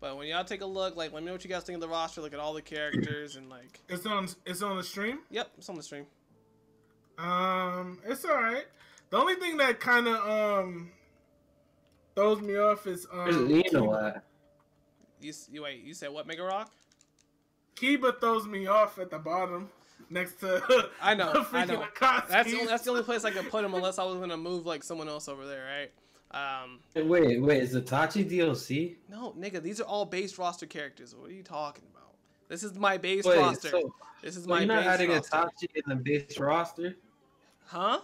But when y'all take a look, like, let me know what you guys think of the roster. Look at all the characters and like. It's on the stream. Yep, it's on the stream. It's all right. The only thing that kind of throws me off is Where's Eno at? wait, you said what, Mega Rock? Kiba throws me off at the bottom next to I know. Akatsuki. That's the only place I could put him unless I was gonna move like someone else over there, right? Wait, is Itachi DLC? No, nigga, these are all base roster characters. What are you talking about? This is my base roster. This is my base roster. You're not adding Itachi in the base roster? Huh?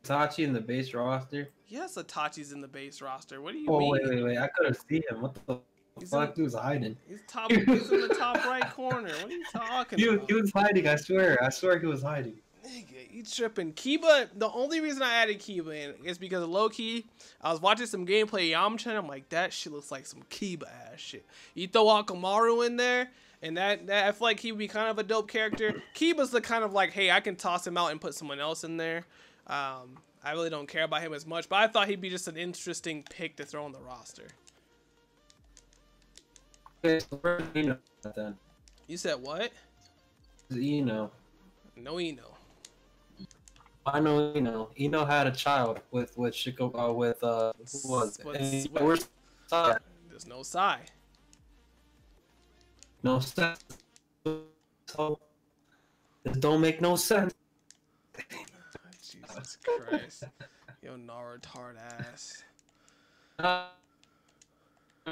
Itachi in the base roster? Yes, Itachi's in the base roster. What do you mean? Wait. I couldn't see him. What the fuck? He was hiding. He's in the top right corner. What are you talking about? He was hiding, I swear. I swear he was hiding. Nigga, you tripping. Kiba, the only reason I added Kiba in is because of low-key, I was watching some gameplay Yamcha, and I'm like, that shit looks like some Kiba-ass shit. You throw Akamaru in there, and that I feel like he would be kind of a dope character. Kiba's the kind of like, hey, I can toss him out and put someone else in there. I really don't care about him as much, but I thought he'd be just an interesting pick to throw on the roster. You said what? Ino. No Ino. I know Ino. Ino had a child with Shiko, who was it? Where's Sai? There's no Sai. No sense. So, this don't make no sense. Jesus Christ. Yo, Naruto hard ass.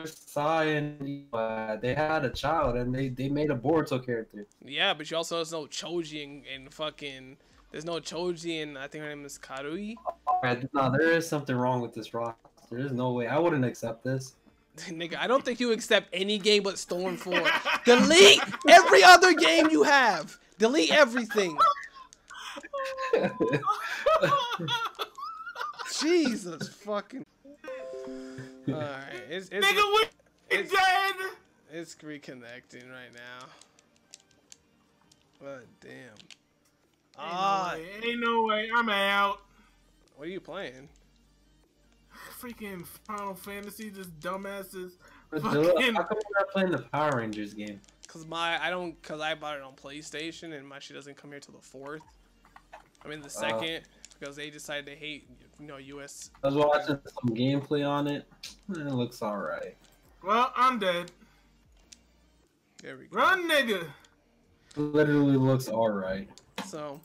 Sai and they had a child and they made a Boruto character. Yeah, but you also there's no Choji and fucking there's no Choji and I think her name is Karui. No, there is something wrong with this roster. There's no way. I wouldn't accept this. Nigga, I don't think you accept any game but Storm 4. Delete every other game you have. Delete everything. Jesus fucking. Alright, it's dead. It's reconnecting right now. But damn. Ain't no way. I'm out. What are you playing? Freaking Final Fantasy. This dumbass is. How come you're not playing the Power Rangers game? Cause I bought it on PlayStation and my shit doesn't come here till the 4th. I mean the 2nd because they decided to hate, US. I was watching some gameplay on it. It looks alright. Well, I'm dead. There we go. Run, nigga. It literally looks alright. So,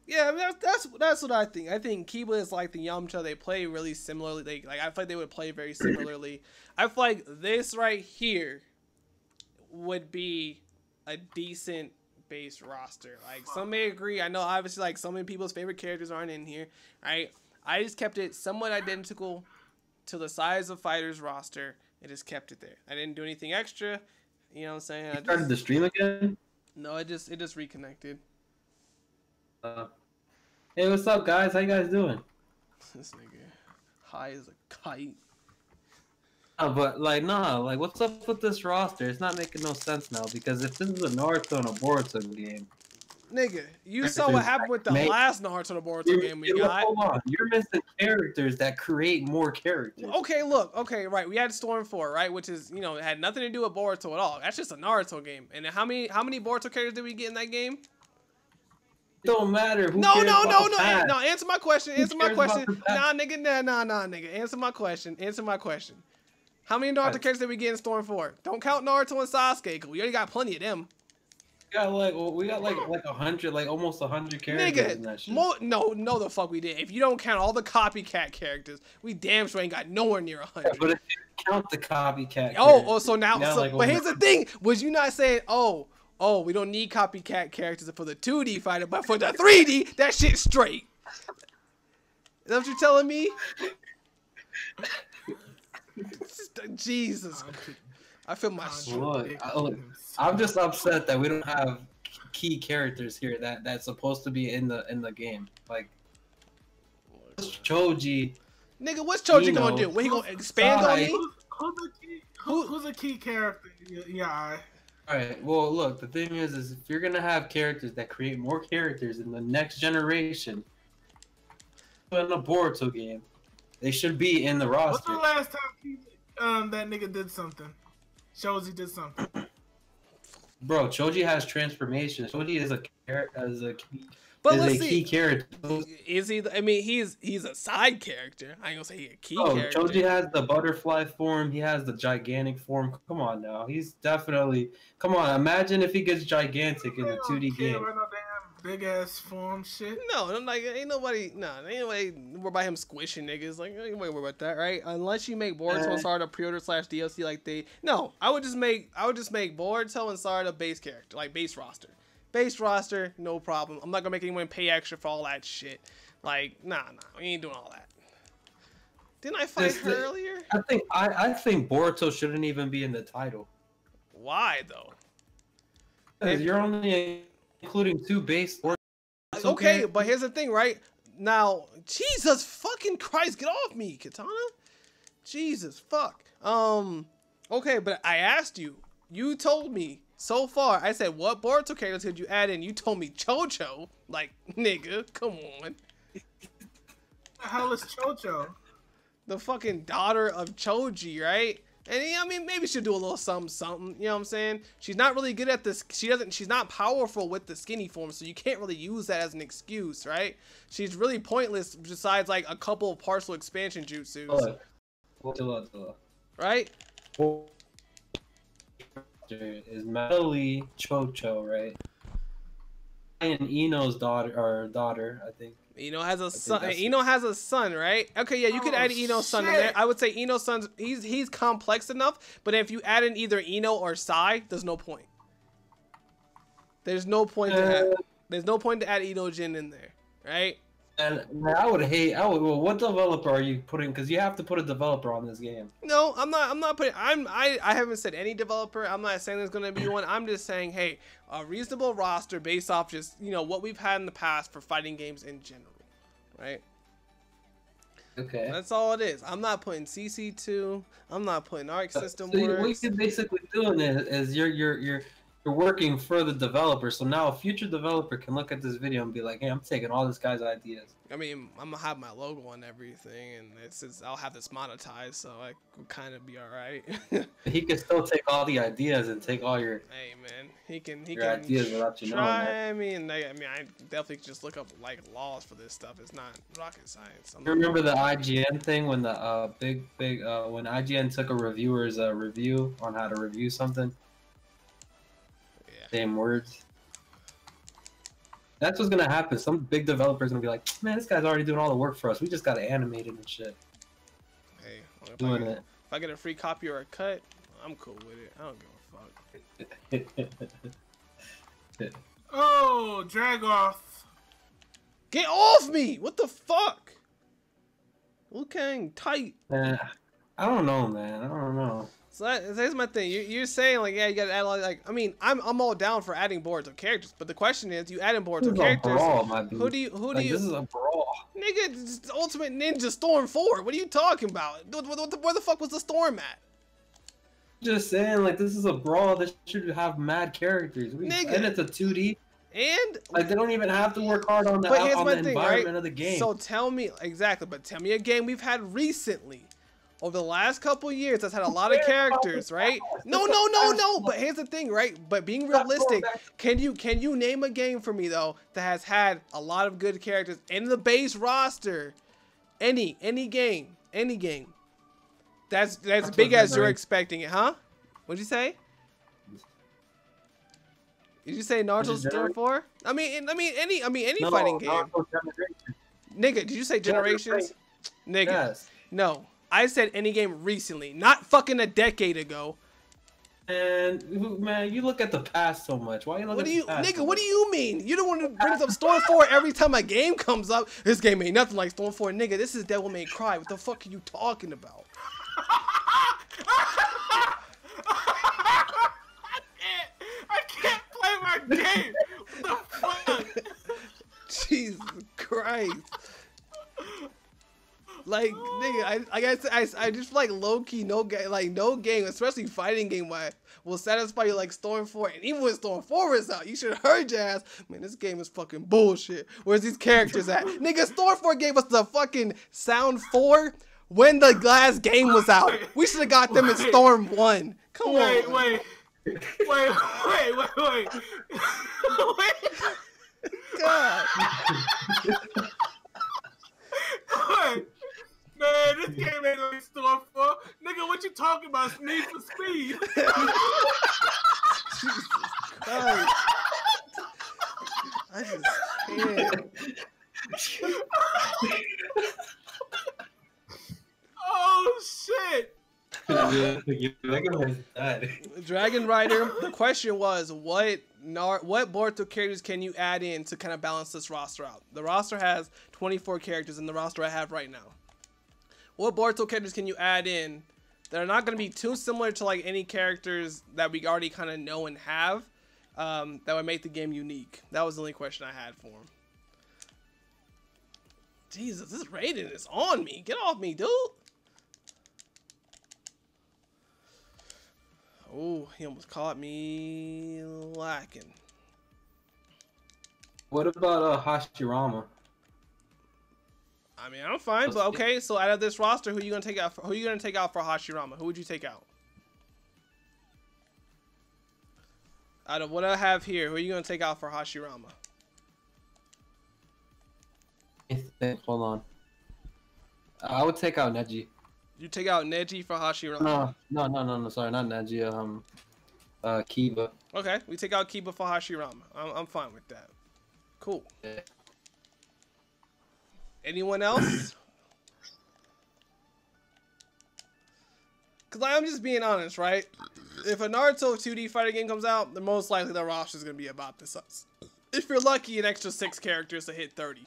yeah, that's what I think. I think Kiba is like the Yamcha. They play really similarly. I feel like they would play very similarly. I feel like this right here would be a decent base roster. Like some may agree. I know obviously like so many people's favorite characters aren't in here, right? I just kept it somewhat identical to the size of Fighters roster. I just kept it there. I didn't do anything extra. You know what I'm saying? You started the stream again? No, it just reconnected. Hey, what's up, guys? How you guys doing? This nigga high as a kite. But like, what's up with this roster? It's not making no sense now because if this is a Naruto and a Boruto game, nigga, you saw what happened with the last Naruto and a Boruto game we got. Hold on, you're missing characters that create more characters. Okay, look, right, we had Storm 4, right, which is it had nothing to do with Boruto at all. That's just a Naruto game. And how many Boruto characters did we get in that game? It don't matter. No. Answer my question. Nah, nigga. Nah, nigga. Answer my question. How many Naruto characters did we get in Storm 4? Don't count Naruto and Sasuke, cause we already got plenty of them. We got like 100, like almost 100 characters in that shit. No, the fuck we did. If you don't count all the copycat characters, we damn sure ain't got nowhere near 100. Yeah, but if you count the copycat, but here's the thing: was you not saying, oh, we don't need copycat characters for the 2D fighter, but for the 3D, that shit's straight. Is that what you're telling me? Jesus, I feel my I'm just upset that we don't have key characters here that's supposed to be in the game. Like Choji. Nigga, what's Choji gonna do? When he gonna expand on me? Who's a key character? Yeah. Alright, well look, the thing is if you're gonna have characters that create more characters in the next generation in a Boruto game, they should be in the roster. What's the last time that nigga did something? Choji did something. Bro, Choji has transformation. Choji is a character as a key. But is let's a see. key character. Is he? I mean, he's a side character. I ain't gonna say he's a key character. Choji has the butterfly form. He has the gigantic form. Come on now, he's definitely. Come on, imagine if he gets gigantic in the 2D game. Big ass form shit. No, I'm like, ain't nobody worry about him squishing niggas. Like, ain't nobody worry about that, right? Unless you make Boruto and Sarada pre-order / DLC like they. No, I would just make Boruto and Sarada base character, like base roster. Base roster, no problem. I'm not gonna make anyone pay extra for all that shit. Like, nah, we ain't doing all that. Didn't I fight her earlier? I think Boruto shouldn't even be in the title. Why though? Because you're only including 2 base. Okay, but here's the thing, right? Now, Jesus fucking Christ, get off me, Katana. Jesus fuck. Okay, but I asked you. You told me so far. I said, what Boruto characters could you add in? You told me Chocho. Like, nigga, come on. The hell is Chocho? The fucking daughter of Choji, right? And I mean, maybe she'll do a little something, you know what I'm saying? She's not really good at this. She's not powerful with the skinny form, so you can't really use that as an excuse, right? She's really pointless besides like a couple of partial expansion jutsus. Right? Is Metalli Chocho, right? And Ino's daughter, I think. Ino has a son. Ino has a son, right? Okay, yeah, you could add Ino's son in there. I would say Ino's son's he's complex enough, but if you add in either Ino or Sai, there's no point. There's no point to add Ino-jin in there, right? And well, what developer are you putting? Because you have to put a developer on this game. No, I'm not putting. I haven't said any developer. I'm not saying there's gonna be one. I'm just saying, hey, a reasonable roster based off just what we've had in the past for fighting games in general, right? Okay. That's all it is. I'm not putting CC2. I'm not putting Arc System So Works. what you're basically doing is you're working for the developer. So now a future developer can look at this video and be like, hey, I'm taking all this guy's ideas. I mean, I'm gonna have my logo on everything, and I'll have this monetized, so I could kind of be all right. He can still take all the ideas and take all your. Hey man, he can ideas without you knowing that. I mean, I definitely could just look up like laws for this stuff. It's not rocket science. You remember the IGN thing when the when IGN took a reviewer's review on how to review something? Yeah. Same words. That's what's gonna happen. Some big developer's gonna be like, man, this guy's already doing all the work for us. We just gotta animate it and shit. Hey, if I get a free copy or a cut, I'm cool with it. I don't give a fuck. Oh, drag off. Get off me! What the fuck? Liu Kang tight. I don't know, man. I don't know. So that's my thing. You're saying like, yeah, you gotta add like. I mean, I'm all down for adding Boruto characters, but the question is, you adding Boruto characters. Who do you? This is a brawl. Nigga, it's Ultimate Ninja Storm 4. What are you talking about? Where the fuck was the storm at? Just saying, like, this is a brawl. This should have mad characters. Nigga. And it's a 2D. And like they don't even have to work hard on the environment of the game. So tell me but tell me a game we've had recently. Over the last couple years, that's had a lot of characters, right? No. But here's the thing, right? But being realistic, can you name a game for me though that has had a lot of good characters in the base roster? Any game. That's big as you're expecting it, huh? What'd you say? Did you say Naruto Storm 4? I mean any fighting game. Nigga, did you say Generations? Nigga, yes. No. I said any game recently, not fucking a decade ago. And man, you look at the past so much. Why you look at the past? Nigga, what do you mean? You don't want to bring up Storm 4 every time a game comes up. This game ain't nothing like Storm 4, nigga. This is Devil May Cry. What the fuck are you talking about? I can't play my game. What the fuck? Jesus Christ. Like, nigga, I just like low-key no game, especially fighting game wise, will satisfy you like Storm 4. And even when Storm 4 is out, you should have heard your ass. Man, this game is fucking bullshit. Where's these characters at? Nigga, Storm 4 gave us the fucking Sound 4 when the last game was out. We should have got them in Storm 1. Come on. Wait. God. shit. Oh shit. Dragon Rider. The question was, what Boruto characters can you add in to kind of balance this roster out? The roster has 24 characters in the roster I have right now. What Boruto characters can you add in that are not going to be too similar to like any characters that we already kind of know and have, that would make the game unique? That was the only question I had for him. Jesus, this rating is on me. Get off me, dude. Oh, he almost caught me lacking. What about Hashirama? I mean, I'm fine, but okay. So out of this roster, who are you gonna take out? Who are you gonna take out for Hashirama? Who would you take out? Out of what I have here, who are you gonna take out for Hashirama? Hold on. I would take out Neji. You take out Neji for Hashirama? No. Sorry, not Neji. Kiba. Okay, we take out Kiba for Hashirama. I'm fine with that. Cool. Yeah. Anyone else? Because I'm just being honest, right? If a Naruto 2D fighter game comes out, the most likely the roster is going to be about this size. If you're lucky, an extra 6 characters to hit 30.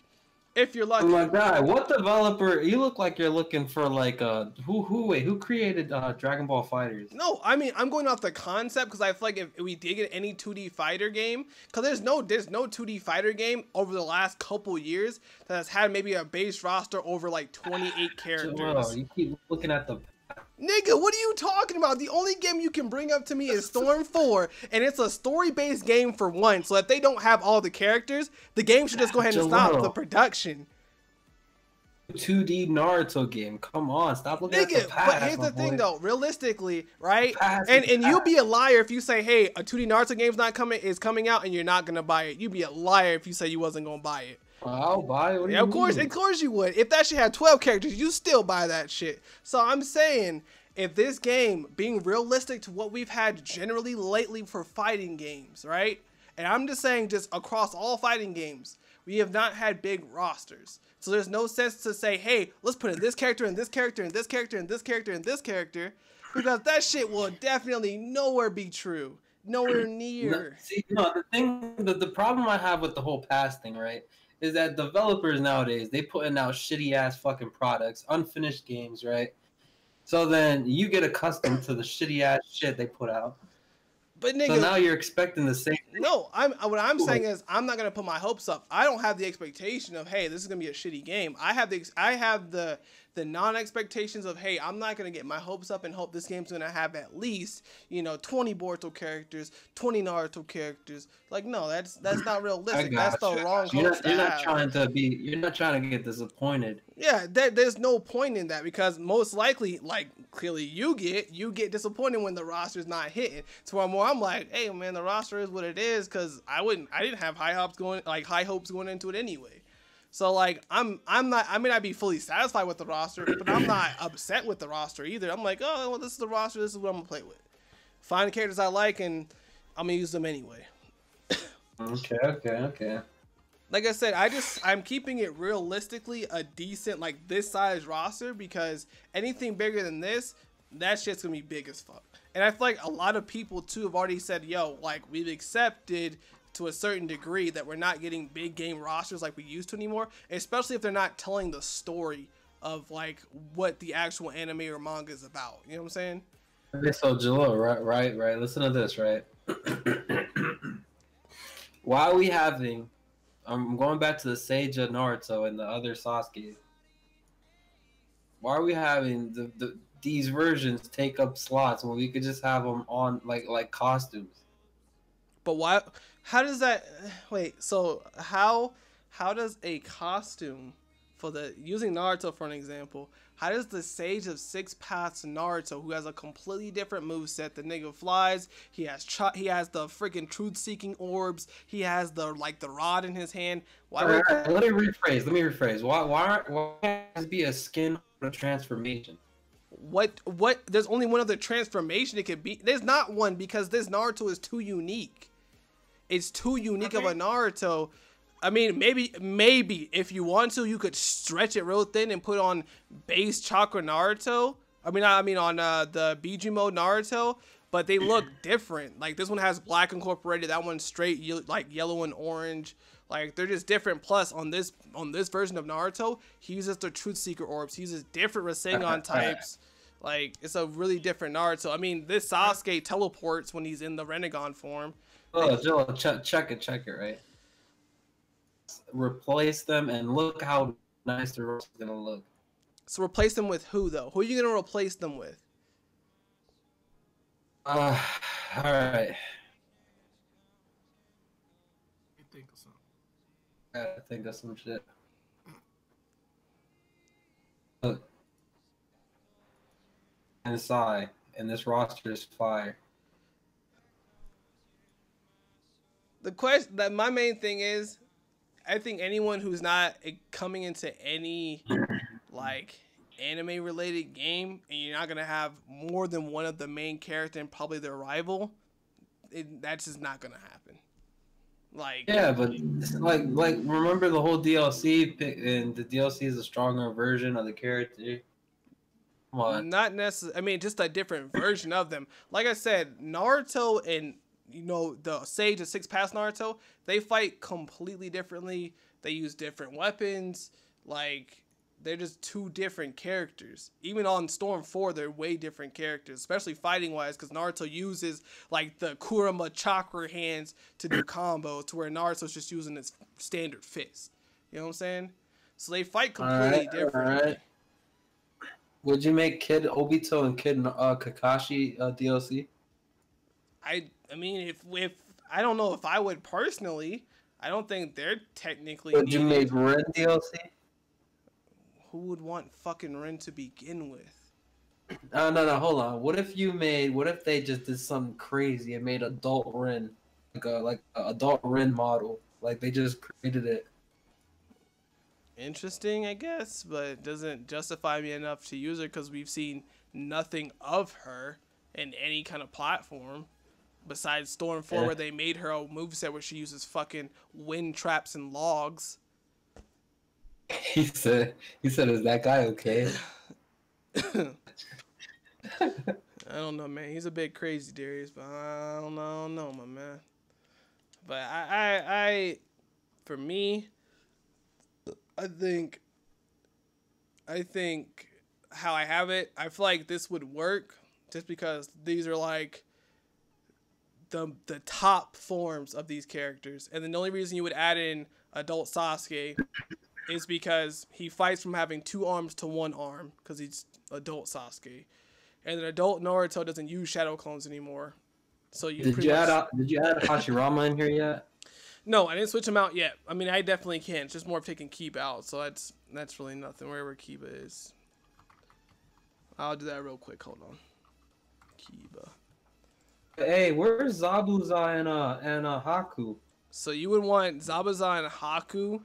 If you're lucky. Oh my god, what developer? You look like you're looking for like who created Dragon Ball FighterZ? No, I mean I'm going off the concept because I feel like if we did get any 2D fighter game, because there's no 2D fighter game over the last couple years that has had maybe a base roster over like 28 characters. Bro, you keep looking at the. Nigga, what are you talking about? The only game you can bring up to me is Storm 4, and it's a story-based game for one. So if they don't have all the characters, the game should just go ahead and stop the production. 2D Naruto game. Come on, stop looking at the past. But here's the thing, though. Realistically, right? And you'd be a liar if you say, "Hey, a 2D Naruto game's coming out, and you're not gonna buy it." You'd be a liar if you say you wasn't gonna buy it. I'll buy it. Yeah, of course you would. If that shit had 12 characters, you still buy that shit. So I'm saying, if this game being realistic to what we've had generally lately for fighting games, right? And I'm just saying, just across all fighting games, we have not had big rosters. So there's no sense to say, hey, let's put in this character and this character and this character and this character and this character, because that shit will definitely nowhere be true. Nowhere near. The problem I have with the whole pass thing, right, is that developers nowadays, they putting out shitty ass fucking products, unfinished games, right? So then you get accustomed to the shitty ass shit they put out. But nigga, so now you're expecting the same thing. No, what I'm saying is I'm not gonna put my hopes up. I don't have the expectation of, hey, this is gonna be a shitty game. I have the non-expectations of, hey, I'm not gonna get my hopes up and hope this game's gonna have at least 20 Boruto characters, 20 Naruto characters. Like, no, that's not realistic. That's the wrong hopes you're not trying to get disappointed. Yeah, there's no point in that, because most likely, like, clearly you get disappointed when the roster's not hitting. To where I'm like, hey man, the roster is what it is, because I didn't have high hopes going into it anyway. So like I may not be fully satisfied with the roster, but I'm not upset with the roster either. I'm like, oh well, this is the roster, this is what I'm gonna play with. Find the characters I like and I'm gonna use them anyway. Okay. Like I said, I'm keeping it realistically a decent, like, this size roster, because anything bigger than this, that shit's gonna be big as fuck. And I feel like a lot of people too have already said, yo, like, we've accepted to a certain degree that we're not getting big game rosters like we used to anymore, especially if they're not telling the story of like what the actual anime or manga is about. You know what I'm saying? Okay, so Jalil, right. Listen to this, right? Why are we having? I'm going back to the Sage of Naruto and the other Sasuke. Why are we having these versions take up slots when we could just have them on like costumes? But why? How does that? Wait. So how does a costume for using Naruto for an example? How does the Sage of Six Paths Naruto, who has a completely different moveset, the nigga flies, he has the freaking truth-seeking orbs, he has the rod in his hand. Why? Let me rephrase. Why can't it be a skin transformation? What? There's only one other transformation it could be. There's not one, because this Naruto is too unique. It's too unique of a Naruto. I mean, maybe if you want to, you could stretch it real thin and put on base Chakra Naruto. I mean on the BG mode Naruto, but they look different. Like this one has black incorporated, that one's straight like yellow and orange. Like they're just different. Plus on this version of Naruto, he uses the Truth Seeker orbs. He uses different Rasengan types. Like it's a really different Naruto. I mean, this Sasuke teleports when he's in the Rinnegan form. Oh, Joe, check it, right? Replace them and look how nice the roast is gonna look. So replace them with who though? Who are you gonna replace them with? All right. Think of something. I think of some shit. Look. Inside, and this roster is fire. The question that my main thing is, I think anyone who's not coming into any like anime related game and you're not gonna have more than one of the main character and probably their rival, that's just not gonna happen. Like yeah, but like remember the whole DLC and the DLC is a stronger version of the character. Come on. Not necessarily. I mean, just a different version of them. Like I said, Naruto and the Sage and Six Paths Naruto, they fight completely differently. They use different weapons. Like they're just two different characters. Even on Storm 4, they're way different characters, especially fighting wise, because Naruto uses like the Kurama chakra hands to do combos, to where Naruto's just using his standard fist. You know what I'm saying? So they fight completely differently. All right. Would you make Kid Obito and Kid Kakashi DLC? I mean, if I don't know if I would personally. I don't think they're technically. Would you make Ren DLC? Who would want fucking Ren to begin with? No, hold on. What if they just did something crazy and made adult Ren, like a adult Ren model, like they just created it? Interesting, I guess, but it doesn't justify me enough to use her because we've seen nothing of her in any kind of platform besides Storm 4, where they made her a moveset where she uses fucking wind traps and logs. He said, is that guy okay? I don't know, man. He's a bit crazy, Darius, but I don't know, my man. But I for me, I think how I have it, I feel like this would work just because these are like the top forms of these characters. And then the only reason you would add in adult Sasuke is because he fights from having 2 arms to 1 arm because he's adult Sasuke. And then adult Naruto doesn't use shadow clones anymore. So did you add Hashirama in here yet? No, I didn't switch him out yet. I mean, I definitely can. It's just more of taking Kiba out. So that's really nothing. Wherever Kiba is. I'll do that real quick. Hold on. Kiba. Hey, where's Zabuza and Haku? So you would want Zabuza and Haku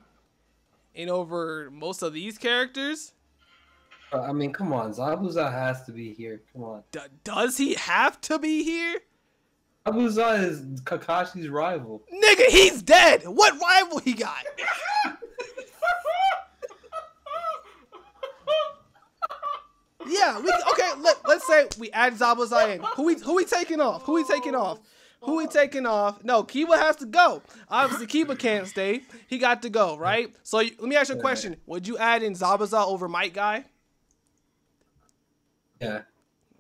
in over most of these characters? I mean, come on. Zabuza has to be here. Come on. Does he have to be here? Zabuza is Kakashi's rival. Nigga, he's dead. What rival he got? Yeah, okay. Let's say we add Zabuza in. Who we taking off? Who we taking off? No, Kiba has to go. Obviously, Kiba can't stay. He got to go, right? So let me ask you a question. Would you add in Zabuza over Might Guy? Yeah.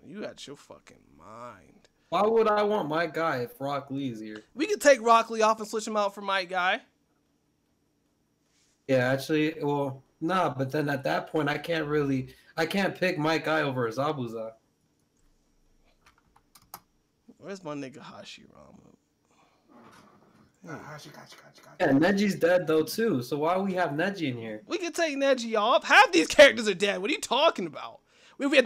You got your fucking mind. Why would I want Might Guy if Rock Lee's here? We could take Rock Lee off and switch him out for Might Guy. Yeah, actually, well, nah, but then at that point, I can't pick Might Guy over Zabuza. Where's my nigga Hashirama? Gotcha. Yeah, Neji's dead though too. So why we have Neji in here? We can take Neji off. Half these characters are dead. What are you talking about? If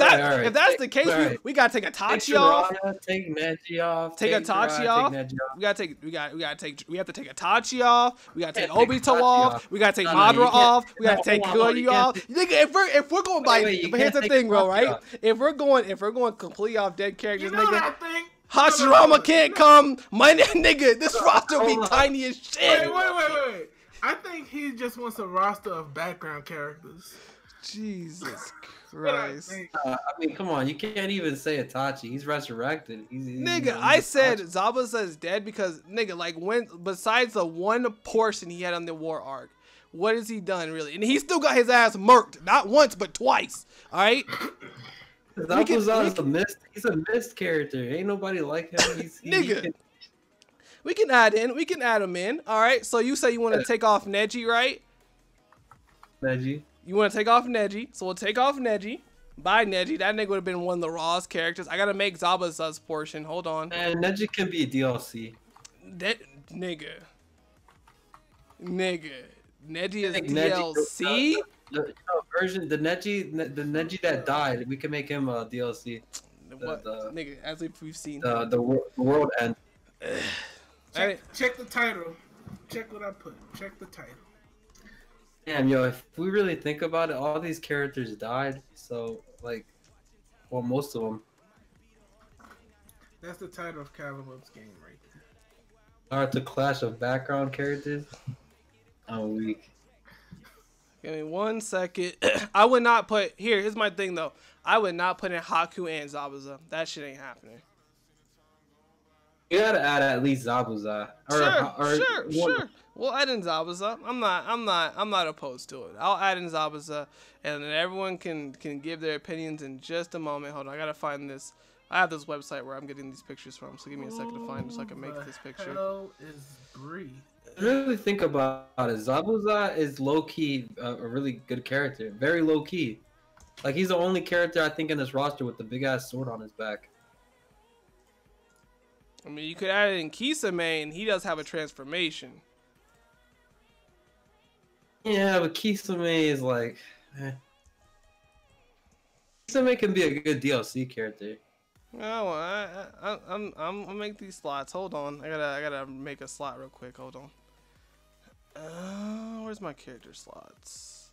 that's the case, we gotta take Itachi off. Take Neji off. Take Itachi off. We have to take Itachi off. We gotta take Obito off. We gotta take Madara off. We gotta take Kuryu off. Nigga, if we're going by, but here's the thing, bro, right? If we're going completely off dead characters, nigga, Hashirama can't come. My nigga, this roster will be tiny as shit. Wait. I think he just wants a roster of background characters. Jesus Christ. I mean, come on. You can't even say Itachi. He's resurrected. Nigga, I said Zabuza is dead because, nigga, like, when, besides the one portion he had on the war arc, what has he done, really? And he still got his ass murked. Not once, but twice. All right? Zabuza's he's a missed character. Ain't nobody like him. Nigga. We can add him in. All right? So you say you want to take off Neji, right? Neji. You want to take off Neji. So we'll take off Neji. Bye, Neji. That nigga would have been one of the rawest characters. I got to make Zabuza's portion. Hold on. And Neji can be a DLC. That nigga. Neji is DLC? The version, the Neji that died, we can make him a DLC. Nigga, as we've seen. The world end. Check the title. Check what I put. Check the title. Damn, yo, if we really think about it, all these characters died. So, like, well, most of them. That's the title of Calvin's game right there. Alright, the clash of background characters. I'm weak. Give me 1 second. I would not put... Here's my thing, though. I would not put in Haku and Zabuza. That shit ain't happening. You gotta add at least Zabuza. Sure. We'll add in Zabuza. I'm not opposed to it. I'll add in Zabuza, and then everyone can give their opinions in just a moment. Hold on, I gotta find this. I have this website where I'm getting these pictures from, so give me a second to find it so I can make this picture. Hell is Bree? Really think about it. Zabuza is low-key a really good character. Very low-key. Like, he's the only character I think in this roster with the big-ass sword on his back. I mean, you could add it in Kisame, and he does have a transformation. Yeah, but Kisame is like... Kisame can be a good DLC character. Oh, I'm gonna make these slots. Hold on, I gotta make a slot real quick. Hold on. Where's my character slots?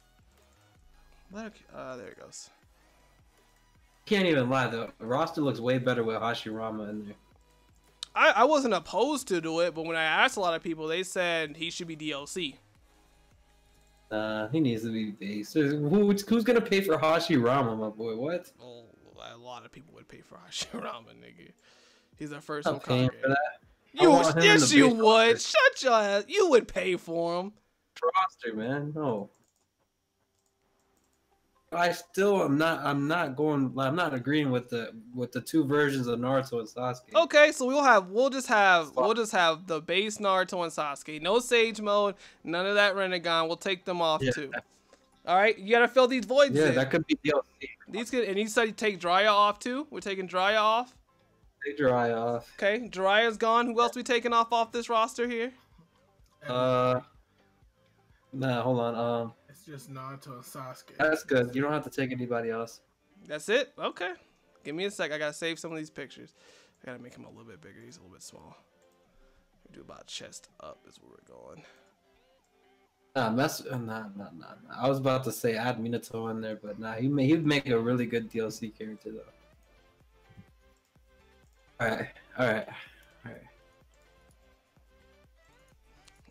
There it goes. Can't even lie, the roster looks way better with Hashirama in there. I wasn't opposed to do it, but when I asked a lot of people, they said he should be DLC. He needs to be base. Who's gonna pay for Hashirama, my boy? What? Oh, a lot of people would pay for Hashirama, nigga. He's our first I'm paying for that. Yes, you would. Shut your ass. You would pay for him. Roster, man. No. I still am not. I'm not agreeing with the two versions of Naruto and Sasuke. Okay, so we'll just have the base Naruto and Sasuke. No Sage mode. None of that Renegon. We'll take them off too. All right, you gotta fill these voids. Yeah, in. that could be DLC. And you said you take Jiraiya off too. We're taking Jiraiya off. Take Jiraiya off. Okay, Jiraiya's gone. Who else we taking off this roster here? Nah, hold on. It's just Naruto and Sasuke. That's good. You don't have to take anybody else. That's it? Okay. Give me a sec. I gotta save some of these pictures. I gotta make him a little bit bigger. He's a little bit small. We do about chest up is where we're going. Nah. I was about to say add Minato in there, but nah, he'd make a really good DLC character though. All right.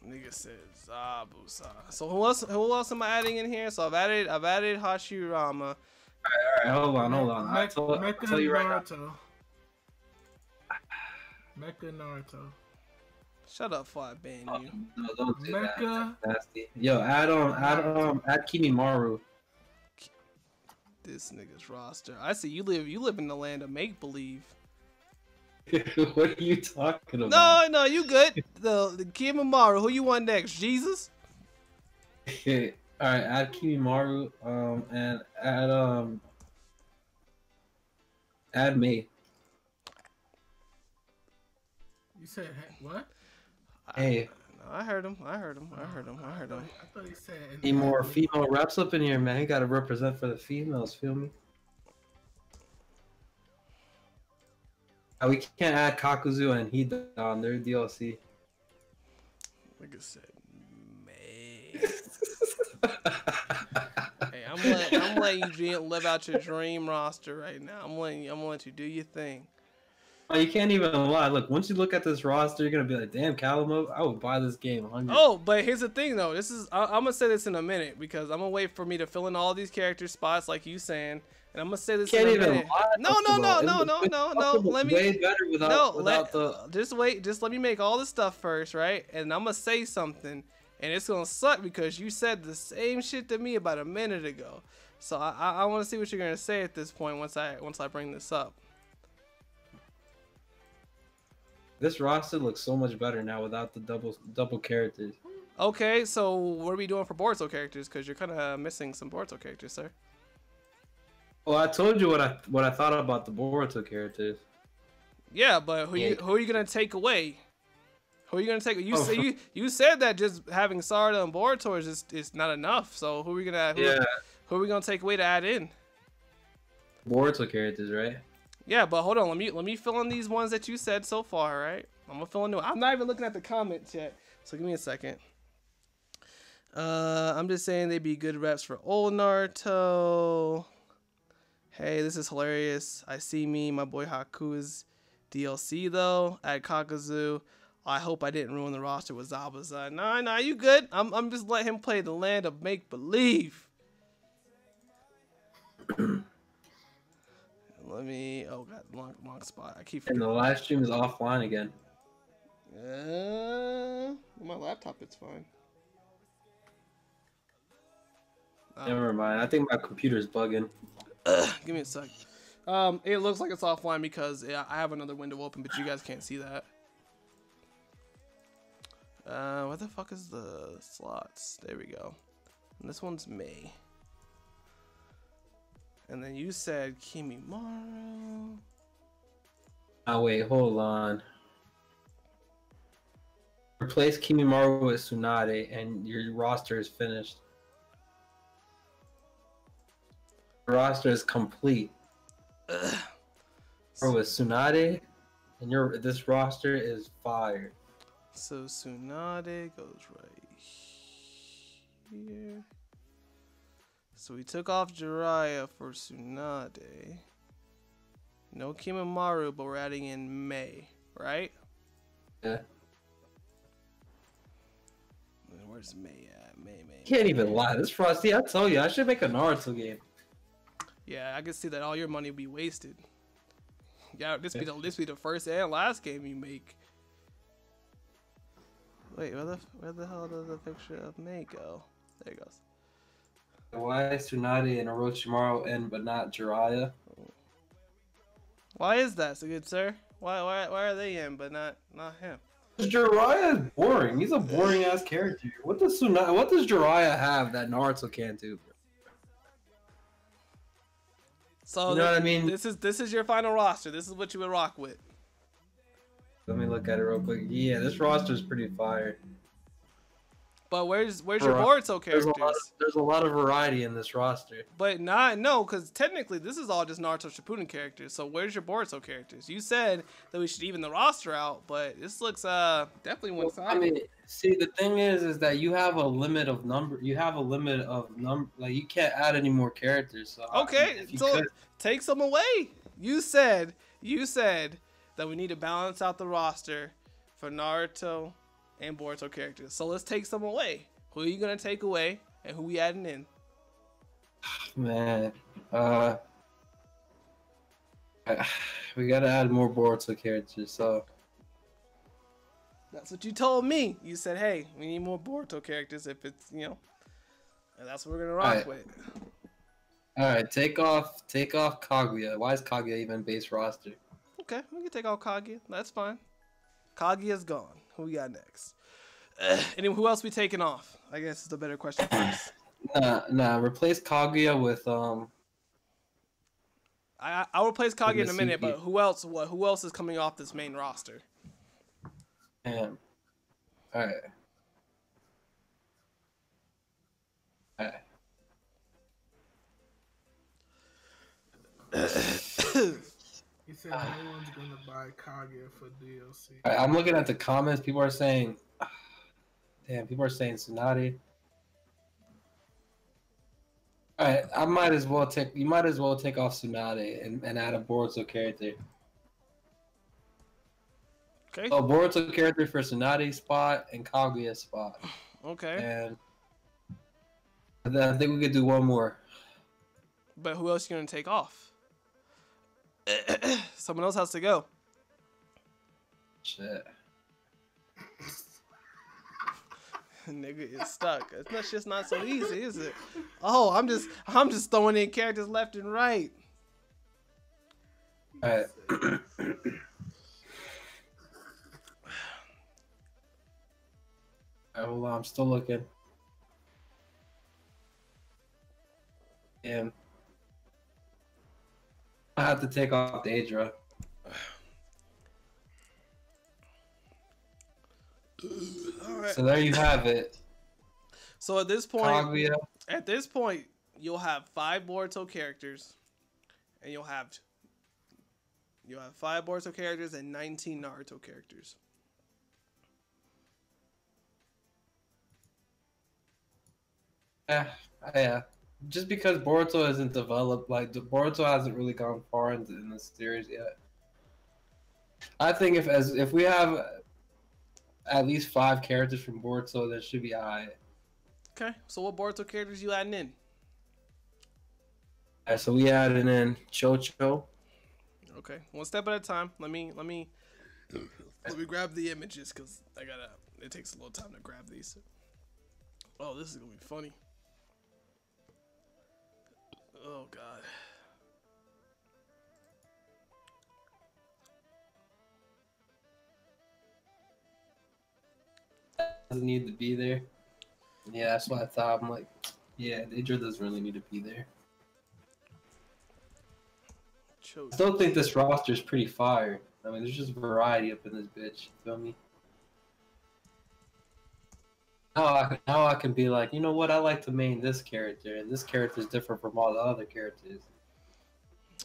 Nigga said Zabuza. So who else am I adding in here? So I've added Hashirama. All right, hold on. I'll tell you right now. Mecha Naruto. Shut up before I ban you. No, don't do Mecha. that. That's nasty. Yo, add Kimimaru. This nigga's roster. I see you live in the land of make believe. What are you talking about? No, you good. The Kimimaru. Who you want next? Jesus? Okay. All right, add Kimimaru. And add me. You said what? Hey. I heard him. I thought he said. Need more female reps up in here, man. You gotta represent for the females. Feel me? We can't add Kakuzu and Hidan. They're DLC. Like I said, man. Hey, I'm letting you live out your dream roster right now. I'm letting you do your thing. Oh, you can't even lie. Look, once you look at this roster, you're gonna be like, "Damn, Calamo, I would buy this game 100." Oh, but here's the thing though. I'm gonna say this in a minute because I'm gonna wait for me to fill in all these character spots like you saying, and I'm gonna say this in a minute. No. Let me. Way better without the. Just wait. Just let me make all the stuff first, right? And I'm gonna say something, and it's gonna suck because you said the same shit to me about a minute ago. So I want to see what you're gonna say at this point once I bring this up. This roster looks so much better now without the double characters. Okay, so what are we doing for Boruto characters? Because you're kind of missing some Boruto characters, sir. Well, I told you what I thought about the Boruto characters. Yeah, but who are you gonna take away? Who are you gonna take? You said that just having Sarada and Boruto is not enough. So who are we gonna who are we gonna take away to add in? Boruto characters, right? Yeah, but hold on. Let me fill in these ones that you said so far, right? I'm gonna fill in new. I'm not even looking at the comments yet, so give me a second. I'm just saying they'd be good reps for old Naruto. Hey, this is hilarious. I see me, my boy Haku's DLC though. At Kakazu. I hope I didn't ruin the roster with Zabuza. Nah, you good? I'm just letting him play the land of make believe. Let me. Oh god, long spot. I keep forgetting. And the live stream is offline again. My laptop, it's fine. Never mind. I think my computer's bugging. Give me a sec. It looks like it's offline because I have another window open, but you guys can't see that. What the fuck is the slots? There we go. And this one's May. And then you said Kimimaru. Oh wait, hold on. Replace Kimimaru with Tsunade and your roster is finished. The roster is complete. Or with Tsunade and this roster is fire. So Tsunade goes right here. So we took off Jiraiya for Tsunade. No Kimimaru, but we're adding in May, right? Yeah. Where's May at? May. Can't even lie. This Frosty, I told you, I should make a Naruto game. Yeah, I can see that all your money will be wasted. Yeah, this be the first and last game you make. Wait, where the hell does the picture of May go? There it goes. Why is Tsunade and Orochimaru in but not Jiraiya? Why is that so good, sir? Why are they in but not him? Jiraiya is boring. He's a boring ass character. What does Jiraiya have that Naruto can't do? So you know what I mean? This is your final roster. This is what you would rock with. Let me look at it real quick. Yeah, this roster is pretty fire. But where's your Boruto characters? There's a lot of variety in this roster. But no, because technically this is all just Naruto Shippuden characters. So where's your Boruto characters? You said that we should even the roster out, but this looks definitely one-sided. I mean, see, the thing is that you have a limit of number. You have a limit of number. Like you can't add any more characters. So okay, so take some away. You said that we need to balance out the roster for Naruto and Boruto characters. So let's take some away. Who are you gonna take away, and who we adding in? Man, we gotta add more Boruto characters. So that's what you told me. You said, "Hey, we need more Boruto characters." If it's and that's what we're gonna rock with. All right, take off Kaguya. Why is Kaguya even base roster? Okay, we can take out Kaguya. That's fine. Kaguya's gone. Who we got next? Anyway, who else we taking off? I guess is the better question first. Nah. Replace Kaguya with I'll replace Kaguya in a minute, but who else? Who else is coming off this main roster? All right. He said no one's gonna buy Kaguya for DLC. I'm looking at the comments. People are saying, "Damn!" People are saying Tsunade. All right, you might as well take off Tsunade and add a Boruto character. Okay. Oh, Boruto character for Tsunade spot and Kaguya spot. Okay. And then I think we could do one more. But who else are you gonna take off? Someone else has to go. Shit. Nigga is stuck. That's just not so easy, is it? Oh, I'm just throwing in characters left and right. All right. Hold on, I'm still looking. Damn. I have to take off Daedra. All right. So there you have it. So at this point, Kaguya. You'll have 5 Boruto characters, and you'll have 5 Boruto characters and 19 Naruto characters. Yeah. Just because Boruto isn't developed, like Boruto hasn't really gone far in the series yet. I think if we have at least 5 characters from Boruto, that should be alright. Okay, so what Boruto characters you adding in? Alright, so we added in Chocho. Okay, one step at a time. Let me grab the images because it takes a little time to grab these. Oh, this is gonna be funny. Oh God. Doesn't need to be there. Yeah, that's what I thought. I'm like, yeah, Daedra doesn't really need to be there. I still think this roster is pretty fire. I mean, there's just variety up in this bitch. You feel me? Now I can be like, you know what? I like to main this character, and this character is different from all the other characters.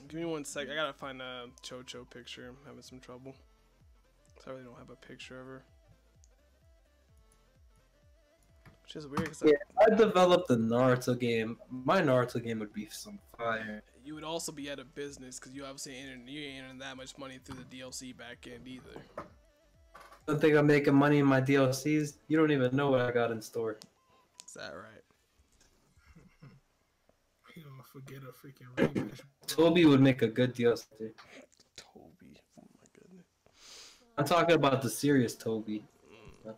Give me 1 sec. I gotta find a Chocho picture. I'm having some trouble. So I really don't have a picture of her. Which is weird. Yeah, I developed the Naruto game. My Naruto game would be some fire. You would also be out of business because you obviously you ain't earning that much money through the DLC back end either. I don't think I'm making money in my DLCs. You don't even know what I got in store. Is that right? You don't forget a freaking ring. Toby would make a good DLC. Toby, oh my goodness. I'm talking about the serious Toby.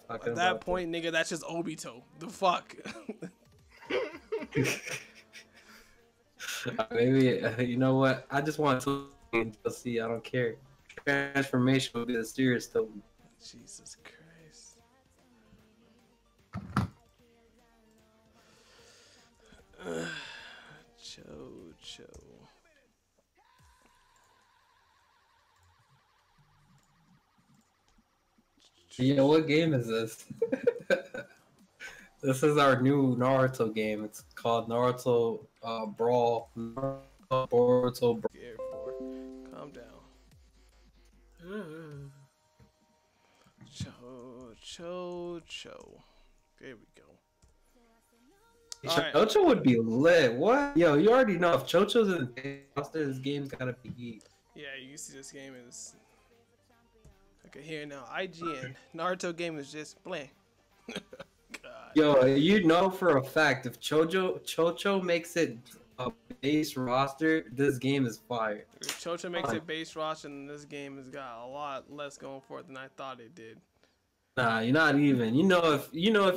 At that point, nigga, that's just Obito. The fuck? Maybe, you know what? I just want to see. I don't care. Transformation will be the serious Toby. Jesus Christ. Chocho. Yeah, what game is this? This is our new Naruto game. It's called Naruto BRAWL. Boruto BRAWL. Air 4. Calm down. Chocho. There we go. Chocho would be lit. What? Yo, you already know if Chocho's in the roster, this game's gotta be heat. Yeah, you can see this game is. Okay, here now. IGN. Naruto game is just blank. God. Yo, you know for a fact if Chocho makes it a base roster, this game is fire. If Chocho makes it base roster, and this game has got a lot less going for it than I thought it did. Nah, you're not even. If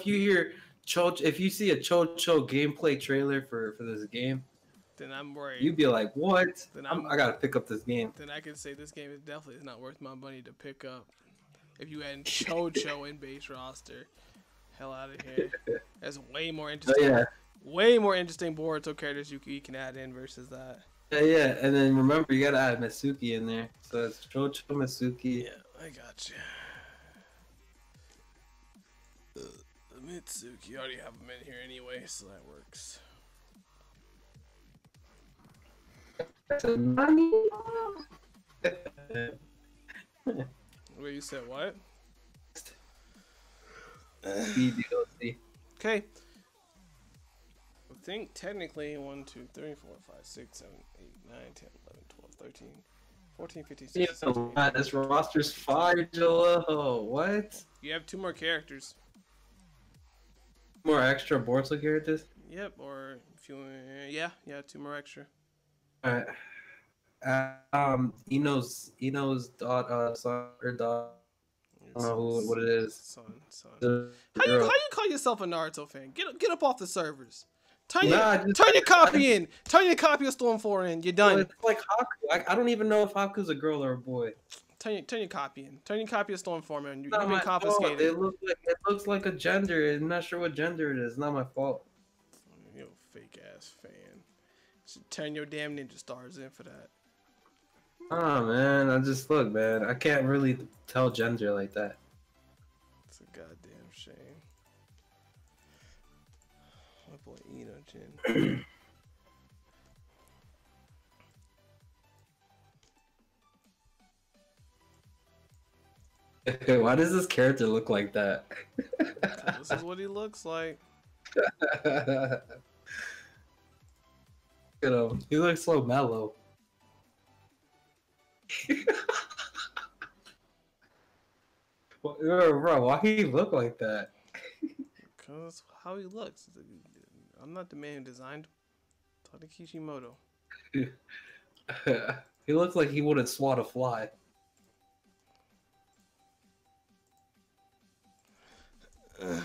you hear Chocho, if you see a Chocho gameplay trailer for this game, then I'm worried. You'd be like, what? Then I gotta pick up this game. Then I can say this game is definitely not worth my money to pick up. If you add Chocho in base roster, hell out of here. There's way more interesting. Way more interesting Boruto characters you can add in versus that. Yeah, and then remember you gotta add Mitsuki in there. So it's Chocho, Mitsuki. Yeah, I got you. Mitsuki, you already have them in here anyway, so that works. Wait, you said what? Okay. I think technically 1, 2, 3, 4, 5, 6, 7, 8, 9, 10, 11, 12, 13, 14, 15, 16, Yeah, 17. this roster's fire, Joel. What? You have 2 more characters. More extra Boruto characters? Yep, or if you, yeah, 2 more extra. Alright. Ino's son or daughter. I don't know what it is. Son. The How you girl. call yourself a Naruto fan? Get up off the servers. Turn Nah, your copy in. Turn your copy of Storm 4 in. You're done. It's like Haku. I don't even know if Haku's a girl or a boy. Turn your copy in. Turn your copy of Storm 4, man. You've Not been my confiscated. fault. It looks like a gender. I'm not sure what gender it is. Not my fault. You fake ass fan. Should turn your damn ninja stars in for that. Oh man, look, man. I can't really tell gender like that. It's a goddamn shame. My boy Eno Jin. Why does this character look like that? This is what he looks like. Look at him. He looks so mellow. Bro, why he look like that? Because how he looks. I'm not the man who designed Tade Kishimoto. He looks like he wouldn't swat a fly. Okay.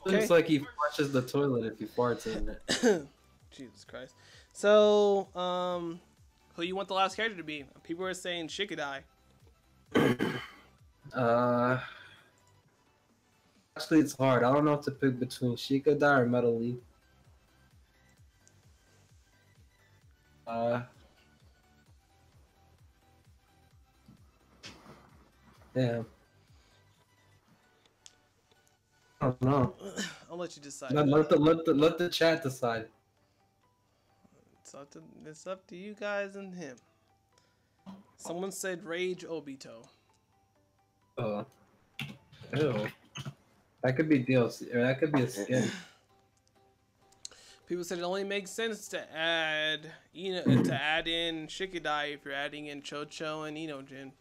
Looks like he flushes the toilet if he farts in it. Jesus Christ. So, who you want the last character to be? People are saying Shikadai. Actually, it's hard. I don't know if to pick between Shikadai or Metal Leaf. Damn. I don't know. I'll let you decide. Let the chat decide. It's up to you guys and him. Someone said Rage Obito. Oh. Ew. That could be DLC, or that could be a skin. People said it only makes sense to add in Shikadai if you're adding in Chocho and Enojin.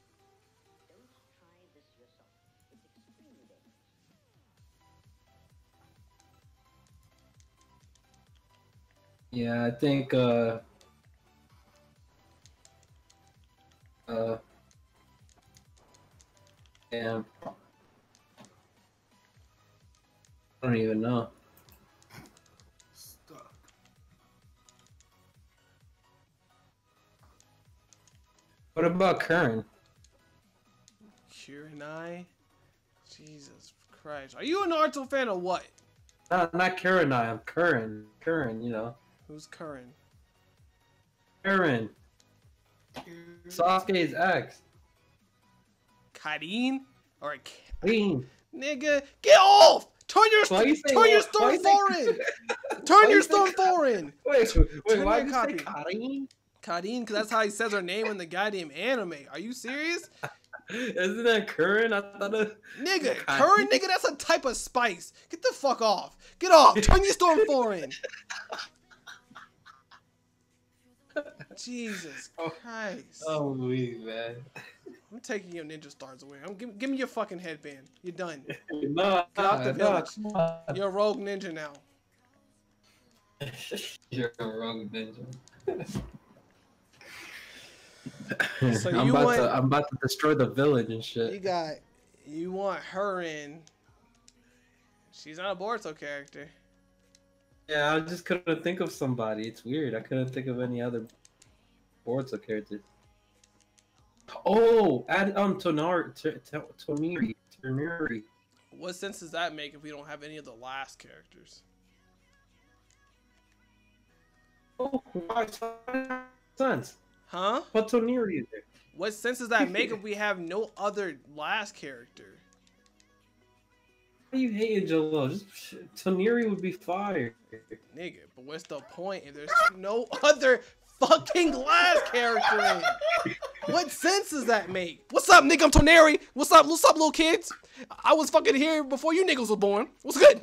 Yeah, I think damn. I don't even know. Stuck. What about Kern? Kurenai? Jesus Christ. Are you a Naruto fan or what? Not Kurenai, I'm Curran. Curran, you know. Who's Curran? Curran. Sasuke's ex. Karin? Or Clean. Nigga, get off! Turn your Storm 4 in! Turn your Storm 4 in! Wait, why your you copy. say Karin? Karin, because that's how he says her name in the goddamn anime. Are you serious? Isn't that Curran? I thought it... Nigga, Curran, nigga, that's a type of spice. Get the fuck off. Get off. Turn your Storm 4 in. Jesus Christ. Oh, weak, man. I'm taking your ninja stars away. Give me your fucking headband. You're done. No, Get off the village. come on. You're a rogue ninja now. You're a rogue ninja. So I'm about to destroy the village and shit. You want her in. She's not a Boruto character. Yeah, I just couldn't think of somebody. It's weird. I couldn't think of any other Boruto characters. Oh, add Toneri. What sense does that make if we don't have any of the last characters? Oh, why sense? Huh? What Toneri is there? What sense does that make if we have no other last character? Why are you hating Joel? Just Toneri would be fire. Nigga, but what's the point if there's no other fucking last character in? What sense does that make? What's up, nigga? I'm Toneri. What's up, little kids? I was fucking here before you niggas was born. What's good?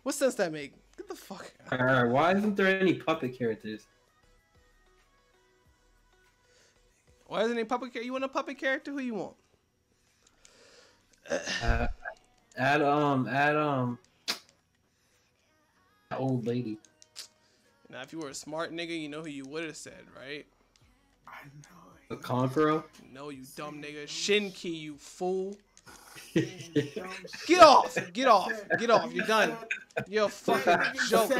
What sense that make? Get the fuck out. Alright, why isn't there any puppet characters? Why isn't he puppet character? You want a puppet character? Who you want? Add old lady. Now, if you were a smart nigga, you know who you would have said, right? I know. The Conqueror. No, you dumb nigga. Shinki, you fool. Get off! Get off! Get off! You're done. You're a fucking joke.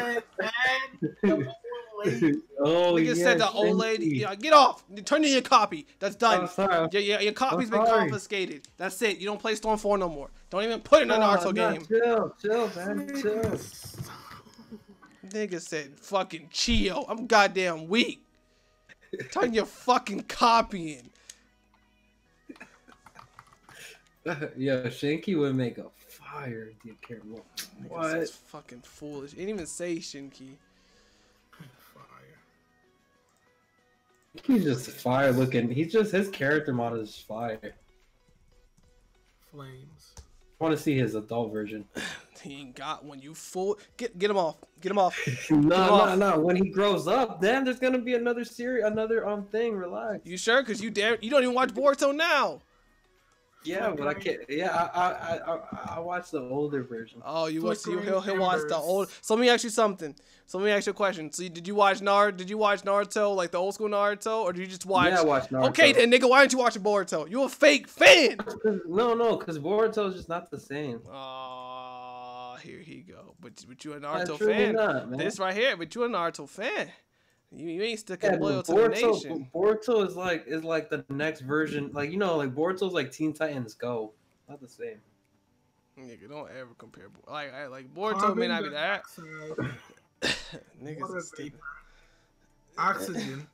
Oh, Nigga said the old lady. Yeah, get off! Turn in your copy. That's done. Oh, sorry. Your copy's been sorry. confiscated. That's it. You don't play Storm 4 no more. Don't even put it in an Naruto game. Chill, man. Chill. Nigga said fucking Chio. I'm goddamn weak. Turn your fucking copy in. Yo, Shinki would make a fire character. What? That's fucking foolish. He didn't even say Shinki. Fire. He's just fire looking. He's just his character model is fire. Flames. I want to see his adult version. He ain't got one. You fool. Get him off. Get him off. No. When he grows up, then there's gonna be another series, another thing. Relax. You sure? Cause you don't even watch Boruto now. Yeah, but I can't. Yeah, I watched the older version. Oh, you watch? He'll watch the old. So let me ask you something. So let me ask you a question. So did you watch Naruto, like the old school Naruto, or did you just watch? Yeah, I watched Naruto. Okay then, nigga, why didn't you watch Boruto? You a fake fan. No, because Boruto is just not the same. Oh, here he go. But you a Naruto fan? Not, man. This right here. But you a Naruto fan. You ain't sticking loyal to Boruto, the nation. Boruto is like the next version. Like like Boruto's like Teen Titans Go. Not the same. Nigga, don't ever compare. Like Boruto may not be that. Niggas is stupid. Oxygen.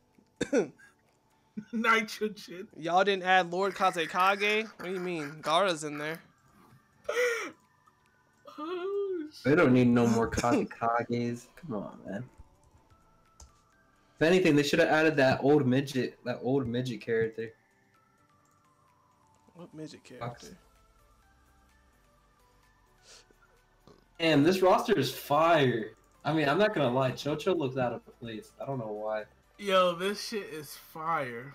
Nitrogen. Y'all didn't add Lord Kazekage? What do you mean? Gaara's in there. Oh, They don't need no more Kazekages. Come on, man. If anything, they should have added that old midget character. What midget character? Damn, this roster is fire. I mean, I'm not gonna lie, Chocho looks out of place. I don't know why. yo, this shit is fire.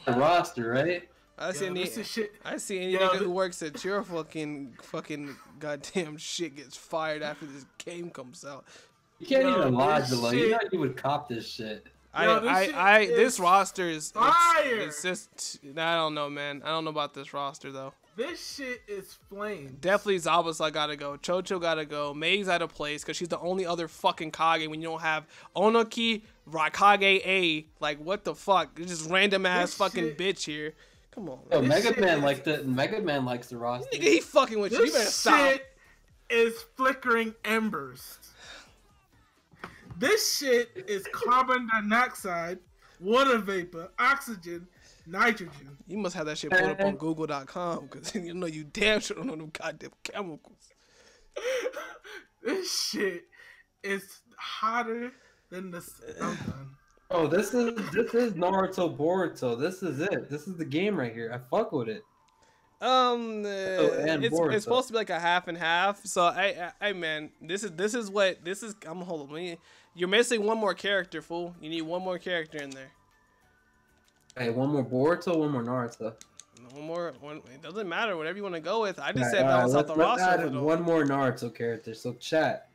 The roster, right? I see any Yo, nigga who works at your fucking goddamn shit gets fired after this game comes out. You can't Yo, even lie, this Jalo. shit- You know you would cop this shit. This roster is fire. it's just I don't know, man. I don't know about this roster though. This shit is flame. Definitely Zabasa gotta go. Chocho gotta go. Mei's out of place because she's the only other fucking Kage when you don't have Onoki, Raikage A. Like, what the fuck? It's just random ass This fucking shit- bitch here. Come on. Yo, Man. Mega Man likes the roster. Nigga, he fucking with you. You better This stop. shit is flickering embers. This shit is carbon dioxide, water vapor, oxygen, nitrogen. You must have that shit pulled up on Google.com because you know you damn sure don't know them goddamn chemicals. This shit is hotter than the. I'm done. Oh, this is Naruto Boruto. This is it. This is the game right here. I fuck with it. It's supposed to be like a half and half. So I man, this is I'm hold on. You're missing one more character, fool. You need one more character in there. Hey, one more Boruto, one more Naruto. One. It doesn't matter. Whatever you want to go with. I just said balance out the roster. Add one more Naruto character. So chat,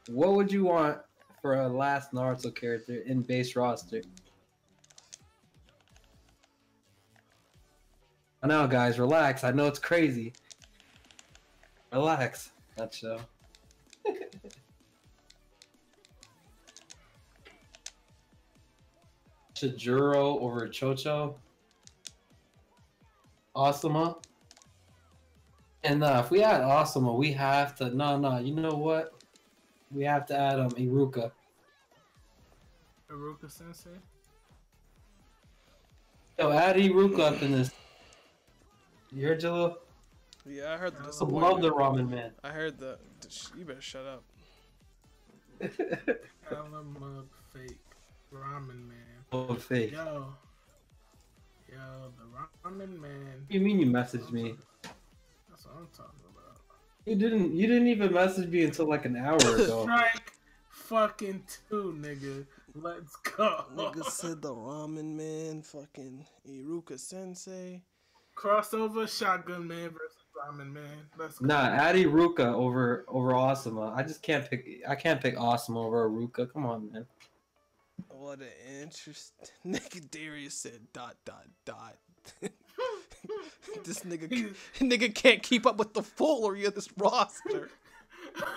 what would you want for a last Naruto character in base roster? I know, guys, relax. I know it's crazy. Relax. Not so. Chijuro over Chocho. Asuma. And if we add Asuma, we have to. No. You know what? We have to add Iruka. Iruka Sensei. Yo, add Iruka up in this. You heard, Jalo? Yeah, I heard the I disappointment. love the ramen man. I heard the. You better shut up. Mug fake ramen man. Oh, fake. Yo, the ramen man. What do you mean you messaged me? That's what I'm talking about. You didn't even message me until like an hour ago. Strike fucking 2, nigga. Let's go. Nigga said the Ramen Man, fucking Iruka Sensei. Crossover Shotgun Man versus Ramen Man. Let's go. Nah, add Iruka over Asuma. I just can't pick. I can't pick Asuma over Iruka. Come on, man. What an interesting. Nigga Darius said ... This nigga can't keep up with the foolery of this roster.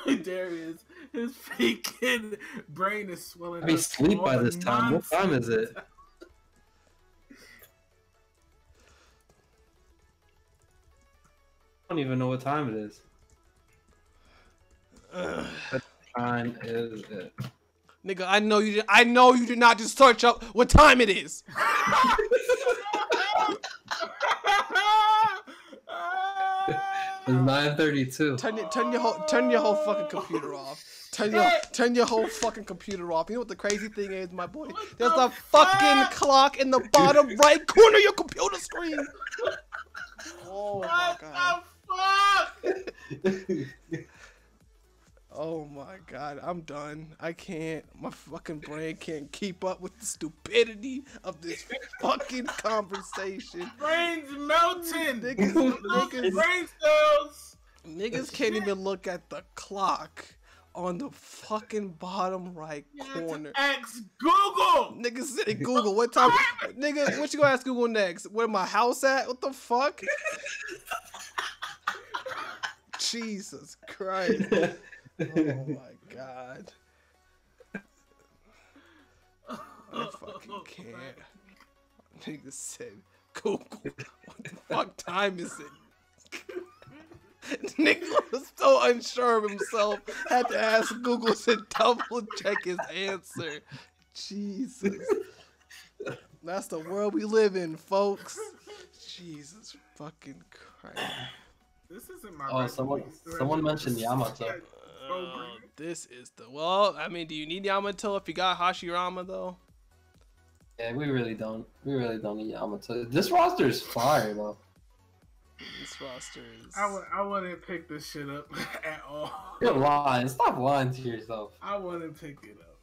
Darius, his freaking brain is swelling. I be asleep by this time. What time is it? I don't even know what time it is. What time is it? Nigga, I know you did not just search up what time it is. It's 9:32. Turn your whole fucking computer off. Turn your whole fucking computer off. You know what the crazy thing is, my boy? There's a fucking clock in the bottom right corner of your computer screen. Oh my god. Oh my god, I'm done. I can't. My fucking brain can't keep up with the stupidity of this fucking conversation. Brain's melting. Niggas, brain cells. Niggas can't even look at the clock on the fucking bottom right corner. Ask Google. Niggas said Google. What time? Nigga, what you gonna ask Google next? Where my house at? What the fuck? Jesus Christ. Oh my god. I fucking can't. Nigga said Google. What the fuck time is it? Nigga was so unsure of himself. Had to ask Google to double check his answer. Jesus. That's the world we live in, folks. Jesus fucking Christ. This isn't my. Oh, someone mentioned Yamato. This is the I mean, do you need Yamato if you got Hashirama though? Yeah, we really don't. We really don't need Yamato. This roster is fire though. This roster is. I wouldn't pick this shit up at all. You're lying. Stop lying to yourself. I wouldn't pick it up.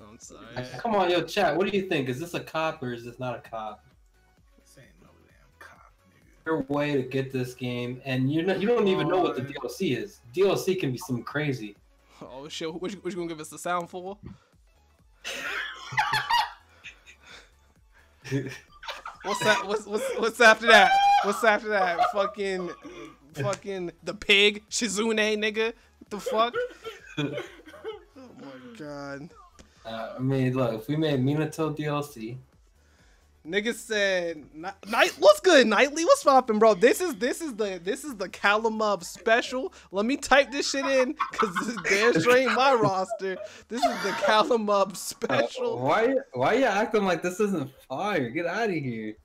I'm sorry. Come on, yo, chat. What do you think? Is this a cop or is this not a cop? This ain't no damn cop, nigga. Your way to get this game, and you don't even know what the DLC is. DLC can be something crazy. Oh shit! What you gonna give us the sound for? What's that? What's after that? What's after that? Fucking the pig Shizune, nigga. What the fuck? Oh my god. I mean, look, if we made Minato DLC. Nigga said, what's good, Nightly? What's poppin', bro? This is the Calamub special. Let me type this shit in, cause this is damn straight my roster. This is the Calamub special. Why you acting like this isn't fire? Get out of here.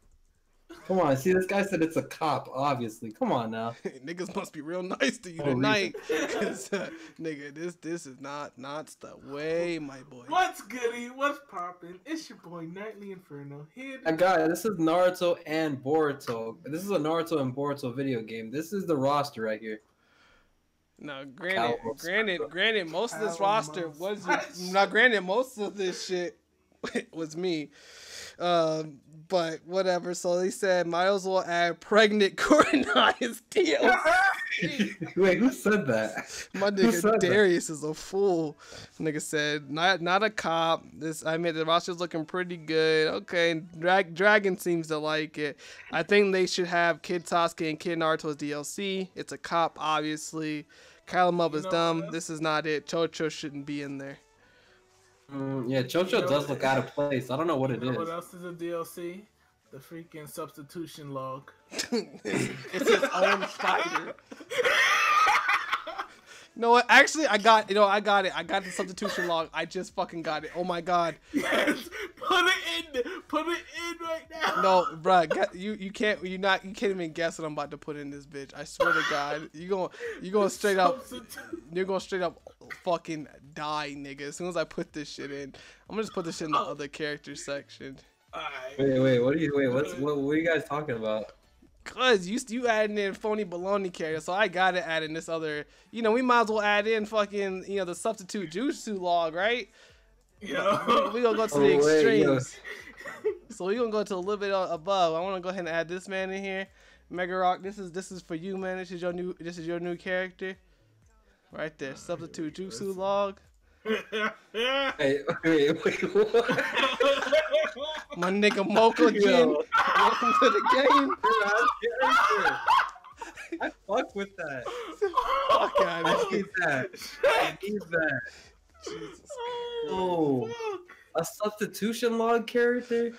Come on, see, this guy said it's a cop, obviously. Come on now. Niggas must be real nice to you tonight. Cause, nigga, this is not the way, my boy. What's goody? What's poppin'? It's your boy, Nightly Inferno. Here. I got it. This is Naruto and Boruto. This is a Naruto and Boruto video game. This is the roster right here. Now, granted, most of this roster was... Now, granted, most of this shit was me. But whatever. So they said might as well add pregnant Kurenai as DLC. Wait, who said that? My nigga Darius is a fool. Nigga said not a cop. The roster's looking pretty good. Okay, Dragon seems to like it. I think they should have Kid Sasuke and Kid Naruto as DLC. It's a cop, obviously. Calamub is dumb. This is not it. Chocho shouldn't be in there. Yeah, Chocho does look out of place. I don't know what it is. What else is a DLC? The freaking substitution log. It's his own fighter. No, what? Actually, I got it. I got the substitution log. I just fucking got it. Oh my god. Yes, put it in right now. No, bruh, you can't even guess what I'm about to put in this bitch. I swear to God, you're gonna straight up fucking die, nigga. As soon as I put this shit in, I'm gonna just put this shit in the other character section. Wait, what are you guys talking about? Cause you adding in phony baloney character, so I gotta add in this other. We might as well add in fucking the substitute jutsu log, right? Yo. We gonna go to the extremes. So we gonna go to a little bit above. I want to go ahead and add this man in here. Mega Rock, this is for you, man. This is your new character. Right there. Substitute Jutsu log. Hey, wait, what? My nigga Moko Jin. Welcome to the game. I fuck with that. Fuck out of here. I need that. Jesus. Oh, a substitution log character?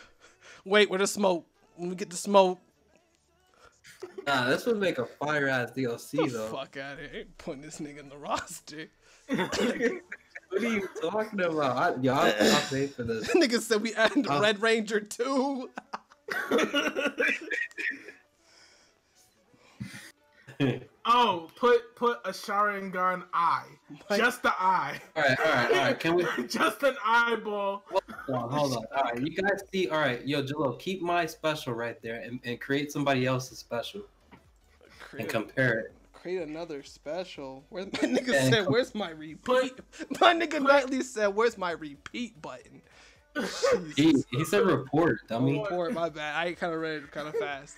Wait, where the smoke? Let me get the smoke. Nah, this would make a fire ass DLC though. Fuck out of here. Ain't putting this nigga in the roster. What are you talking about? Y'all pay for this. Nigga said we added Red Ranger 2. Oh, put a Sharingan eye. Just the eye. All right. Can we? Just an eyeball. Hold on. All right, you guys see? All right, yo, Jalil, keep my special right there and create somebody else's special and compare it. Create another special. Where's my nigga said? Where's my repeat? My nigga Knightley said, "Where's my repeat button?" He said report, dummy. Report. My bad. I kind of read it kind of fast.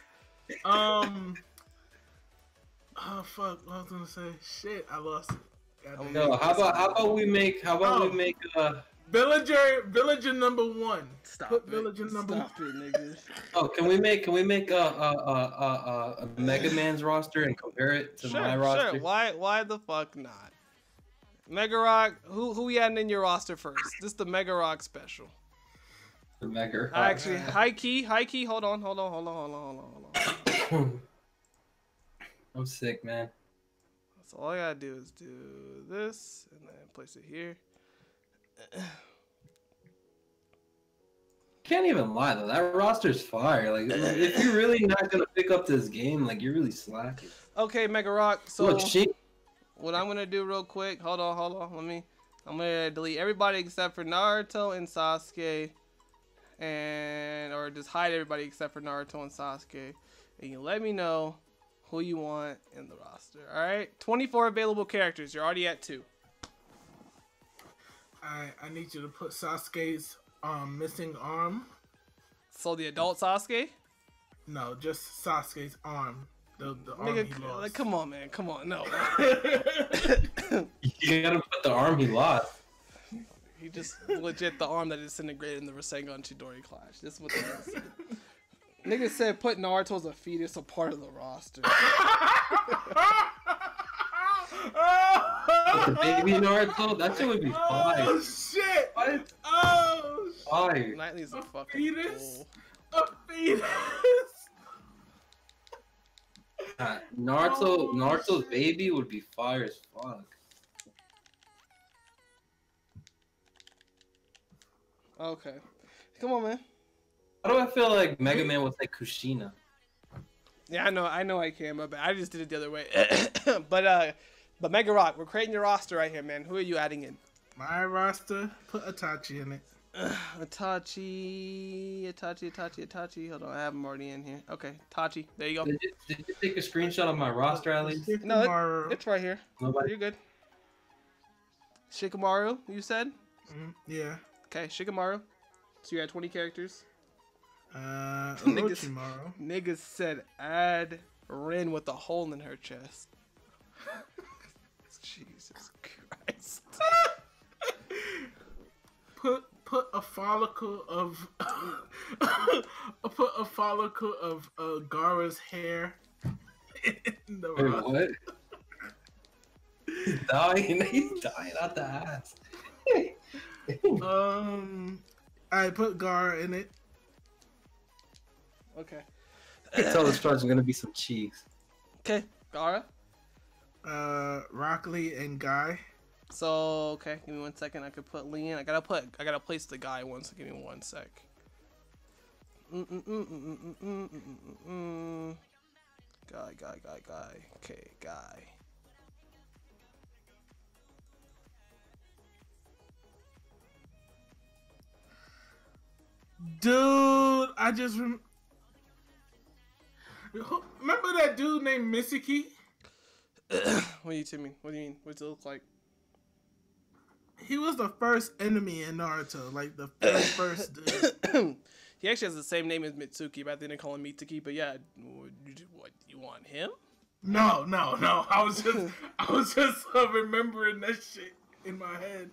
Oh fuck! What I was gonna say? Shit, I lost it. No, how about we make Villager number 1. Stop Put it. Villager number 1. Stop it, nigga. Oh, can we make a Mega Man's roster and compare it to my roster? Sure. Why the fuck not? Mega Rock. Who we adding in your roster first? This is the Mega Rock special. The Mega Rock. Actually, high key. Hold on. I'm sick, man. So all I gotta do is do this and then place it here. Can't even lie though, that roster's fire. Like, if you're really not gonna pick up this game, like you're really slacking. Okay, Mega Rock. So look, what I'm gonna do real quick. Hold on. I'm gonna delete everybody except for Naruto and Sasuke, or just hide everybody except for Naruto and Sasuke, and you let me know who you want in the roster. All right, 24 available characters. You're already at 2. I need you to put Sasuke's missing arm. So the adult Sasuke? No, just Sasuke's arm. The arm Nigga, he lost. like, come on, man. Come on, no. You gotta put the arm he lost. He just legit the arm that disintegrated in the Rasengan Chidori clash. This is what the nigga said. Nigga said put Naruto as a fetus a part of the roster. The baby Naruto, that shit would be fire. Oh shit! What? Oh shit! Fire. Knightley's a fucking fetus? fool. A fetus! Naruto's baby would be fire as fuck. Okay. Come on, man. How do I feel like Mega Man would say Kushina? Yeah, I know I can, but I just did it the other way. But Mega Rock, we're creating your roster right here, man. Who are you adding in? My roster, put Itachi in it. Itachi. Hold on, I have him already in here. Okay, Itachi. There you go. Did you take a screenshot of my roster at least? No, it's right here. Nobody. You're good. Shikamaru, you said? Yeah. Okay, Shikamaru. So you had 20 characters. Orochimaru. Niggas said add Rin with a hole in her chest. Jesus Christ. Put a follicle of Gaara's hair in the roster. What? He's dying. He's dying out the ass. I put Gaara in it. Okay. I can tell this part's gonna be some cheeks. Okay, Gaara. Rock Lee and Guy. So okay, give me 1 second. I could put Lee in. I gotta place the guy once. So give me 1 sec. Guy. Okay, Guy. Dude, I just remember that dude named Misaki? What do you mean? What do you mean? What does it look like? He was the first enemy in Naruto, like the very first dude. He actually has the same name as Mitsuki, but I think they call him Mitsuki. But yeah, what you want him? No. I was just remembering that shit in my head.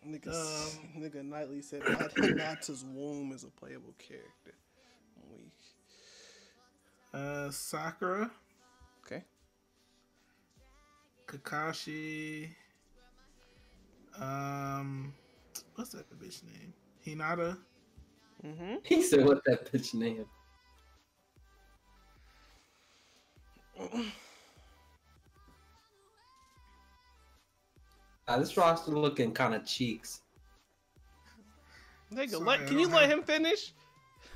Nigga Knightley said Hinata's womb is a playable character. Weak. Sakura. Okay. Kakashi. What's that bitch name? Hinata. Mm-hmm. He said, "What's that bitch name?" This roster looking kind of cheeks. Nigga, can you let him finish?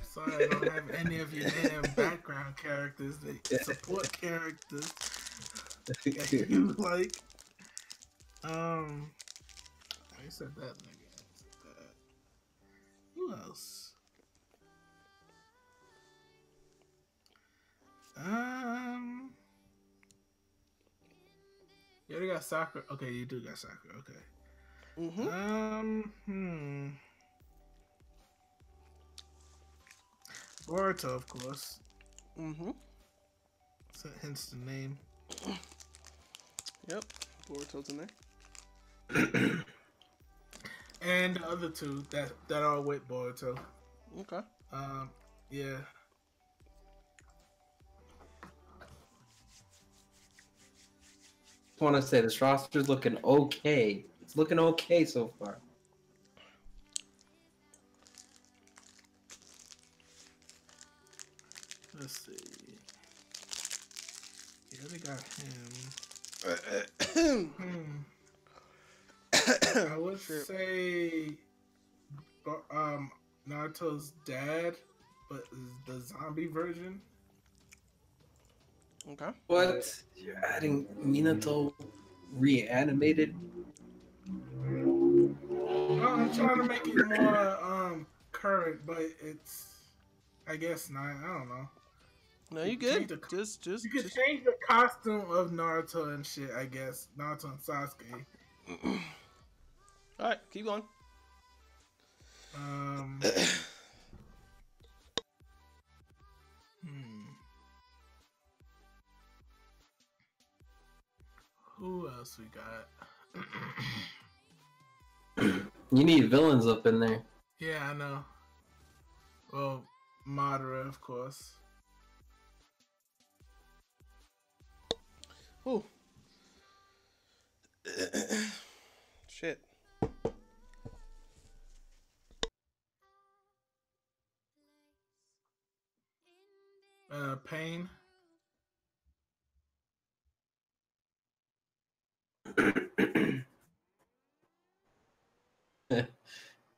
Sorry, I don't have any of your damn background characters. The support characters that you like. I said that nigga. Who else? You already got Sakura. Okay, you do got Sakura. Okay. Mm-hmm. Boruto, of course. Mm-hmm. So hence the name. Yep. Boruto's in there. And the other two that are with Boruto. Okay. Yeah. I want to say this roster's looking okay. It's looking okay so far. Let's see. Yeah, they got him. I would say Naruto's dad, but the zombie version. Okay. What? You're adding Minato reanimated? I'm trying to make it more current, but it's, I guess not. I don't know. No, you good. You could change the costume of Naruto and shit, I guess. Naruto and Sasuke. Alright, keep going. Who else we got? You need villains up in there. Yeah, I know. Well, Madara, of course. Ooh. Shit. Pain.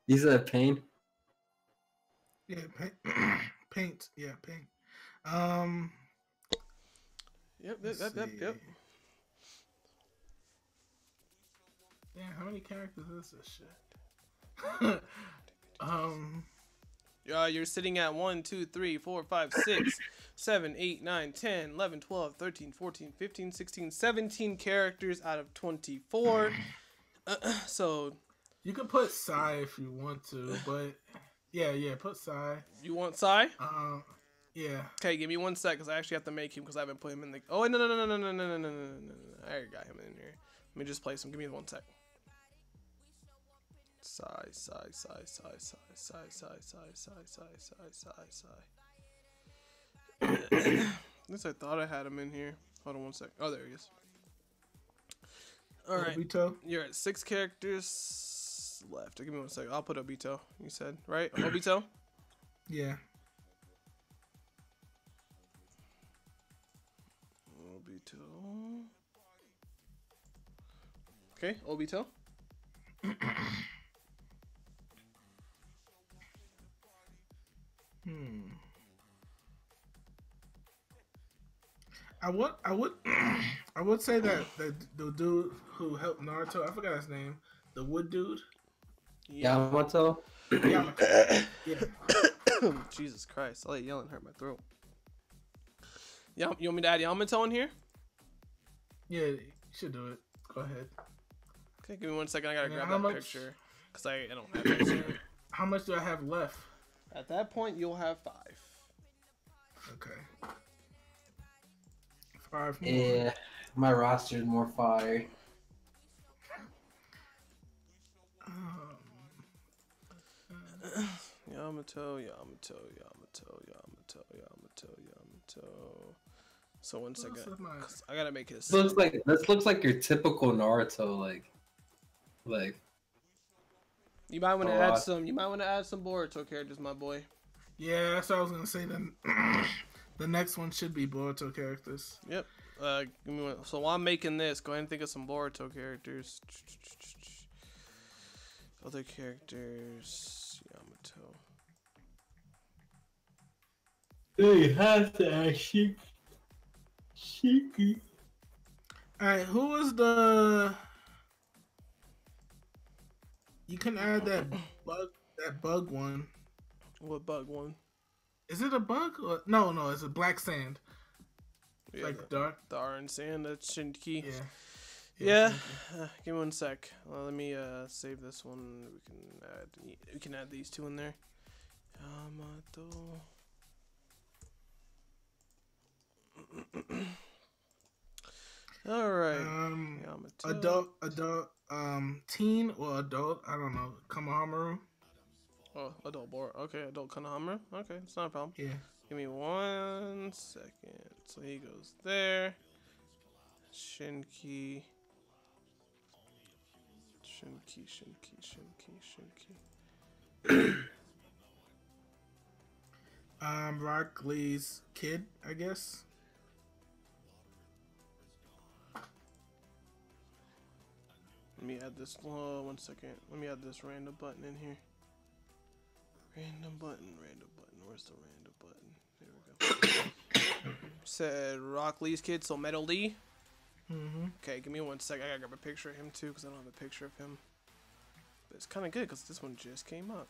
You said Pain? Yeah, paint. Yeah, paint. Yep. Yeah, how many characters is this shit? You're sitting at 1, 2, 3, 4, 5, 6, 7, 8, 9, 10, 11, 12, 13, 14, 15, 16, 17 characters out of 24. So you could put Sai if you want to, but yeah, put Sai. You want Sai? Yeah. Okay, give me 1 sec because I actually have to make him because I haven't put him in the. Oh no! I already got him in here. Let me just place him. Give me 1 sec. Sigh. At least I thought I had him in here. Hold on 1 sec. Oh, there he is. All right. Obito? You're at 6 characters left. Give me 1 sec. I'll put Obito. You said, right? Obito? Yeah. Obito. Okay, Obito. I would say that the dude who helped Naruto, I forgot his name, the wood dude. Yamato. Yeah. Jesus Christ! All that yelling hurt my throat. You want me to add Yamato in here? Yeah, you should do it. Go ahead. Okay, give me 1 second. I gotta grab how that much- picture because I don't have it. So. How much do I have left? At that point, you'll have 5. Okay. 5 more. Yeah, my roster is more fire. Yamato. So 1 second. I gotta make his. This looks like your typical Naruto, like. You might want to add some. You might want to add some Boruto characters, my boy. Yeah, that's what I was gonna say. Then the next one should be Boruto characters. Yep. Give me one. So while I'm making this, go ahead and think of some Boruto characters. Other characters. Yamato. They have to add Shiki. Alright, who was the? You can add that bug one. What bug one? Is it a bug? Or... No, it's a black sand. Yeah, like dark. The orange sand. That's Shinki. Yeah. Give me 1 sec. Let me save this one. We can add these two in there. Yamato. All right. Yamato. Adult, teen or adult? I don't know. Kamahamaru. Oh, adult board. Okay, adult Konohamaru. Okay, it's not a problem. Yeah. Give me 1 second. So he goes there. Shinki. Rock Lee's kid, I guess. Let me add this. 1 second. Let me add this random button in here. Random button. Where's the random button? There we go. Said Rock Lee's kid, so Metal Lee. Okay, give me 1 second. I gotta grab a picture of him too, because I don't have a picture of him. But it's kind of good because this one just came up.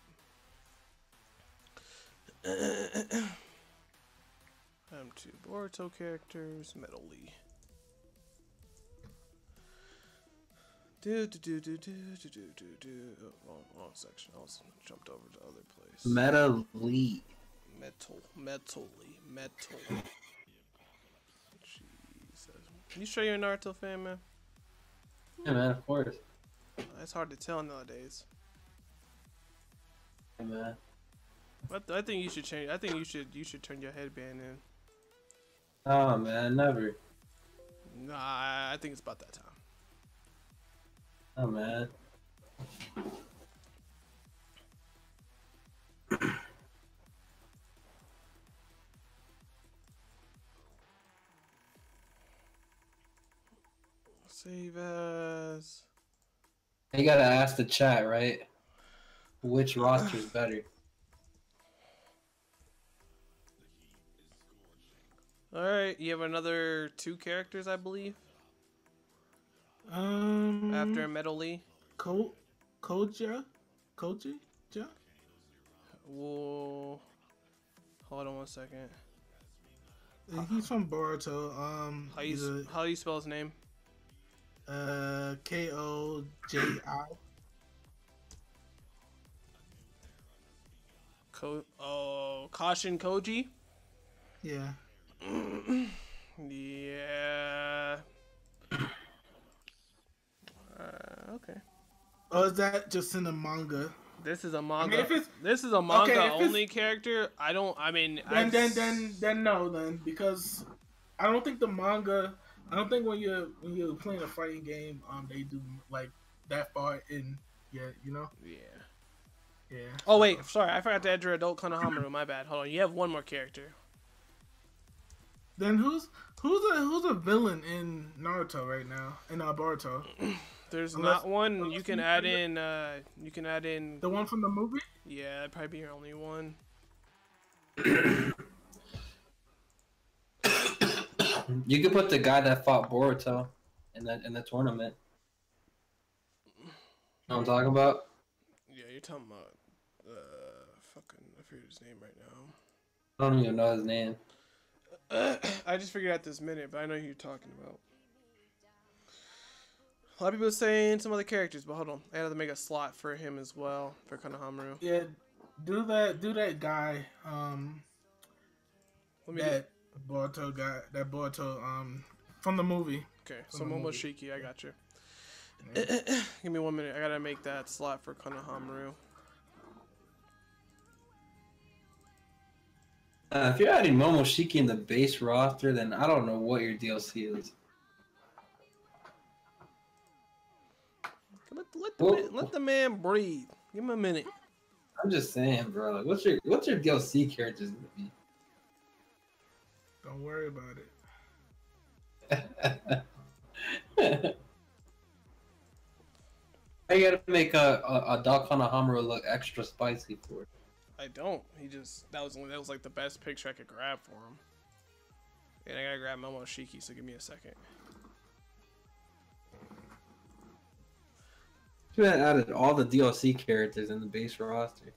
Two Boruto characters, Metal Lee. Oh, wrong section. I was jumped over to other place. Metal Lee. Metal Lee. Jesus. You sure you're a Naruto fan, man? Yeah, man, of course. It's hard to tell nowadays. Yeah, man. I think you should change. I think you should turn your headband in. Oh man, never. Nah, I think it's about that time. Oh man. Save as. You gotta ask the chat, right? Which roster is better? Alright, you have another 2 characters, I believe. After Metal Lee. Koja? Whoa. Hold on 1 second. He's from Boruto. How do you spell his name? Koji. Kashin Koji? Yeah. Yeah. Okay. Oh, is that just in the manga? This is a manga. I mean, this is a manga only character. Then no, because I don't think the manga. I don't think when you're playing a fighting game, they do like that far in yet. You know. Yeah. Yeah. Oh wait, sorry, I forgot to add your adult Konohamaru. My bad. Hold on, you have one more character. Then who's a villain in Naruto right now in Boruto? There's not one. You can add in. You can add in the one from the movie. Yeah, that'd probably be your only one. You could put the guy that fought Boruto in the tournament. You know what I'm talking about? Yeah, you're talking about I forget his name right now. I don't even know his name. I just figured out this minute, but I know who you're talking about. A lot of people are saying some other characters, but hold on. I had to make a slot for him as well for Konohamaru. Yeah, do that guy. That Boruto guy. That Boruto. From the movie. Okay, so Momoshiki, I got you. Yeah. Give me 1 minute. I gotta make that slot for Konohamaru. If you're adding Momoshiki in the base roster, then I don't know what your DLC is. Let the man breathe. Give him a minute. I'm just saying, bro. Like, what's your DLC characters gonna be? Don't worry about it. I gotta make a Doc Konohamaru look extra spicy for it. I don't. That was like the best picture I could grab for him. And I gotta grab Momoshiki, so give me a second. You had added all the DLC characters in the base roster.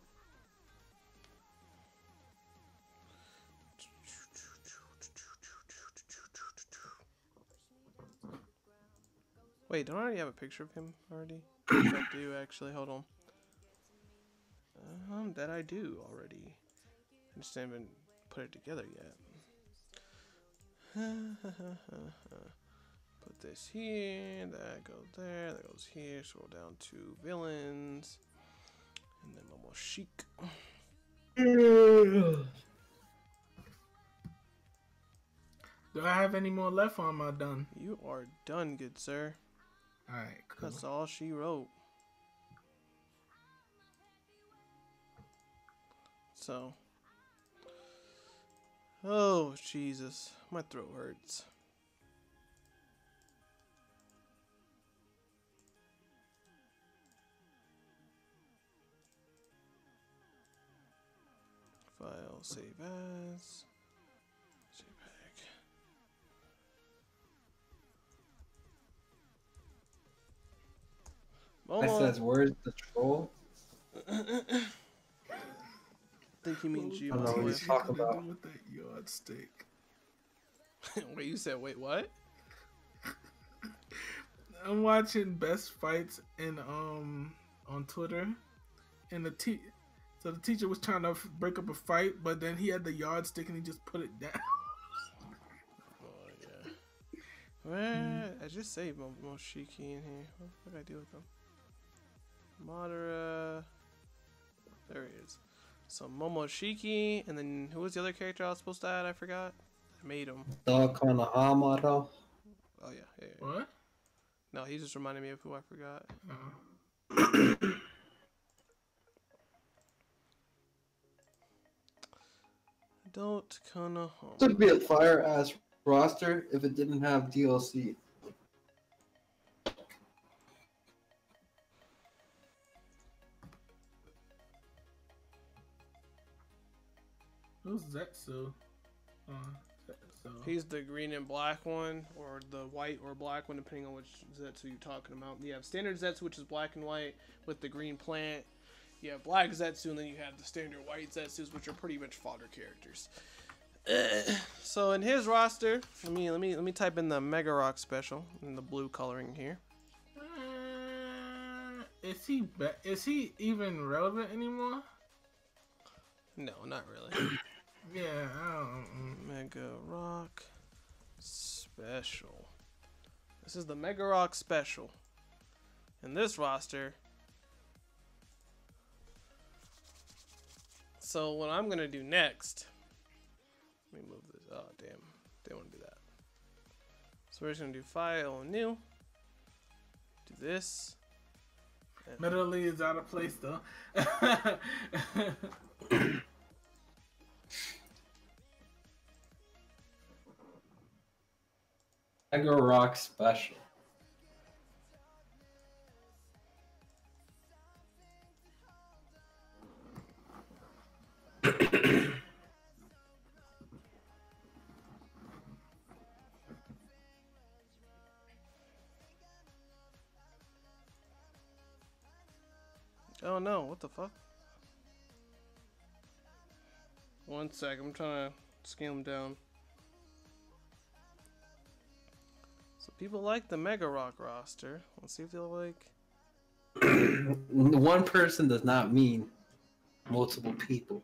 Wait, don't I already have a picture of him already? I do actually. Hold on. That I do already. I just haven't put it together yet. Put this here. That goes there. That goes here. Scroll down to villains, and then Momoshiki. Do I have any more left, or am I done? You are done, good sir. Alright, cool. That's all she wrote. So. Oh, Jesus. My throat hurts. File, save as. I says, where's the troll? I think he means you. I don't know what he's talking about. With that yardstick. Wait, you said, wait, what? I'm watching best fights in on Twitter, and so the teacher was trying to break up a fight, but then he had the yardstick and he just put it down. Oh yeah. Where? I just saved Momoshiki in here. What did I do with them? Madara. There he is. So Momoshiki, and then who was the other character I was supposed to add? I forgot. I made him. Doc Konohamaru. Oh yeah. What? No, he just reminded me of who I forgot. Don't Konohamaru. This would be a fire ass roster if it didn't have DLC. Who's Zetsu? He's the green and black one, or the white or black one, depending on which Zetsu you're talking about. You have standard Zetsu, which is black and white with the green plant. You have black Zetsu, and then you have the standard white Zetsus, which are pretty much fodder characters. So in his roster, let me type in the Mega Rock special in the blue coloring here. Is he even relevant anymore? No, not really. Yeah, I don't. Mega Rock special. This is the Mega Rock special. In this roster. So what I'm gonna do next. Let me move this. Oh damn, they want to do that. So we're just gonna do file new. Do this. Medley is out of place though. Mega Rock special. Oh no, what the fuck? 1 sec, I'm trying to scale them down. So People like the Mega Rock roster. Let's see if they'll like. One person does not mean multiple people.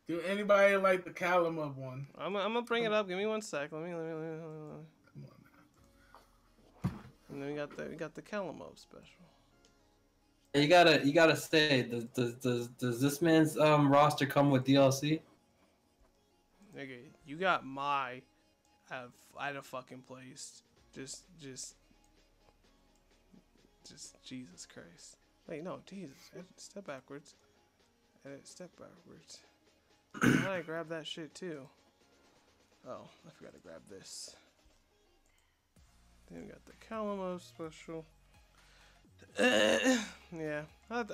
Do anybody like the Calamub one? I'm gonna bring it up. Give me 1 sec. Let me. Come on now. And then we got the Calamub special. You gotta say, does this man's roster come with DLC? Nigga, you got my at a fucking place. Just Jesus Christ. Wait, no, Jesus. Step backwards. Step backwards. How did I grab that shit too? Oh, I forgot to grab this. Then we got the Calamov special. Yeah. We're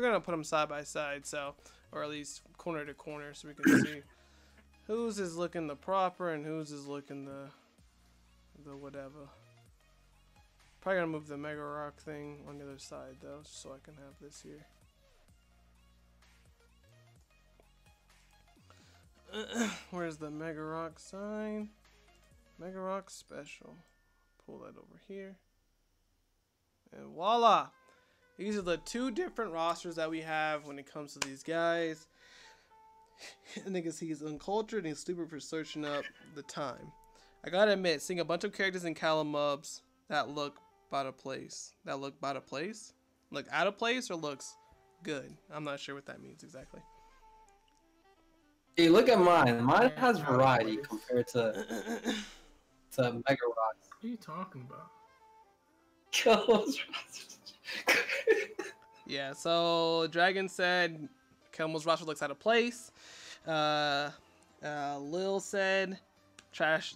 gonna put them side by side, so, or at least corner to corner, so we can see whose is looking the proper and whose is looking the whatever. Probably gonna move the Mega Rock thing on the other side though, so I can have this here. Where's the Mega Rock sign? Mega Rock special. Pull that over here. And voila! These are the two different rosters that we have when it comes to these guys. Niggas, he's uncultured and he's stupid for searching up the time. I gotta admit, seeing a bunch of characters in Calamubs that look out of place. That look out of place? Look out of place or looks good? I'm not sure what that means exactly. Hey, look at mine. Mine has variety compared to Mega Rock. What are you talking about? Yeah, so Dragon said Kelmo's roster looks out of place. Lil said trash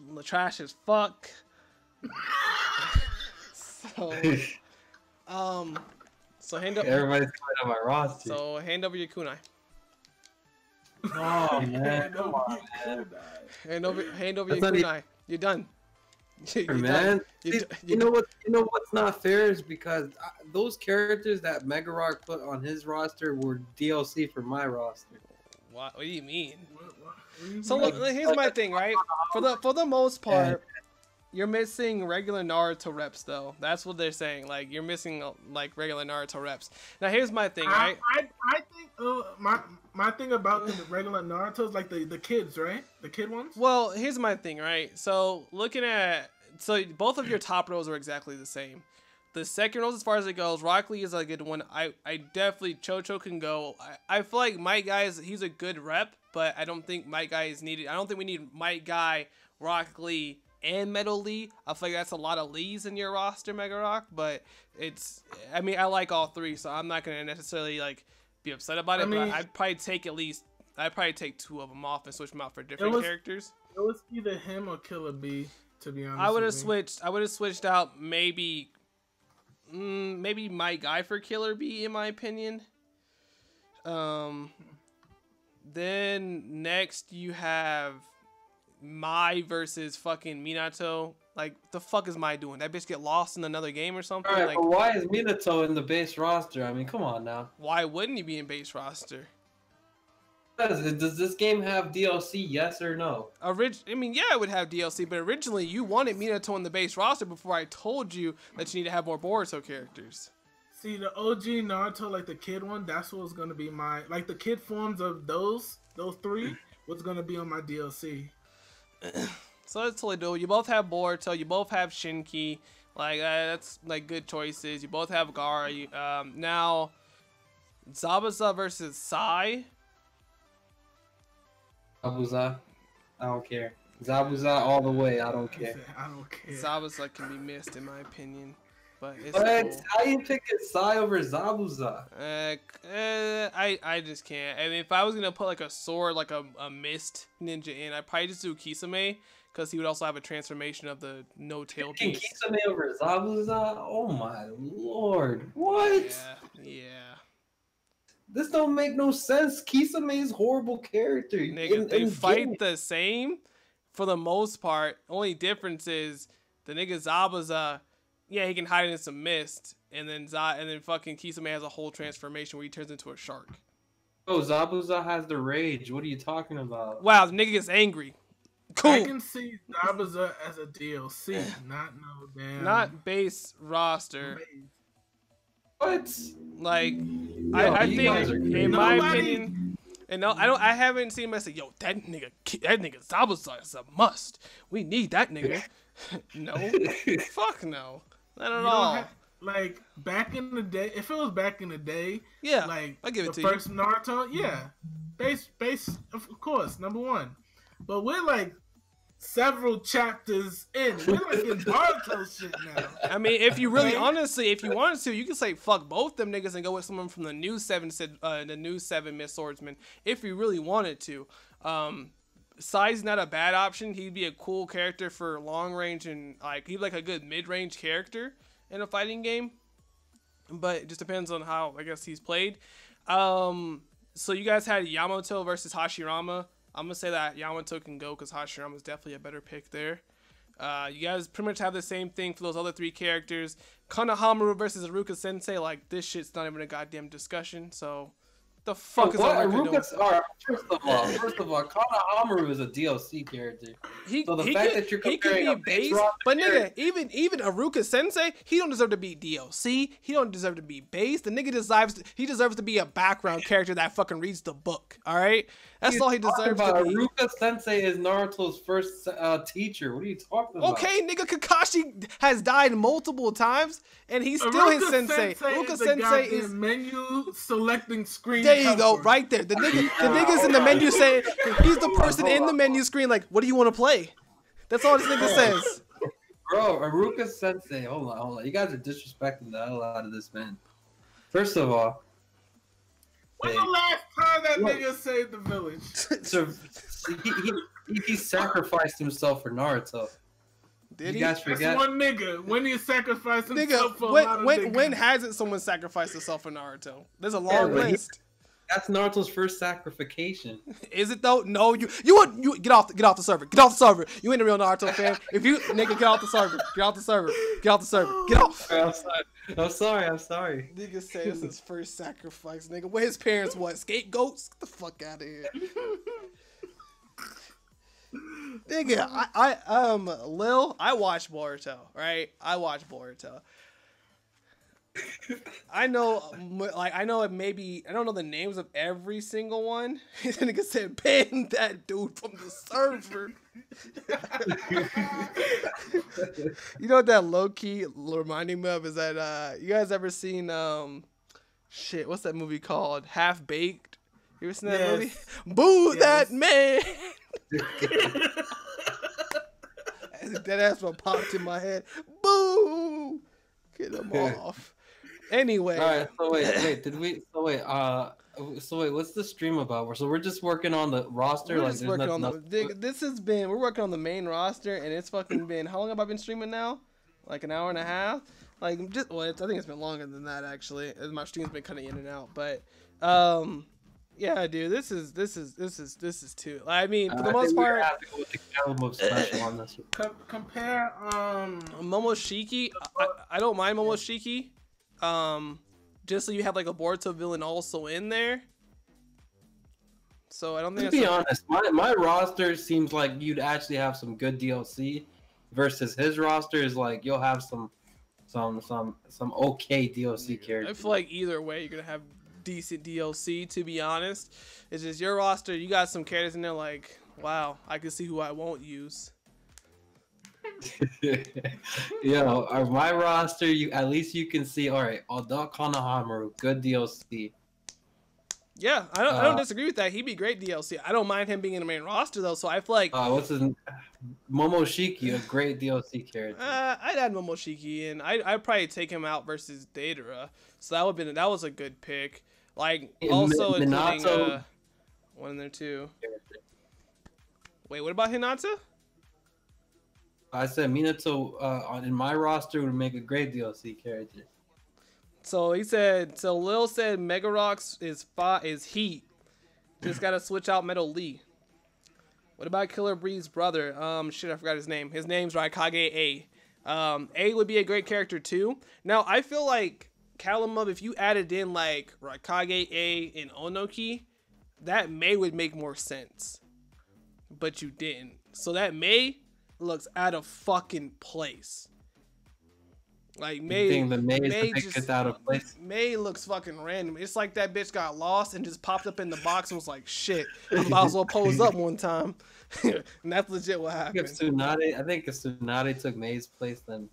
as fuck. So hand up. Everybody's coming on my roster. So hand over your kunai. Oh man, come on, man. Hand over your kunai. You're done. You're man, done. you know what? You know what's not fair is because those characters that Mega Rock put on his roster were DLC for my roster. What do you mean? What So look, here's my thing, right? For the most part, you're missing regular Naruto reps though. That's what they're saying. Like you're missing like regular Naruto reps. Now here's my thing, right? I think my thing about the regular Naruto is like the kids, right? The kid ones. Well, here's my thing, right? So looking at both of your top rows are exactly the same. The second rows, as far as it goes, Rock Lee is a good one. I definitely Chocho can go. I feel like Might Guy he's a good rep, but I don't think Might Guy is needed. I don't think we need Might Guy, Rock Lee, and Metal Lee. I feel like that's a lot of Lees in your roster, Mega Rock. But I mean, I like all three, so I'm not gonna necessarily like be upset about it. But I'd probably take two of them off and switch them out for different characters. It was either him or Killer B, to be honest. I would have switched out maybe my guy for Killer B, in my opinion. Then next you have Mai versus fucking Minato. Like, the fuck is Mai doing? That bitch get lost in another game or something? Alright, like, but why is Minato in the base roster? I mean, come on now. Why wouldn't he be in base roster? Does this game have DLC, yes or no? I mean, yeah, it would have DLC, but originally you wanted Minato in the base roster before I told you that you need to have more Boruto characters. See, the OG Naruto, like the kid one, that's what's gonna be my, like the kid forms of those three, what's gonna be on my DLC. So that's totally dope. You both have Boruto, you both have Shinki, like that's like good choices. You both have Gaara. Now Zabuza versus Sai. Zabuza, I don't care. Zabuza all the way, I don't care. I don't care. Zabuza can be missed in my opinion, but it's cool. How you picking Sai over Zabuza? I just can't. I mean, if I was gonna put like a sword, like a mist ninja in, I'd probably just do Kisame, because he would also have a transformation of the no tail beast. Kisame over Zabuza? Oh my lord! What? Yeah. This don't make no sense. Kisame's horrible character. Nigga, they fight the same for the most part. Only difference is the nigga Zabuza, yeah, he can hide in some mist, and then fucking Kisame has a whole transformation where he turns into a shark. Oh, Zabuza has the rage. What are you talking about? Wow, the nigga gets angry. Cool. I can see Zabuza as a DLC, not no damn. Not base roster. What? Like, Yo, I you think, guys are crazy. in my opinion, and no, I haven't seen him say, yo, that nigga Zabuza is a must. We need that nigga. No, fuck no, not at all. Like back in the day, if it was back in the day, Yeah, like I give it the to first Naruto, yeah, base, of course, number one. But we're like several chapters in. We're like in Boruto shit now. I mean, if you really, honestly, if you wanted to, you could say fuck both them niggas and go with someone from the new seven Mist Swordsman. If you really wanted to, Sai's not a bad option. He'd be a cool character for long range and like he'd like a good mid range character in a fighting game. But it just depends on how I guess he's played. So you guys had Yamato versus Hashirama. I'm gonna say that Yamato can go because Hashirama is definitely a better pick there. You guys pretty much have the same thing for those other three characters. Konohamaru versus Iruka Sensei, like this shit's not even a goddamn discussion. So the fuck is that? First of all, Konohamaru is a DLC character. So the fact that you're comparing a base, but nigga, even Iruka Sensei, he don't deserve to be DLC. He don't deserve to be base. The nigga deserves to be a background character that fucking reads the book. All right, that's all he deserves to be. Iruka Sensei is Naruto's first teacher. What are you talking about? Okay, nigga, Kakashi has died multiple times, and he's still his sensei. Iruka Sensei is menu selecting screen. There you go, right there. The nigga's in the menu saying he's the person in the menu screen. Like, what do you want to play? That's all this nigga says. Bro, Iruka Sensei, hold on. You guys are disrespecting the hell out of this man. First of all, when's the last time that nigga saved the village? So he sacrificed himself for Naruto. Did you guys forget? That's one nigga. When he sacrificed himself for a lot of niggas. When hasn't someone sacrificed himself for Naruto? There's a long list. That's Naruto's first sacrification. Is it though? No, you get off the server. Get off the server. You ain't a real Naruto fan. If you nigga get off the server. Get off the server. Get off the server. Get off. I'm sorry. Nigga say it's his first sacrifice, nigga. What his parents what? Scapegoats? Get the fuck out of here. Nigga, Lil, I watch Boruto, right? I watch Boruto. I know maybe I don't know the names of every single one. This nigga said ban that dude from the server. You know what that low key reminding me of is that you guys ever seen shit? What's that movie called? Half Baked. You ever seen that movie? Boo that man. That ass one popped in my head. Boo! Get him off. Anyway. All right. So wait. What's the stream about? So we're just working on the roster. We're working on the main roster, and it's fucking been. How long have I been streaming now? Like an hour and a half. Like I think it's been longer than that actually. My stream's been cutting in and out, but yeah, dude, this is too. I mean, for the most part, compare Momoshiki. I don't mind Momoshiki. Just so you have like a Boruto villain also in there. So I don't think. To be honest, my roster seems like you'd actually have some good DLC, versus his roster is like you'll have some okay DLC characters. I feel like either way you're gonna have decent DLC, to be honest. It's just your roster, you got some characters in there like, wow, I can see who I won't use. My roster, at least you can see, all right, Adult Konohamaru, good DLC. Yeah, I don't disagree with that. He'd be great DLC. I don't mind him being in the main roster though, so I feel like what's his Momoshiki, a great DLC character. I'd add Momoshiki in. I'd probably take him out versus Deidara. So that was a good pick. Like also including one in there too. Wait, what about Hinata? I said Minato in my roster would make a great DLC character. So Lil said Megarox is heat. Just gotta switch out Metal Lee. What about Killer Bree's brother? Shit, I forgot his name. His name's Raikage A. A would be a great character too. Now I feel like Calamub, if you added in like Raikage A and Onoki, that would make more sense. But you didn't. So that May looks out of fucking place. Like May just out of place. May looks fucking random. It's like that bitch got lost and just popped up in the box and was like, "Shit, I might as well pose up one time." And that's legit what happened. I think if Tsunade took May's place, then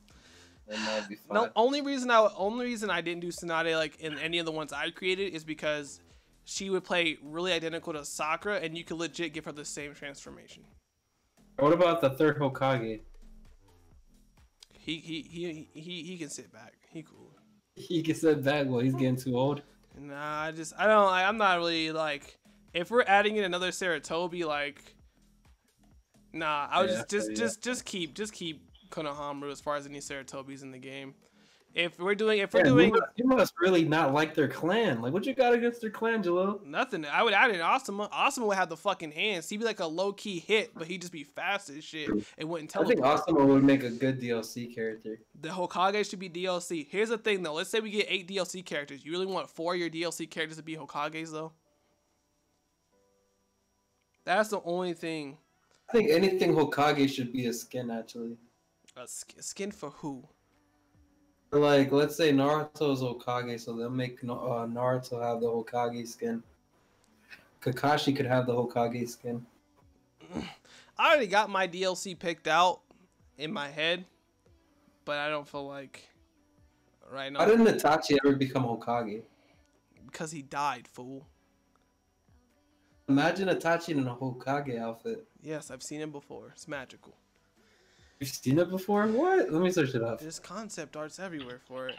that'd be fine. No, only reason I didn't do Tsunade like in any of the ones I created is because she would play really identical to Sakura, and you could legit give her the same transformation. What about the third Hokage? He can sit back. He cool. He can sit back. Well, he's getting too old. Nah, I'm not really like. If we're adding in another Saratobi, like, nah, I would just keep Konohamaru as far as any Saratobis in the game. If we're doing, you must really not like their clan. Like, what you got against their clan, Jalil? Nothing. I would add in Asuma. Asuma would have the fucking hands. He'd be like a low key hit, but he'd just be fast as shit and wouldn't tell. I think Asuma would make a good DLC character. The Hokage should be DLC. Here's the thing though. Let's say we get 8 DLC characters. You really want 4 of your DLC characters to be Hokages though? That's the only thing. I think anything Hokage should be a skin actually. A skin for who? Like, let's say Naruto's Hokage, so they'll make Naruto have the Hokage skin. Kakashi could have the Hokage skin. I already got my DLC picked out in my head, but I don't feel like right now. How did Itachi ever become Hokage? Because he died, fool. Imagine Itachi in a Hokage outfit. Yes, I've seen him before. It's magical. You've seen it before? What? Let me search it up. There's concept arts everywhere for it.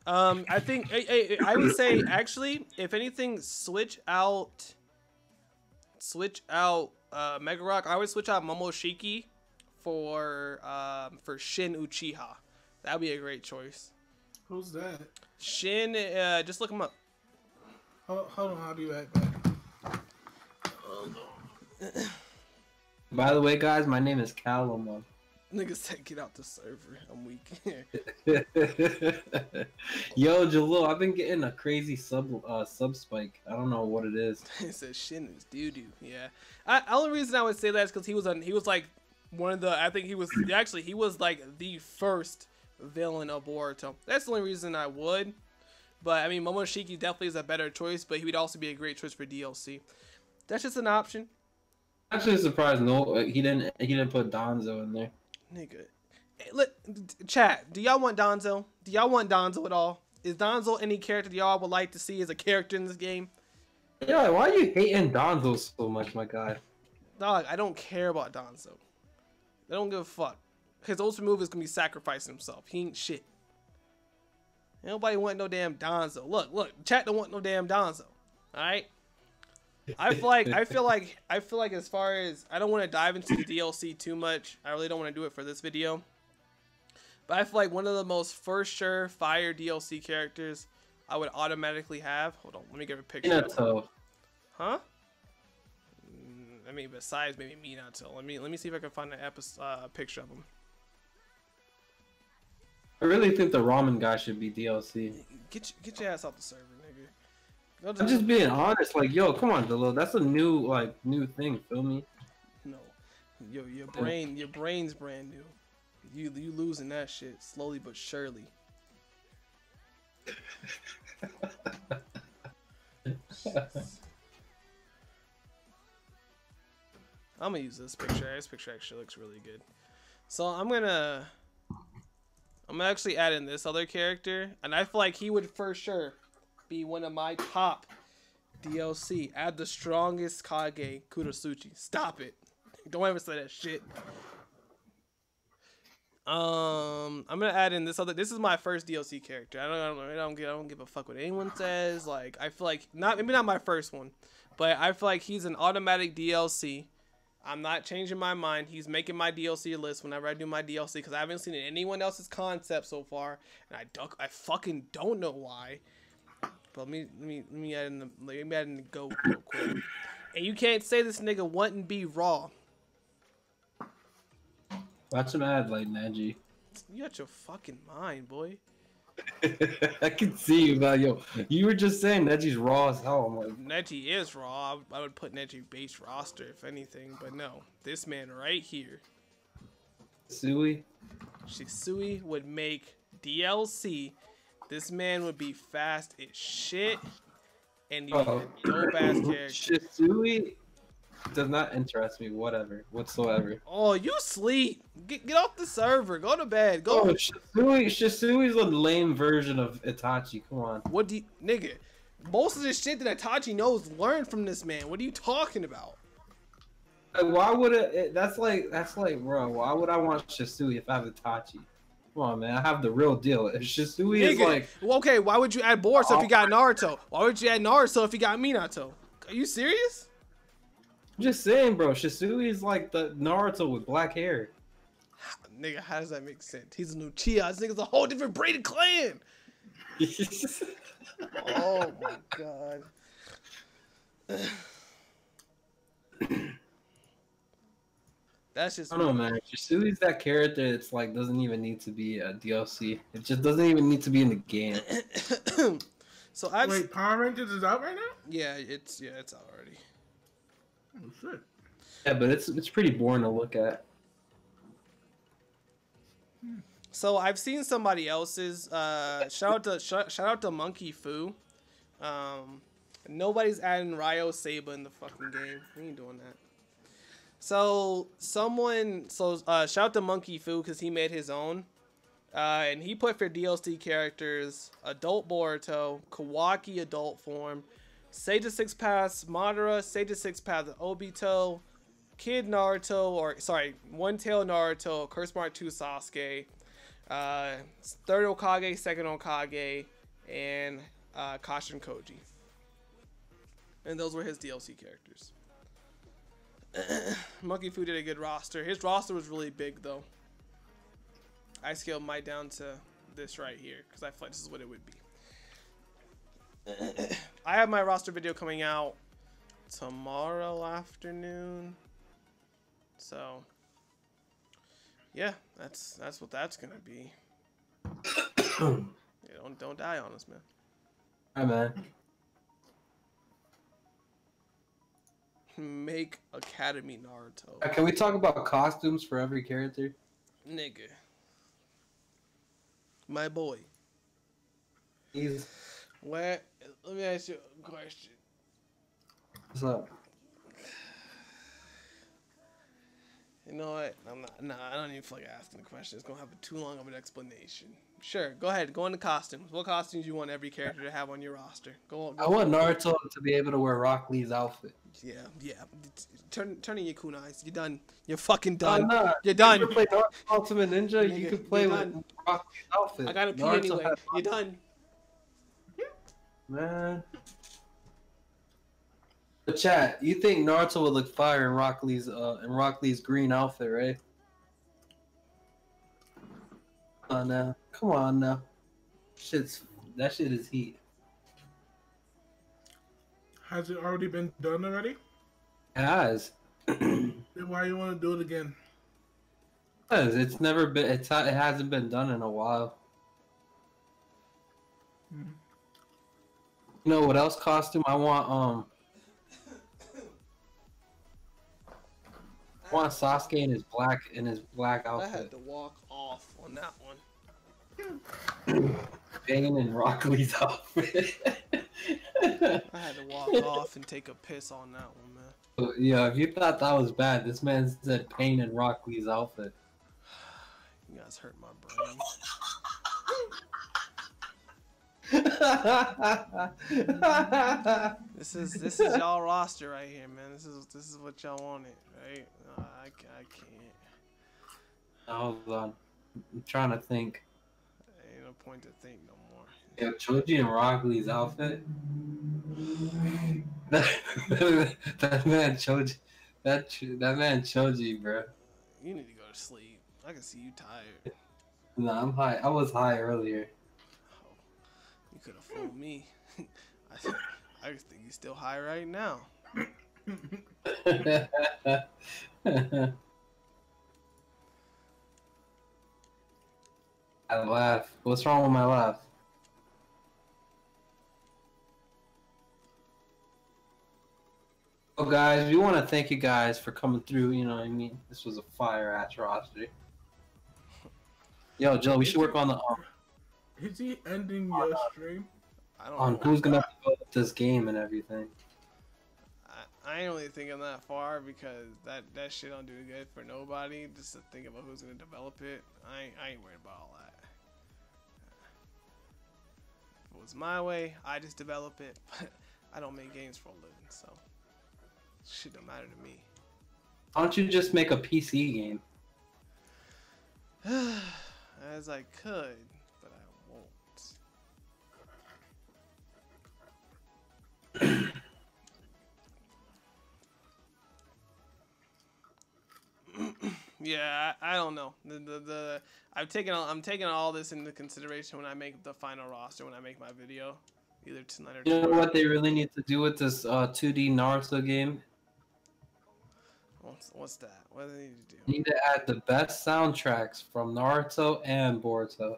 I think I would say actually, if anything, switch out Mega Rock. I would switch out Momoshiki for Shin Uchiha. That'd be a great choice. Who's that? Shin, just look him up. Hold on, I'll be right back. By the way, guys, my name is Callum. Niggas said get out the server. I'm weak. Yo, Jalil, I've been getting a crazy sub spike. I don't know what it is. It says Shin is doo doo. Yeah. Only reason I would say that is because he was like one of the. I think he was like the first villain of Boruto. That's the only reason I would. But I mean, Momoshiki definitely is a better choice, but he would also be a great choice for DLC. That's just an option. Actually surprised. No, he didn't put Danzo in there. Nigga, hey, look, chat. Do y'all want Danzo? Do y'all want Danzo at all? Is Danzo any character y'all would like to see as a character in this game? Yeah, why are you hating Danzo so much, my guy? Dog, I don't care about Danzo. I don't give a fuck. His ultimate move is gonna be sacrificing himself. He ain't shit. Nobody want no damn Danzo. Look, chat don't want no damn Danzo. All right. I feel like as far as I don't want to dive into the DLC too much. I really don't want to do it for this video. But I feel like one of the most first sure fire DLC characters I would automatically have. Hold on, let me get a picture. Minato. Huh? I mean, besides maybe Minato. Let me see if I can find a picture of him. I really think the ramen guy should be DLC. Get your ass off the server, nigga. I'm just being honest, like, yo, come on, Delo. That's a new thing, feel me? No, your brain's brand new. You losing that shit slowly but surely. I'm gonna use this picture. This picture actually looks really good. So I'm gonna actually add in this other character, and I feel like he would for sure be one of my top DLC. Add the strongest Kage, Kurosuchi. Stop it. Don't ever say that shit. I'm gonna add in this other. This is my first DLC character. I don't give a fuck what anyone says. Like, I feel like maybe not my first one, but I feel like he's an automatic DLC. I'm not changing my mind. He's making my DLC list whenever I do my DLC because I haven't seen anyone else's concept so far, and I fucking don't know why. But let me add in the goat real quick. And you can't say this nigga wouldn't be raw. Watch him add like Neji. You got your fucking mind, boy. I can see you, man. Yo, you were just saying Neji's raw as hell. I'm like, Neji is raw. I would put Neji base roster if anything, but no. This man right here, Sui. Shisui, would make DLC. This man would be fast as shit, and you a dope ass character. Shisui does not interest me, whatsoever. Oh, you sleep. Get off the server. Go to bed. Go. Oh, Shisui's a lame version of Itachi. Come on. What do you, nigga? Most of the shit that Itachi knows learned from this man. What are you talking about? Why would it? That's like, bro. Why would I want Shisui if I have Itachi? Come on, man. I have the real deal. If Shisui is like, well, okay, why would you add Boruto if you got Naruto? Why would you add Naruto if you got Minato? Are you serious? I'm just saying, bro. Shisui is like the Naruto with black hair. Nigga, how does that make sense? He's a new Chia. This nigga's a whole different braided clan. Oh my god. That's just. I don't know, man. Shisui's that character. It's like doesn't even need to be a DLC. It just doesn't even need to be in the game. So wait, Power Rangers is out right now? Yeah, it's out already. Oh shit. Yeah, but it's pretty boring to look at. So I've seen somebody else's. Shout out to Monkey Fu. Nobody's adding Ryo Saba in the fucking game. We ain't doing that. So shout out to Monkey Fu because he made his own. And he put for DLC characters Adult Boruto, Kawaki Adult Form, Sage 6 Paths Madara, Sage 6 Paths Obito, Kid Naruto, One Tail Naruto, Curse Mark 2 Sasuke, third Hokage, second Hokage, and Kashin Koji. And those were his DLC characters. Monkey Fu did a good roster. His roster was really big though. I scaled mine down to this right here because I feel like this is what it would be. I have my roster video coming out tomorrow afternoon. So yeah, that's what that's gonna be. Yeah, don't die on us, man. Hi, man. Make Academy Naruto. Can we talk about costumes for every character? Nigga. My boy. Let me ask you a question. What's up? You know what? I don't even feel like asking the question. It's gonna have too long of an explanation. Sure, go ahead. Go into costumes. What costumes you want every character to have on your roster? Go. I want Naruto to be able to wear Rock Lee's outfit. Yeah. Turning your kunais. You're done. You're fucking done. Nah. You're done. You can play Naruto Ultimate Ninja. You can play with Rock Lee's outfit. I gotta pee anyway. You're done. Man. But chat, you think Naruto would look fire in Rock Lee's green outfit, right? Come on now. Come on now. That shit is heat. Has it already been done already? It has. Then why you want to do it again? Because it's never been. It hasn't been done in a while. Hmm. You know what else costume I want? I want Sasuke in his black outfit. I had to walk off on that one. Banging in Rock Lee's outfit. I had to walk off and take a piss on that one, man. Yeah, if you thought that was bad, this man said pain in Rock Lee's outfit. You guys hurt my brain. This is y'all roster right here, man. This is what y'all wanted, right? I can't. Hold on, I'm trying to think. Ain't no point to think no more. Yeah, Choji and Rock Lee's outfit. that man Choji, that man Choji, bro. You need to go to sleep. I can see you tired. No, I'm high. I was high earlier. Oh, you could have fooled me. I just think you're still high right now. I laugh. What's wrong with my laugh? Well, guys, we want to thank you guys for coming through. You know what I mean? This was a fire-ass roster. Yo, Joe, we should work on the Is he ending your stream? I don't on know. who's gonna develop this game and everything. I ain't really thinking that far because that shit don't do good for nobody. Just to think about who's gonna develop it, I ain't worried about all that. If it was my way, I just develop it. But I don't make games for a living, so shit don't matter to me. Why don't you just make a PC game? As I could, but I won't. Yeah, I don't know. I'm taking all this into consideration when I make the final roster, when I make my video, either tonight or tomorrow. You know what they really need to do with this 2D Naruto game? What's that? What do they need to do? You need to add the best soundtracks from Naruto and Boruto.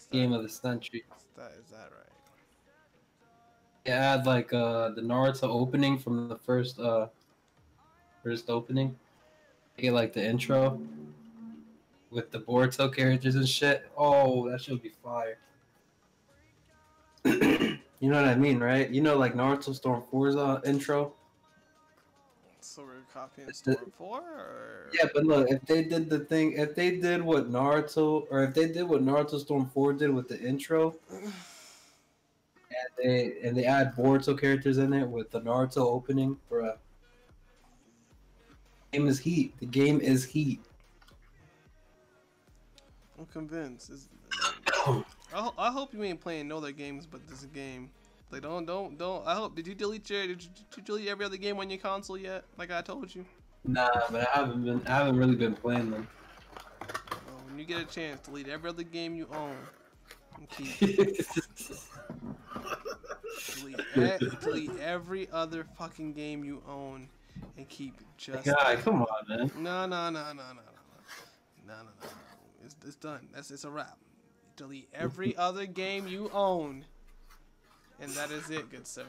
Game of the century. Is that right? Yeah, add like the Naruto opening from the first opening. Get like the intro with the Boruto characters and shit. Oh, that should be fire. You know what I mean, right? You know, like Naruto Storm 4's intro. So we're copying Storm 4, or? Yeah, but look, if they did if they did what Naruto Storm 4 did with the intro, and they add Boruto characters in it with the Naruto opening, bruh. The game is heat. The game is heat. I'm convinced. I hope you ain't playing no other games but this game. Like don't. I hope. Did you delete every other game on your console yet? Like I told you. Nah, but I haven't really been playing them. Well, when you get a chance, delete every other game you own. And keep delete every other fucking game you own, and keep just. Guy, come on, man. No. It's done. It's a wrap. Delete every other game you own. And that is it, good sir.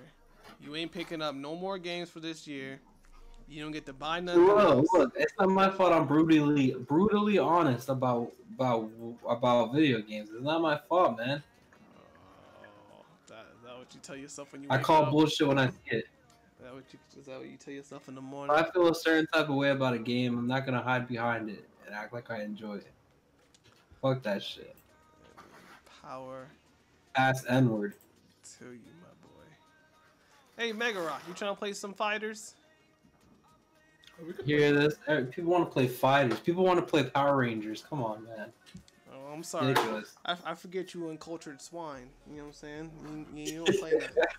You ain't picking up no more games for this year. You don't get to buy nothing else. Look, it's not my fault. I'm brutally honest about video games. It's not my fault, man. Oh, is that what you tell yourself when you? I call bullshit when I see it. Is that what you tell yourself in the morning? If I feel a certain type of way about a game, I'm not gonna hide behind it and act like I enjoy it. Fuck that shit. Power. Ass N-word. To you, my boy. Hey, Megarock, you trying to play some fighters? Hear this? People want to play fighters. People want to play Power Rangers. Come on, man. Oh, I'm sorry. I forget you uncultured swine. You know what I'm saying? You don't play that.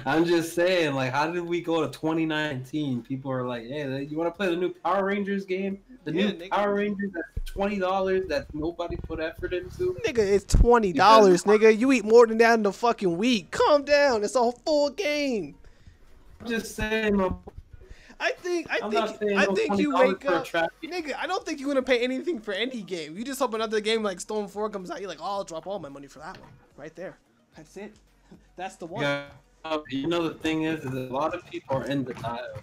I'm just saying, like, how did we go to 2019? People are like, hey, you want to play the new Power Rangers game? The new Power Rangers that's $20 that nobody put effort into? Nigga, it's $20, nigga. You eat more than that in a fucking week. Calm down. It's a full game. I'm just saying, I think you wake up, nigga. I don't think you're gonna pay anything for any game. You just hope another game like Storm 4 comes out. You're like, oh, I'll drop all my money for that one, right there. That's it. That's the one. Yeah, you know the thing is a lot of people are in denial.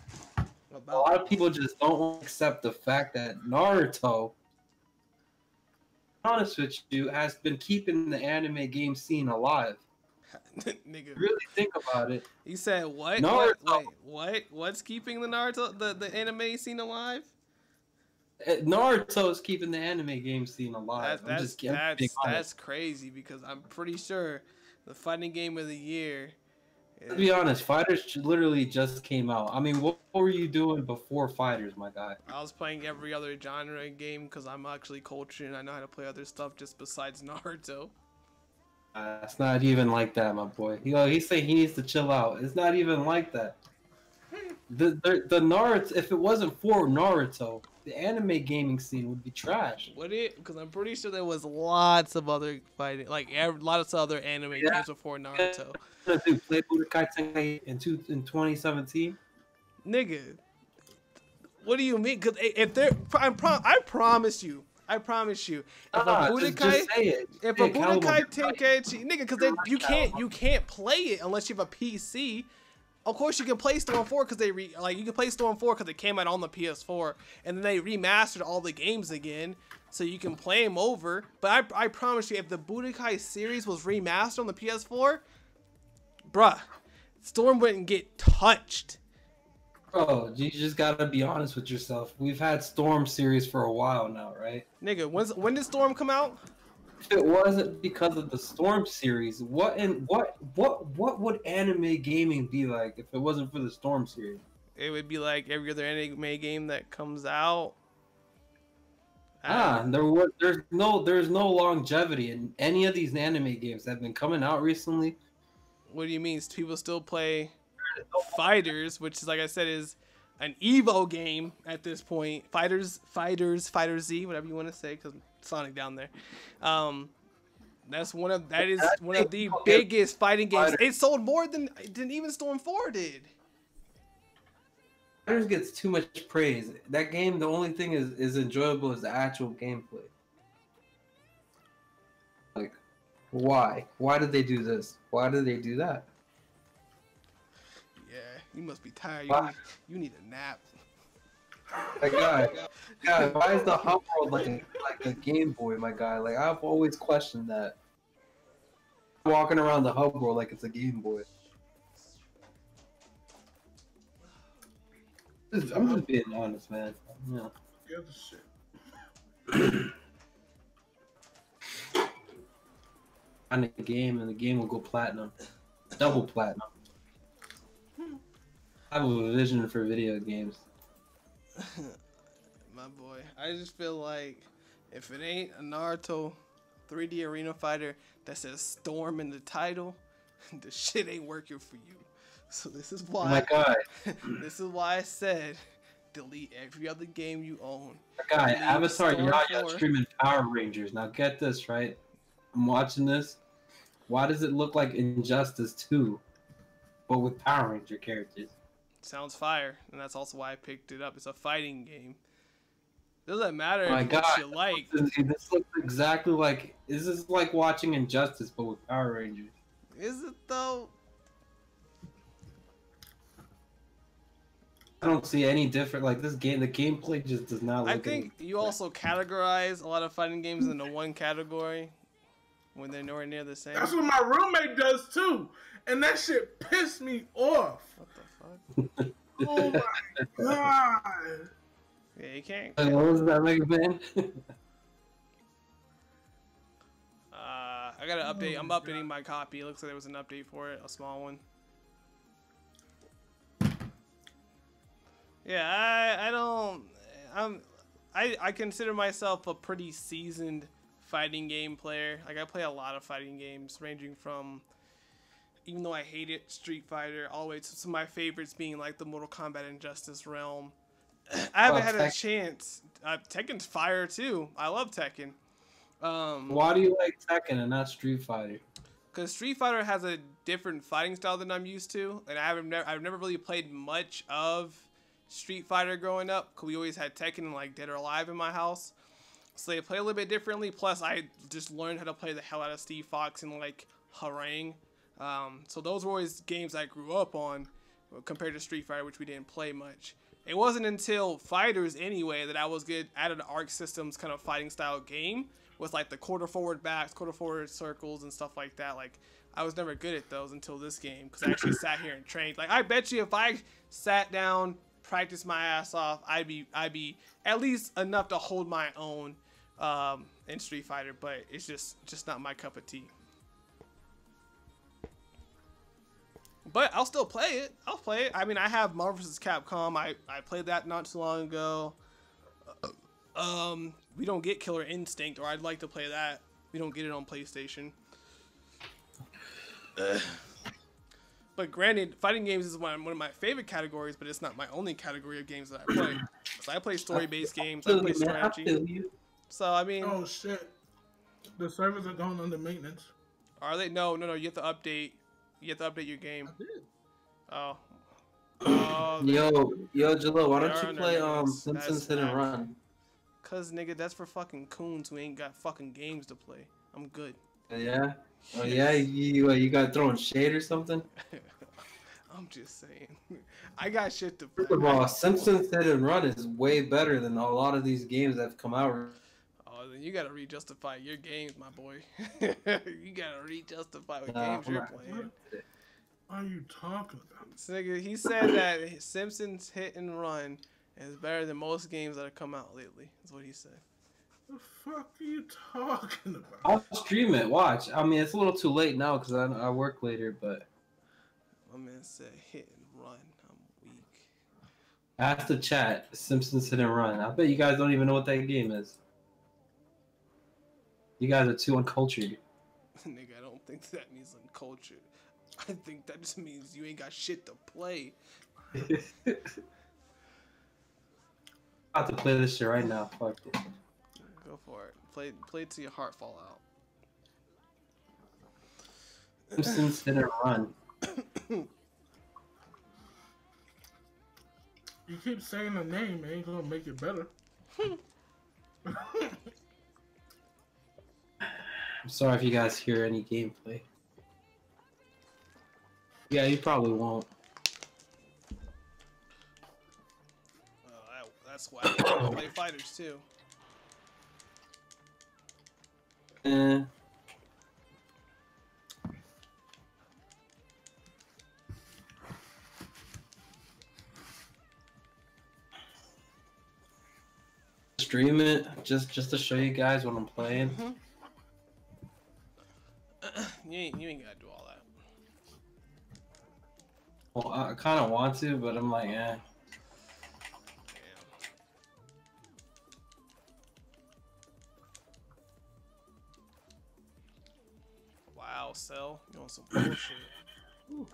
A lot of people just don't accept the fact that Naruto, to be honest with you, has been keeping the anime game scene alive. Nigga, really think about it. You said what? Naruto. Wait, what's keeping the Naruto the anime scene alive? Naruto is keeping the anime game scene alive. That's crazy because I'm pretty sure the fighting game of the year. To be honest, Fighters literally just came out. I mean, what were you doing before Fighters, my guy? I was playing every other genre game because I'm actually cultured and I know how to play other stuff just besides Naruto. It's not even like that, my boy. He's saying he needs to chill out. It's not even like that. The Naruto, if it wasn't for Naruto, the anime gaming scene would be trash. Would it? Because I'm pretty sure there was lots of other fighting, like lots of other anime games before Naruto. Dude, play Budokai Tenkaichi in 2017. Nigga, what do you mean? Because if they're, I promise you. If a Budokai Tenkaichi, nigga, because you can't play it unless you have a PC. Of course, you can play Storm 4 because you can play Storm 4 because it came out on the PS4, and then they remastered all the games again, so you can play them over. But I promise you, if the Budokai series was remastered on the PS4, bruh, Storm wouldn't get touched. Bro, you just gotta be honest with yourself. We've had Storm series for a while now, right? Nigga, when did Storm come out? If it wasn't because of the Storm series, what would anime gaming be like if it wasn't for the Storm series? It would be like every other anime game that comes out. There's no longevity in any of these anime games that have been coming out recently. What do you mean? People still play FighterZ, which is, like I said, is an Evo game at this point. FighterZ, whatever you want to say, because Sonic down there. That is one of the biggest fighting games. It sold more than even Storm 4 did. FighterZ gets too much praise. That game, the only thing is enjoyable is the actual gameplay. Like, why? Why did they do this? Why did they do that? Yeah, you must be tired. You need a nap. That guy, why is the hub world like a Game Boy, my guy? Like, I've always questioned that. Walking around the hub world like it's a Game Boy. I'm just being honest, man. Yeah. The other shit. On the game, and the game will go platinum, double platinum. I have a vision for video games. My boy, I just feel like if it ain't a Naruto 3D arena fighter that says Storm in the title, the shit ain't working for you. So this is why. Oh my god. This is why I said delete every other game you own. Guy, Delete Avatar Storm Yaya 4. streaming Power Rangers. Now get this right. I'm watching this. Why does it look like Injustice 2, but with Power Ranger characters? Sounds fire, and that's also why I picked it up. It's a fighting game. Doesn't matter My what god, you like. this looks exactly like. This is like watching Injustice, but with Power Rangers. Is it though? I don't see any different. Like this game, the gameplay just does not look. I think you also categorize a lot of fighting games into one category when they're nowhere near the same. That's what my roommate does too, and that shit pissed me off. What the fuck? Oh my god. Yeah, you can't. What was that, Mega Man? I got an update. I'm updating my copy. It looks like there was an update for it, a small one. Yeah, I consider myself a pretty seasoned fighting game player. Like, I play a lot of fighting games, ranging from, even though I hate it, Street Fighter, all the way to some of my favorites being like the Mortal Kombat Injustice realm. I haven't had a chance. Tekken's fire too. I love Tekken. Why do you like Tekken and not Street Fighter? Because Street Fighter has a different fighting style than I'm used to, and I've never really played much of Street Fighter growing up. Cause we always had Tekken and like Dead or Alive in my house, so they play a little bit differently. Plus, I just learned how to play the hell out of Steve Fox and like Harangue. So those were always games I grew up on compared to Street Fighter, which we didn't play much. It wasn't until FighterZ anyway that I was good at an Arc Systems kind of fighting style game with like the quarter forward backs, quarter forward circles and stuff like that. Like, I was never good at those until this game because I actually sat here and trained. Like, I bet you if I sat down, practiced my ass off, I'd be at least enough to hold my own in Street Fighter, but it's just not my cup of tea. But I'll still play it. I'll play it. I mean, I have Marvel vs. Capcom. I played that not too long ago. We don't get Killer Instinct, or I'd like to play that. We don't get it on PlayStation. But granted, fighting games is one of my favorite categories, but it's not my only category of games that I play. So I play story-based games. I play strategy. So, I mean... Oh, shit. The servers are going under maintenance. Are they? No. You have to update. You have to update your game. I did. Oh. Yo, Jalil, why don't you play Simpsons Hit and Run? Cause nigga, that's for fucking coons who ain't got fucking games to play. I'm good. Yeah. Oh yeah, you got throwing shade or something? I'm just saying. I got shit to play. First of all, Simpsons Hit and Run is way better than a lot of these games that have come out. Oh, then you gotta re-justify your games, my boy. You gotta re-justify what games you're playing. What are you talking about? This nigga, he said that Simpsons Hit and Run is better than most games that have come out lately. That's what he said. The fuck are you talking about? I'll stream it. Watch. I mean, it's a little too late now because I work later, but. My man said hit and run. I'm weak. Ask the chat. Simpsons Hit and Run. I bet you guys don't even know what that game is. You guys are too uncultured. Nigga, I don't think that means uncultured. I think that just means you ain't got shit to play. I'm about to play this shit right now. Fuck it. Go for it. Play till your heart fall out. Simpsons Hit and Run. You keep saying the name, it ain't gonna make it better. I'm sorry if you guys hear any gameplay. Yeah, you probably won't. That's why I can play fighters too. Stream it just to show you guys what I'm playing. You ain't gotta do all that. Well, I kind of want to, but I'm like, eh. Wow, Cell, you on some bullshit. Ooh.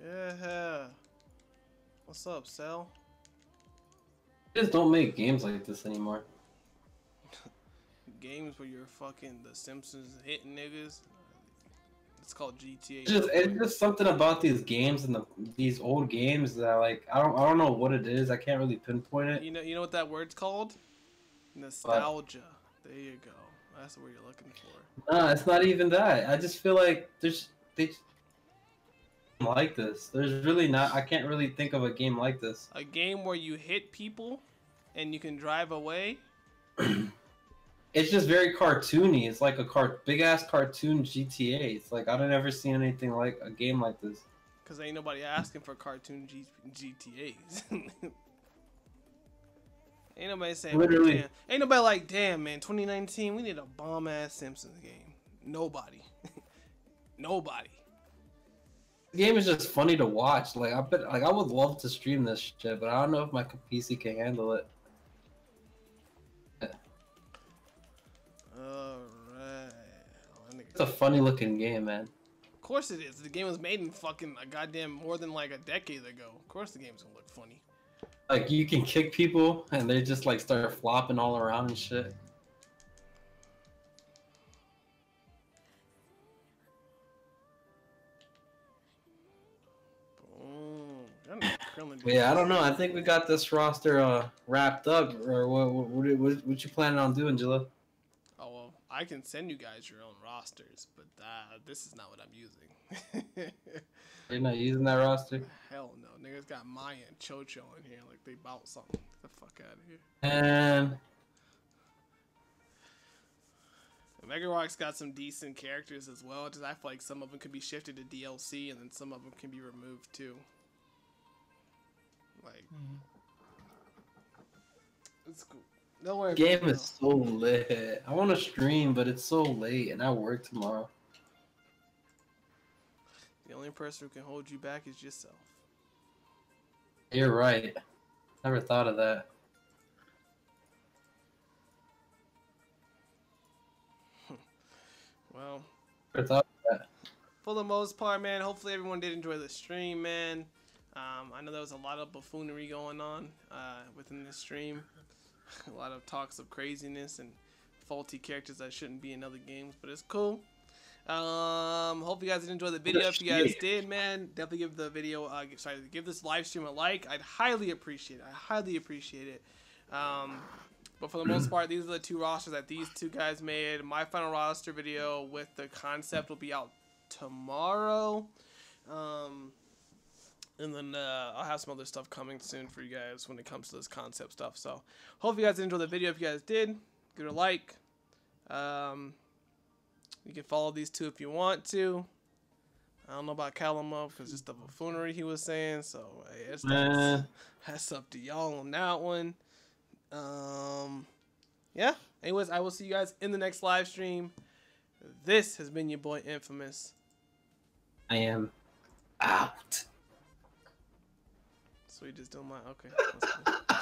Yeah. What's up, Cell? Just don't make games like this anymore. Games where you're fucking the Simpsons hitting niggas. It's called GTA. It's just something about these games and these old games that like I don't know what it is. I can't really pinpoint it. You know what that word's called? Nostalgia. There you go. That's what you're looking for. Nah, it's not even that. I just feel like they like this. There's really not. I can't really think of a game like this. A game where you hit people and you can drive away. It's just very cartoony. It's like a big ass cartoon GTA. It's like I don't ever seen anything like a game like this. Cause ain't nobody asking for cartoon GTAs. Ain't nobody saying literally. Damn. Ain't nobody like, damn man, 2019, we need a bomb ass Simpsons game. Nobody. Nobody. The game is just funny to watch. Like I would love to stream this shit, but I don't know if my PC can handle it. It's a funny looking game, man. Of course it is. The game was made in fucking a goddamn more than like a decade ago. Of course the game's gonna look funny. Like you can kick people and they just like start flopping all around and shit. Yeah, I don't know. I think we got this roster wrapped up. Or what you planning on doing, Jilla? Oh well, I can send you guys your own rosters, but this is not what I'm using. You're not using that roster? Hell no, niggas got Maya and Chocho in here like they bought something. Get the fuck out of here. And Mega Rock's got some decent characters as well. Just I feel like some of them could be shifted to DLC, and then some of them can be removed too. Like, it's cool. Don't worry. Game is so lit. I want to stream, but it's so late, and I work tomorrow. The only person who can hold you back is yourself. You're right. Never thought of that. Well, Never thought of that. For the most part, man, hopefully everyone did enjoy the stream, man. I know there was a lot of buffoonery going on within this stream. A lot of talks of craziness and faulty characters that shouldn't be in other games, but it's cool. Hope you guys did enjoy the video. If you guys did, man, definitely give the video, give this live stream a like. I'd highly appreciate it. But for the most part, these are the 2 rosters that these 2 guys made. My final roster video with the concept will be out tomorrow. And then I'll have some other stuff coming soon for you guys when it comes to this concept stuff. So hope you guys enjoyed the video. If you guys did, give it a like. You can follow these 2 if you want to. I don't know about Calamo because just the buffoonery he was saying. So hey, that's up to y'all on that one. Yeah. Anyways, I will see you guys in the next live stream. This has been your boy Infamous. I am out. So we just don't mind. Okay. That's cool.